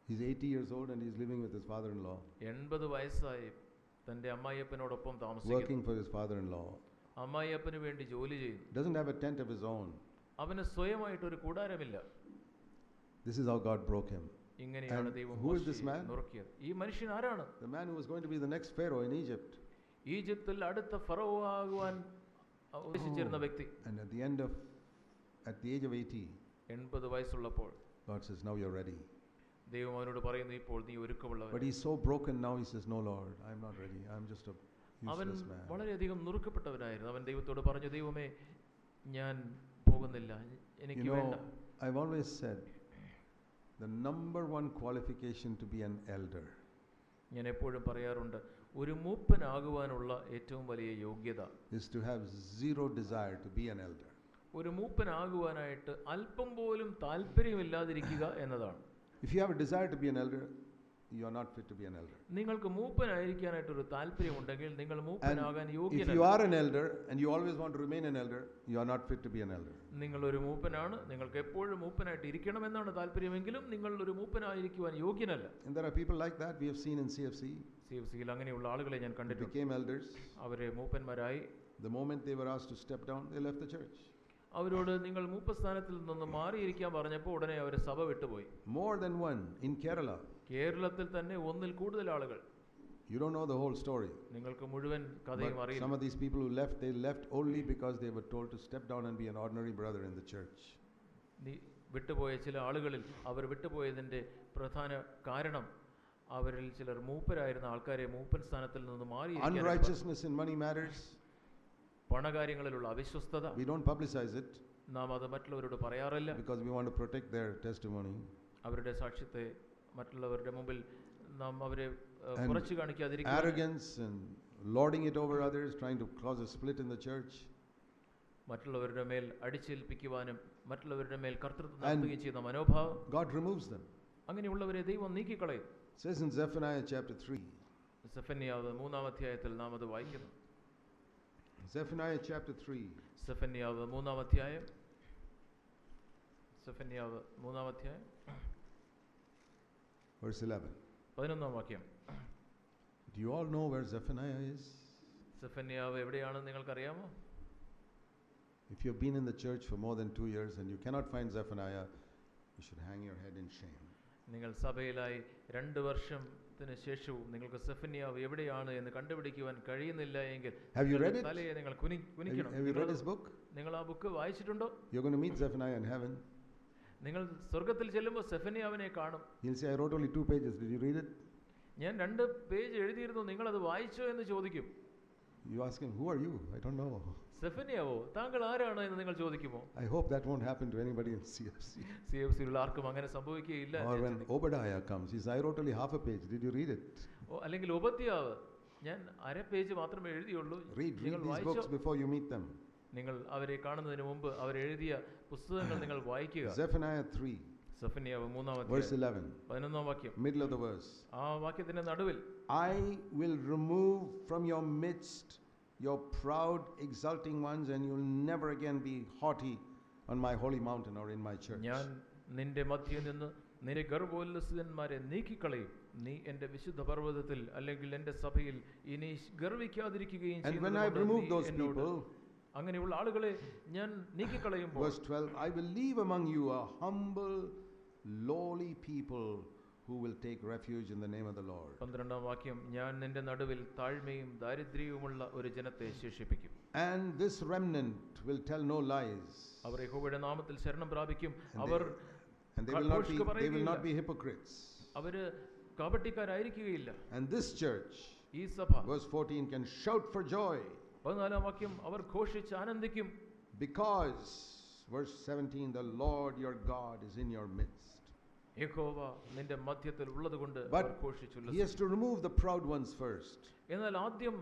He's 80 years old and he's living with his father-in-law. 80 വയസ്സായി തന്റെ അമ്മായിയപ്പനോടൊപ്പം താമസിക്കുന്നു. Working for his father-in-law. അമ്മായിയപ്പന് വേണ്ടി ജോലി ചെയ്യുന്നു. Doesn't have a tent of his own. അവന് സ്വയമായിട്ട് ഒരു കൂടാരമില്ല. This is how God broke him. ഇങ്ങനെയാണ് ദൈവം who is this man? നുറുക്കിയത്. ഈ മനുഷ്യൻ ആരാണ്? The man who was going to be the next pharaoh in Egypt. ഈജിപ്തിൽ അടുത്ത ഫറവോ ആകുവാൻ ഉദ്ദേശിച്ചിരുന്ന വ്യക്തി. And at the age of 80, 80 വയസ്സുള്ളപ്പോൾ God says, now you're ready. ദൈവം അവനോട് പറയുന്നു, ഇപ്പോൾ നീ ഒരുക്കമുള്ളവൻ. But he's so broken now, he says, no Lord, I'm not ready. I'm just a അവൻ useless man. വളരെയധികം നുറുക്കപ്പെട്ടവനായിരുന്നു. അവൻ ദൈവത്തോട് പറഞ്ഞു, ദൈവമേ, ഞാൻ പോകുന്നില്ല, എനിക്ക് വേണ്ട. I've always said the number one qualification to be an elder, ഞാൻ എപ്പോഴും പറയാറുണ്ട്, ഒരു മൂപ്പനാകുവാനുള്ള ഏറ്റവും വലിയ യോഗ്യത is to have zero desire to be an elder. ഒരു മൂപ്പനാകുവാനായിട്ട് അല്പം പോലും താല്പര്യമില്ലാതിരിക്കുക എന്നതാണ്. If you have a desire to be an elder, you are not fit to be an elder. നിങ്ങൾക്ക് മൂപ്പനായിരിക്കാനായിട്ട് ഒരു താല്പര്യമുണ്ടെങ്കിൽ നിങ്ങൾ മൂപ്പനാകാൻ യോഗ്യനല്ല. If you are an elder and you always want to remain an elder, you are not fit to be an elder. നിങ്ങൾ ഒരു മൂപ്പനാണ്, നിങ്ങൾക്ക് എപ്പോഴും മൂപ്പനായിട്ട് ഇരിക്കണമെന്നാണ് താല്പര്യമെങ്കിലും നിങ്ങൾ ഒരു മൂപ്പനായിരിക്കുവാൻ യോഗ്യനല്ല. And there are people like that we have seen in CFC. CFCയിൽ അങ്ങനെയുള്ള ആളുകളെ ഞാൻ കണ്ടിട്ടുണ്ട്. Became elders. അവരെ മൂപ്പന്മാരായി. The moment they were asked to step down, they left the church. അവരോട് നിങ്ങൾ മൂപ്പസ്ഥാനത്തിൽ നിന്ന് മാറിയിരിക്കാൻ പറഞ്ഞപ്പോൾ ഉടനെ അവർ സഭ വിട്ടുപോയി. More than one in Kerala. കേരളത്തിൽ തന്നെ ഒന്നിൽ കൂടുതൽ ആളുകൾ. You don't know the whole story. നിങ്ങൾക്ക് മുഴുവൻ കഥയും അറിയില്ല. Some of these people who left, they left only because they were told to step down and be an ordinary brother in the church. വിട്ടുപോയ ചില ആളുകളിൽ അവർ വിട്ടുപോയതിന്റെ പ്രധാന കാരണം അവരിൽ ചിലർ മൂപ്പരായിരുന്ന ആൾക്കാരെ മൂപ്പൻ സ്ഥാനത്തിൽ നിന്ന് മാറിയിരിക്കാൻ. Unrighteousness in money matters. പണകാര്യങ്ങളിലുള്ള അവിശ്വസ്തത. We don't publicize it. നാം അത് മറ്റുള്ളവരോട് പറയാറില്ല. Because we want to protect their testimony. അവരുടെ സാക്ഷ്യത്തെ മറ്റുള്ളവരുടെ മുമ്പിൽ നാം അവരെ കുറച്ചു കാണിക്കാതിരിക്കുക. Arrogance and lording it over others, trying to cause a split in the church. മറ്റുള്ളവരുടെ മേൽ അടിച്ചേൽപ്പിക്കുവാനും മറ്റുള്ളവരുടെ മേൽ കർത്തൃത്വം നടത്തുകയും ചെയ്യുന്ന മനോഭാവം. God removes them. അങ്ങനെയുള്ളവരെ ദൈവം നീക്കിക്കളയും. Says in Zephaniah chapter 3. സെഫന്യാവ് 3-ാം അധ്യായത്തിൽ നാം അത് വായിക്കുന്നു. Zephaniah chapter 3. സെഫന്യാവ് 3-ാം അധ്യായം. സെഫന്യാവ് 3-ാം അധ്യായം verse 11. 11-ാം വാക്യം. Do you all know where Zephaniah is? സെഫന്യാവ് എവിടെയാണെന്ന് നിങ്ങൾക്കറിയാമോ? If you have been in the church for more than 2 years and you cannot find Zephaniah, you should hang your head in shame. നിങ്ങൾ സഭയിലായി 2 വർഷത്തിന് ശേഷവും നിങ്ങൾക്ക് സെഫന്യാവ് എവിടെയാണ് എന്ന് കണ്ടുപിടിക്കുവാൻ കഴിയുന്നില്ല എങ്കിൽ തലയെ നിങ്ങൾ കുനിക്കണം. Have you read his book? നിങ്ങൾ ആ ബുക്ക് വായിച്ചിട്ടുണ്ടോ? You're going to meet Zephaniah in heaven. നിങ്ങൾ സ്വർഗ്ഗത്തിൽ ചെല്ലുമ്പോൾ സെഫന്യാവിനെ കാണും. He'll say, I wrote only 2 pages. Did you read it? ഞാൻ 2 പേജ് എഴുതിയിരുന്നു, നിങ്ങൾ അത് വായിച്ചോ എന്ന് ചോദിക്കും. You ask him, who are you? I don't know. സെഫന്യാവോ, താങ്കൾ ആരാണ് എന്ന് നിങ്ങൾ ചോദിക്കുമോ? I hope that won't happen to anybody in CFC. CFCയിലുള്ള ആർക്കും അങ്ങനെ സംഭവിക്കുകയില്ല. Or when Obadiah comes, he says, I wrote only half a page. Did you read it? അല്ലെങ്കിൽ ഉപദ്യാവ്, ഞാൻ 1/2 page മാത്രമേ എഴുതിയുള്ളൂ. Read these books before you meet them. നിങ്ങൾ അവരെ കാണുന്നതിന് മുമ്പ് അവർ എഴുതിയ പുസ്തകങ്ങൾ നിങ്ങൾ വായിക്കുക. Zephaniah 3. സെഫന്യാവ് 3-ാം അധ്യായം verse 11. 11-ാം വാക്യം. Middle of the verse. ആ വാക്യത്തിന്റെ നടുവിൽ, I will remove from your midst your proud, exulting ones, and you'll never again be haughty on my holy mountain or in my church. ഞാൻ നിന്റെ മധ്യയിൽ നിന്ന് നിന്റെ ഗർവോല്ലസിതന്മാരെ നീക്കിക്കളയും. നീ എന്റെ വിശുദ്ധ പർവ്വതത്തിൽ അല്ലെങ്കിൽ എന്റെ സഭയിൽ ഇനി ഗർവിക്കാതിരിക്കുകയും ചെയ്യുന്നു. അങ്ങനെയുള്ള ആളുകളെ ഞാൻ നീക്കിക്കളയുമ്പോൾ, verse 12, I will leave among you a humble, lowly people who will take refuge in the name of the Lord. 12ാം വാക്യം, ഞാൻ നിന്റെ നടുവിൽ താഴ്മയും ദാരിദ്ര്യവുമുള്ള ഒരു ജനത്തെ ശേഷിപ്പിക്കും. And this remnant will tell no lies. അവർ യഹോവയുടെ നാമത്തിൽ ശരണം പ്രാപിക്കും. അവർ they will not be hypocrites. അവര് കപട്ടിക്കാരായിരിക്കുകയില്ല. And this church, ഈ സഭ, verse 14, can shout for joy. 14ാം വാക്യം, അവർ ഘോഷിച്ച് ആനന്ദിക്കും. Because, verse 17, the Lord your God is in your midst. യഹോവ നിന്റെ മധ്യത്തിൽ ഉള്ളതുകൊണ്ട് അവർ ഘോഷിച്ചുല്ലസിക്കും. He has to remove the proud ones first. എന്നാൽ ആദ്യം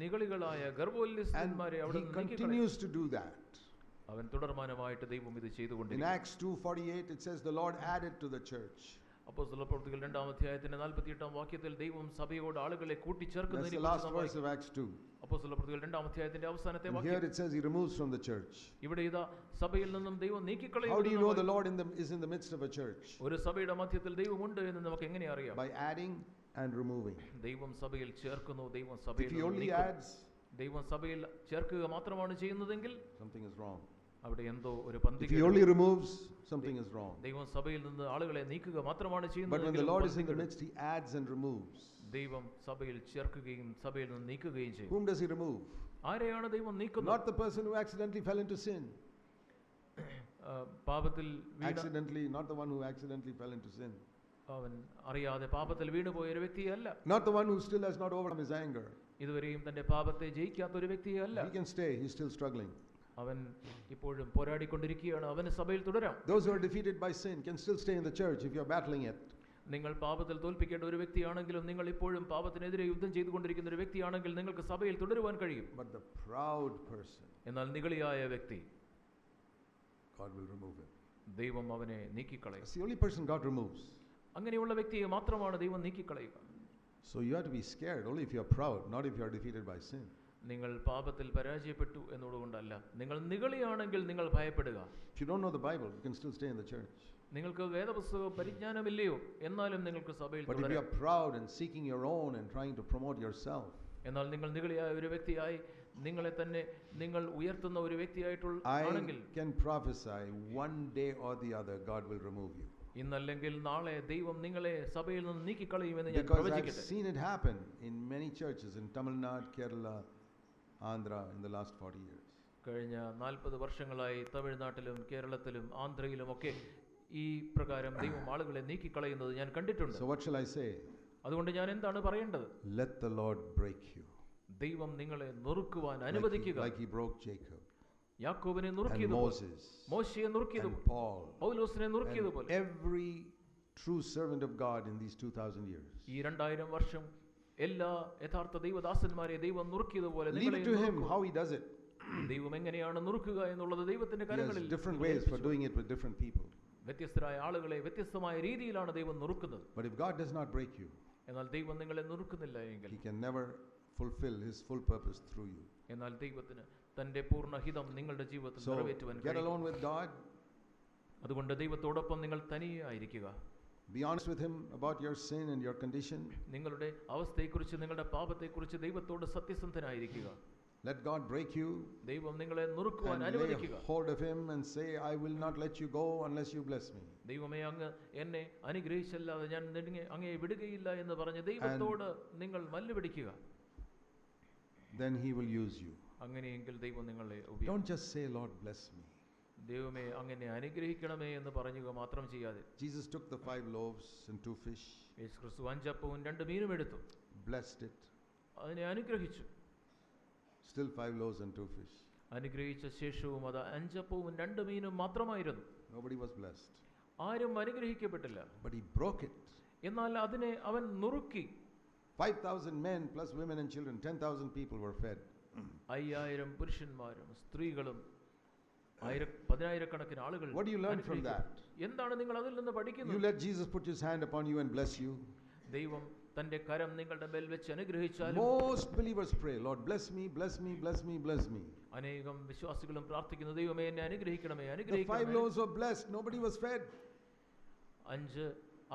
നിഗളികളായ ഗർവോല്ലസിതന്മാരെ അവിടെ നീക്കിക്കളയും. He continues to do that. അവൻ തുടർമാനമായിട്ട് ദൈവം ഇത് ചെയ്തുകൊണ്ടിരിക്കുന്നു. In Acts 2:48 it says the Lord added to the church. അപ്പോസ്തലപ്രവൃത്തികൾ 2-ാം അധ്യായത്തിന്റെ 48-ാം വാക്യത്തിൽ ദൈവം സഭയോട് ആളുകളെ കൂട്ടിച്ചേർക്കുന്നതിനെ കുറിച്ച് That's the last verse of Acts 2. അപ്പോസ്തലപ്രവൃത്തികൾ 2-ാം അധ്യായത്തിന്റെ അവസാനത്തെ വാക്യം. Here it says he removes from the church. ഇവിടെ ഇതാ സഭയിൽ നിന്നും ദൈവം നീക്കിക്കളയുന്നു. How do you know the Lord is in the midst of a church? ഒരു സഭയുടെ മധ്യത്തിൽ ദൈവമുണ്ട് എന്ന് നമുക്ക് എങ്ങനെ അറിയാം? By adding and removing. ദൈവം സഭയിൽ ചേർക്കുന്നു, ദൈവം സഭയിൽ If he only adds, ദൈവം സഭയിൽ ചേർക്കുക മാത്രമാണ് ചെയ്യുന്നതെങ്കിൽ something is wrong. അവിടെ എന്തോ ഒരു പന്തികേട്. If he only removes, something is wrong. ദൈവം സഭയിൽ നിന്ന് ആളുകളെ നീക്കുക മാത്രമാണ് But ചെയ്യുന്നത്. when the Lord is in the midst, he adds and removes. ദൈവം സഭയിൽ ചേർക്കുകയും സഭയിൽ നിന്ന് നീക്കുകയും ചെയ്യും. Whom does he remove? ആരെയാണ് ദൈവം നീക്കുന്നത്? Not the person who accidentally fell into sin. പാപത്തിൽ accidentally, not the one who accidentally fell into sin. അവൻ അറിയാതെ പാപത്തിൽ വീണുപോയ ഒരു വ്യക്തിയല്ല. Not the one who still has not overcome his anger. ഇതുവരെയും തന്റെ പാപത്തെ ജയിക്കാത്ത ഒരു വ്യക്തിയല്ല. He can stay, he's still struggling. അവൻ ഇപ്പോഴും പോരാടിക്കൊണ്ടിരിക്കുകയാണ്. അവന് സഭയിൽ തുടരാം. Those who are defeated by sin can still stay in the church if you are battling it. നിങ്ങൾ പാപത്തിൽ തോൽപ്പിക്കേണ്ട ഒരു വ്യക്തിയാണെങ്കിലും നിങ്ങൾ ഇപ്പോഴും പാപത്തിനെതിരെ യുദ്ധം ചെയ്തുകൊണ്ടിരിക്കുന്ന ഒരു വ്യക്തിയാണെങ്കിൽ നിങ്ങൾക്ക് സഭയിൽ തുടരുവാൻ കഴിയും. But the proud person, എന്നാൽ നിഗളിയായ വ്യക്തി, God will remove him. ദൈവം അവനെ നീക്കിക്കളയും. It's the only person God removes. അങ്ങനെയുള്ള വ്യക്തിയെ മാത്രമാണ് ദൈവം നീക്കിക്കളയുക. So you have to be scared only if you are proud, not if you are defeated by sin. നിങ്ങൾ പാപത്തിൽ പരാജയപ്പെട്ടു എന്നുകൊണ്ടല്ല, നിങ്ങൾ നിഗളിയാണെങ്കിൽ നിങ്ങൾ ഭയപ്പെടുക. If you don't know the Bible, you can still stay in the church. നിങ്ങൾക്ക് വേദപുസ്തക പരിജ്ഞാനമില്ലയോ എന്നാലും നിങ്ങൾക്ക് സഭയിൽ തുടരാം. But if you are proud and seeking your own and trying to promote yourself, എന്നാൽ നിങ്ങൾ നിഗളിയായ ഒരു വ്യക്തിയായി നിങ്ങളെ തന്നെ നിങ്ങൾ ഉയർത്തുന്ന ഒരു വ്യക്തിയായിട്ടുള്ളാണെങ്കിൽ, I can prophesy one day or the other God will remove you. ഇന്നല്ലെങ്കിൽ നാളെ ദൈവം നിങ്ങളെ സഭയിൽ നിന്ന് നീക്കിക്കളയുമെന്ന് ഞാൻ പ്രവചിക്കട്ടെ. Because I've seen it happen in many churches in Tamil Nadu, Kerala, Andhra in the last 40 years. കഴിഞ്ഞ 40 വർഷങ്ങളായി തമിഴ്നാട്ടിലും കേരളത്തിലും ആന്ധ്രയിലും ഒക്കെ ഈ പ്രകാരം ദൈവം ആളുകളെ നീക്കിക്കളയുന്നത് ഞാൻ കണ്ടിട്ടുണ്ട്. So what shall I say? അതുകൊണ്ട് ഞാൻ എന്താണ് പറയേണ്ടത്? Let the Lord break you. ദൈവം നിങ്ങളെ നുറുക്കുവാൻ അനുവദിക്കുക. Like he broke Jacob. യാക്കോബിനെ നുറുക്കിയതുപോലെ, മോശയെ നുറുക്കിയതുപോലെ, പൗലോസിനെ നുറുക്കിയതുപോലെ, every true servant of God in these 2000 years. ഈ 2000 വർഷം എല്ലാ യഥാർത്ഥ ദൈവദാസന്മാരെ ദൈവം നുറുക്കിയതുപോലെ leave it to him how he does it. ദൈവം എങ്ങനെയാണ് നുറുക്കുക എന്നുള്ളത് ദൈവത്തിന്റെ കരങ്ങളിൽ. Different ways for doing it with different people. വ്യത്യസ്തരായ ആളുകളെ വ്യത്യസ്തമായ രീതിയിലാണ് ദൈവം നുറുക്കുന്നത്. But if God does not break you, എന്നാൽ ദൈവം നിങ്ങളെ നുറുക്കുന്നില്ല എങ്കിൽ, he can never fulfill his full purpose through you. എന്നാൽ ദൈവത്തിന് തന്റെ പൂർണ്ണ ഹിതം നിങ്ങളുടെ ജീവിതത്തിൽ നിറവേറ്റുവാൻ കഴിയും. Get alone with God. അതുകൊണ്ട് ദൈവത്തോടൊപ്പം നിങ്ങൾ തനിയെ ആയിരിക്കുക. Be honest with him about your sin and your condition. നിങ്ങളുടെ അവസ്ഥയെക്കുറിച്ച് നിങ്ങളുടെ പാപത്തെക്കുറിച്ച് ദൈവത്തോട് സത്യസന്ധനായിരിക്കുക. Let God break you. ദൈവം നിങ്ങളെ നുറുക്കുവാൻ അനുവദിക്കുക. Hold of him and say, I will not let you go unless you bless me. ദൈവമേ, അങ്ങ് എന്നെ അനുഗ്രഹിച്ചല്ലാതെ ഞാൻ അങ്ങയെ വിടുകയില്ല എന്ന് പറഞ്ഞ് ദൈവത്തോട് നിങ്ങൾ മല്ലുപിടിക്കുക. Then he will use you. അങ്ങനെയെങ്കിൽ ദൈവം നിങ്ങളെ ഉപയോഗിക്കും. Don't just say, Lord bless me. ദൈവമേ അങ്ങനെ അനുഗ്രഹിക്കണമേ എന്ന് പറയുക മാത്രം ചെയ്യാതെ. Jesus took the 5 loaves and 2 fish. യേശുക്രിസ്തു 5 അപ്പവും 2 മീനും എടുത്തു. Blessed it. അതിനെ അനുഗ്രഹിച്ചു. Still 5 loaves and 2 fish. അനുഗ്രഹിച്ച ശേഷവും അത് 5 അപ്പവും 2 മീനും മാത്രമായിരുന്നു. Nobody was blessed. ആരും അനുഗ്രഹിക്കപ്പെട്ടില്ല. But he broke it. എന്നാൽ അതിനെ അവൻ നുറുക്കി. 5,000 men plus women and children, 10,000 people were fed. 5000 പുരുഷന്മാരും സ്ത്രീകളും 10,000 ആളുകൾ. What do you learn from that? എന്താണ് നിങ്ങൾ അതിൽ നിന്ന് പഠിക്കുന്നത്? You let Jesus put his hand upon you and bless you. ദൈവം തന്റെ കരം നിങ്ങളുടെ മേൽ വെച്ച് അനുഗ്രഹിച്ചാലും most believers pray, Lord bless me, bless me, bless me, bless me. അനേകം വിശ്വാസികളും പ്രാർത്ഥിക്കുന്നു, ദൈവമേ എന്നെ അനുഗ്രഹിക്കണമേ, The 5 അനുഗ്രഹിക്കണമേ. loaves were blessed, nobody was fed. 5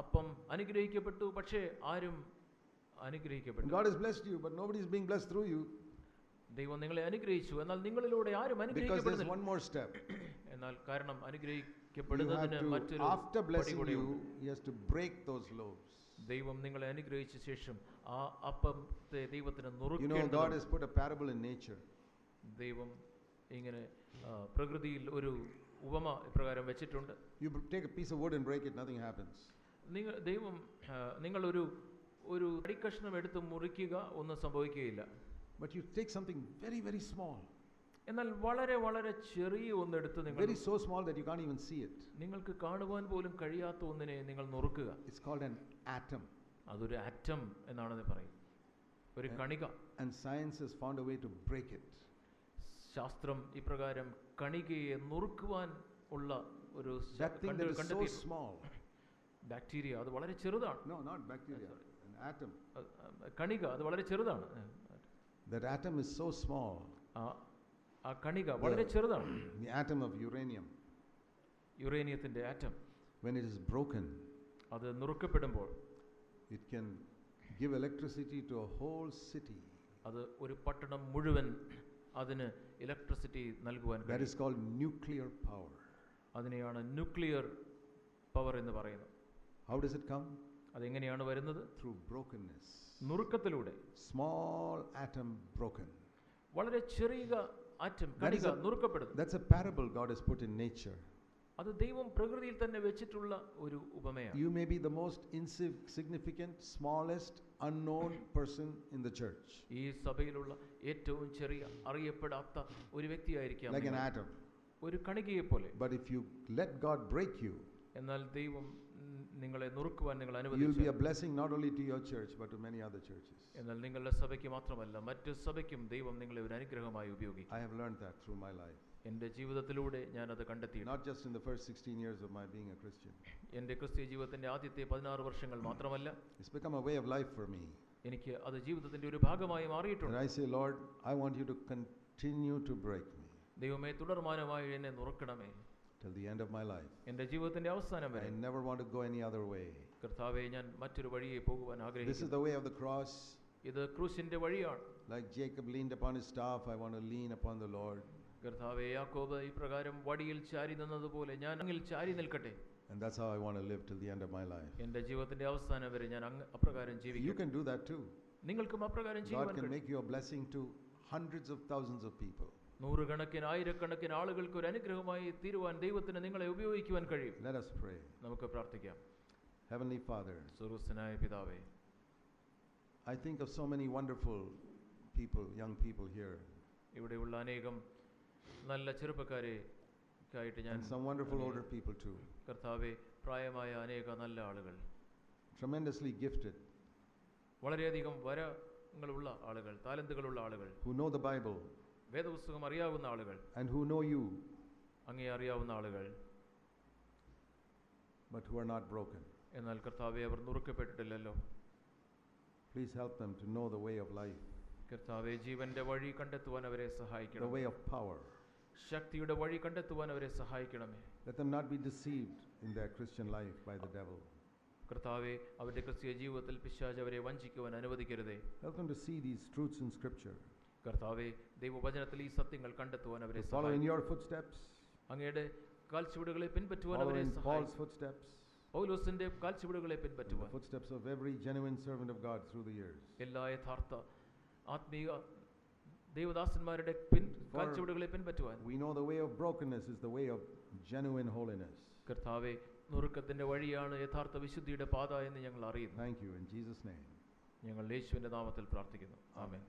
അപ്പം അനുഗ്രഹിക്കപ്പെട്ടു, പക്ഷേ ആരും അനുഗ്രഹിക്കപ്പെട്ടു. God has blessed you, but nobody is being blessed through you. ദൈവം നിങ്ങളെ അനുഗ്രഹിച്ചു, എന്നാൽ നിങ്ങളിലൂടെ ആരും Because there's അനുഗ്രഹിക്കപ്പെടുന്നില്ല. one more step. എന്നാൽ കാരണം You have അനുഗ്രഹിക്കപ്പെടുന്നതിന് to, മറ്റൊരു after പടി blessing കൂടിയുണ്ട്. you, he has to break those loaves. ദൈവം നിങ്ങളെ അനുഗ്രഹിച്ച ശേഷം ആ അപ്പത്തെ ദൈവത്തിന് God നുറുക്കേണ്ടതുണ്ട്. has put a parable in nature. ദൈവം ഇങ്ങനെ പ്രകൃതിയിൽ ഒരു ഉപമ ഇപ്രകാരം വെച്ചിട്ടുണ്ട്. You take a piece of wood and break it, nothing happens. നിങ്ങൾ ഒരു തടിക്കഷ്ണം എടുത്ത് മുറിക്കുക, ഒന്നും സംഭവിക്കുകയില്ല. But you take something very, very small. എന്നാൽ വളരെ വളരെ ചെറിയ ഒന്നെടുത്ത് Very so small that you can't even see it. നിങ്ങൾക്ക് കാണുവാൻ പോലും കഴിയാത്ത ഒന്നിനെ നിങ്ങൾ നുറുക്കുക. It's called an atom. അതൊരു ആറ്റം എന്നാണ് പറയും, ഒരു കണിക. And science has found a way to break it. ശാസ്ത്രം ഇപ്രകാരം കണികയെ നുറുക്കുവാൻ ഉള്ള ഒരു That thing that is so small. Bacteria അത് വളരെ ചെറുതാണ്. No, not bacteria, an atom. കണിക അത് വളരെ ചെറുതാണ്. That atom is so small. ആ കണിക വളരെ ചെറുതാണ്. The atom of uranium. യുറേനിയത്തിന്റെ ആറ്റം When it is broken, അത് നുറുക്കപ്പെടുമ്പോൾ it can give electricity to a whole city. അത് ഒരു പട്ടണം മുഴുവൻ അതിന് ഇലക്ട്രിസിറ്റി നൽകുവാൻ That is called nuclear power. അതിനെയാണ് ന്യൂക്ലിയർ പവർ എന്ന് പറയുന്നത്. How does it come? അതെങ്ങനെയാണ് വരുന്നത്? Through brokenness. നുറുക്കത്തിലൂടെ. Small atom broken. വളരെ ചെറിയ ആറ്റം കണിക നുറുക്കപ്പെടുന്നു. That's a parable God has put in nature. അത് ദൈവം പ്രകൃതിയിൽ തന്നെ വെച്ചിട്ടുള്ള ഒരു ഉപമയാണ്. You may be the most insignificant, smallest, unknown person in the church. ഈ സഭയിലുള്ള ഏറ്റവും ചെറിയ അറിയപ്പെടാത്ത ഒരു വ്യക്തിയായിരിക്കാം. Like an atom. ഒരു കണികയെ പോലെ. But if you let God break you, എന്നാൽ ദൈവം നിങ്ങളെ നുറുക്കുവാൻ നിങ്ങൾ you'll അനുവദിച്ചു. be a blessing not only to your church but to many other churches. എന്നാൽ നിങ്ങളുടെ സഭയ്ക്ക് മാത്രമല്ല മറ്റു സഭയ്ക്കും ദൈവം നിങ്ങളെ ഒരു അനുഗ്രഹമായി ഉപയോഗിക്കും. I have learned that through my life. എൻ്റെ ജീവിതത്തിലൂടെ ഞാൻ അത് കണ്ടെത്തി. Not just in the first 16 years of my being a Christian. എൻ്റെ ക്രിസ്തീയ ജീവിതത്തിന്റെ ആദ്യത്തെ 16 വർഷങ്ങൾ മാത്രമല്ല, It's become a way of life for me. എനിക്ക് അത് ജീവിതത്തിന്റെ ഒരു ഭാഗമായി മാറിയിട്ടുണ്ട്. And I say, Lord, I want you to continue to break me ദൈവമേ തുടർമാനമായി എന്നെ നുറുക്കണമേ till the end of my life. എൻ്റെ ജീവിതത്തിന്റെ അവസാനം വരെ. I never want to go any other way. കർത്താവേ, ഞാൻ മറ്റൊരു വഴിയെ പോകുവാൻ This is ആഗ്രഹിക്കുന്നു. the way of the cross. ഇത് ക്രൂശിന്റെ വഴിയാണ്. Like Jacob leaned upon his staff, I want to lean upon the Lord. കർത്താവേ, യാക്കോബ് ഇപ്രകാരം വടിയിൽ ചാരി നിന്നതുപോലെ ഞാൻ അങ്ങിൽ ചാരി നിൽക്കട്ടെ. And that's how I want to live till the end of my life. എൻ്റെ ജീവിതത്തിന്റെ അവസാനം വരെ ഞാൻ അപ്രകാരം You ജീവിക്കും. can do that too. നിങ്ങൾക്കും അപ്രകാരം God ചെയ്യുവാൻ can കഴിയും. make you a blessing to hundreds of thousands of people. നൂറുകണക്കിന് ആയിരക്കണക്കിന് ആളുകൾക്ക് ഒരു അനുഗ്രഹമായി തീരുവാൻ ദൈവത്തിന് നിങ്ങളെ ഉപയോഗിക്കുവാൻ കഴിയും. Let us pray. നമുക്ക് പ്രാർത്ഥിക്കാം. Heavenly Father, സ്വർഗ്ഗസ്ഥനായ പിതാവേ, I think of so many wonderful people, young people here, ഇവിടെയുള്ള അനേകം നല്ല ചെറുപ്പക്കാരെ ആയിട്ട് ഞാൻ and some wonderful older people too. കർത്താവേ, പ്രായമായ അനേക നല്ല ആളുകൾ, Tremendously gifted, വളരെയധികം വരങ്ങളുള്ള ആളുകൾ, താലന്തുകളുള്ള ആളുകൾ, who know the Bible വേദപുസ്തകം അറിയാവുന്ന ആളുകൾ, and who know you, അങ്ങേ അറിയാവുന്ന ആളുകൾ, but who are not broken. എന്നാൽ കർത്താവേ, അവർ നുറുക്കപ്പെട്ടിട്ടില്ലല്ലോ. Please help them to know the way of life, കർത്താവേ, ജീവന്റെ വഴി കണ്ടെത്തുവാൻ അവരെ the സഹായിക്കണം. way of power. ശക്തിയുടെ വഴി കണ്ടെത്തുവാൻ അവരെ സഹായിക്കണമേ. Let them not be deceived in their Christian life by the devil. കർത്താവേ, അവരുടെ ക്രിസ്തീയ ജീവിതത്തിൽ പിശാച് അവരെ വഞ്ചിക്കുവാൻ അനുവദിക്കരുതേ. Help them to see these truths in Scripture. കർത്താവേ, ദൈവവചനത്തിൽ ഈ സത്യങ്ങൾ കണ്ടെത്തുവാൻ അവരെ To follow in സഹായിക്കണം. your footsteps, അങ്ങയുടെ കാൽച്ചുവടുകളെ പിൻപറ്റുവാൻ follow അവരെ in Paul's സഹായിക്കണം. footsteps, പൗലോസിന്റെ കാൽച്ചുവടുകളെ and the പിൻപറ്റുവാൻ footsteps of every genuine servant of God through the years. എല്ലാ യഥാർത്ഥ ആത്മീയ ദേവദാസന്മാരുടെ കാൽച്ചുവടുകളെ പിൻപറ്റുവാൻ. We know the way of brokenness is the way of genuine holiness. കർത്താവേ, നുറുക്കത്തിന്റെ വഴിയാണ് യഥാർത്ഥ വിശുദ്ധിയുടെ പാത എന്ന് ഞങ്ങൾ അറിയുന്നു. Thank you in Jesus' name. ഞങ്ങൾ യേശുവിന്റെ നാമത്തിൽ പ്രാർത്ഥിക്കുന്നു. ആമേൻ.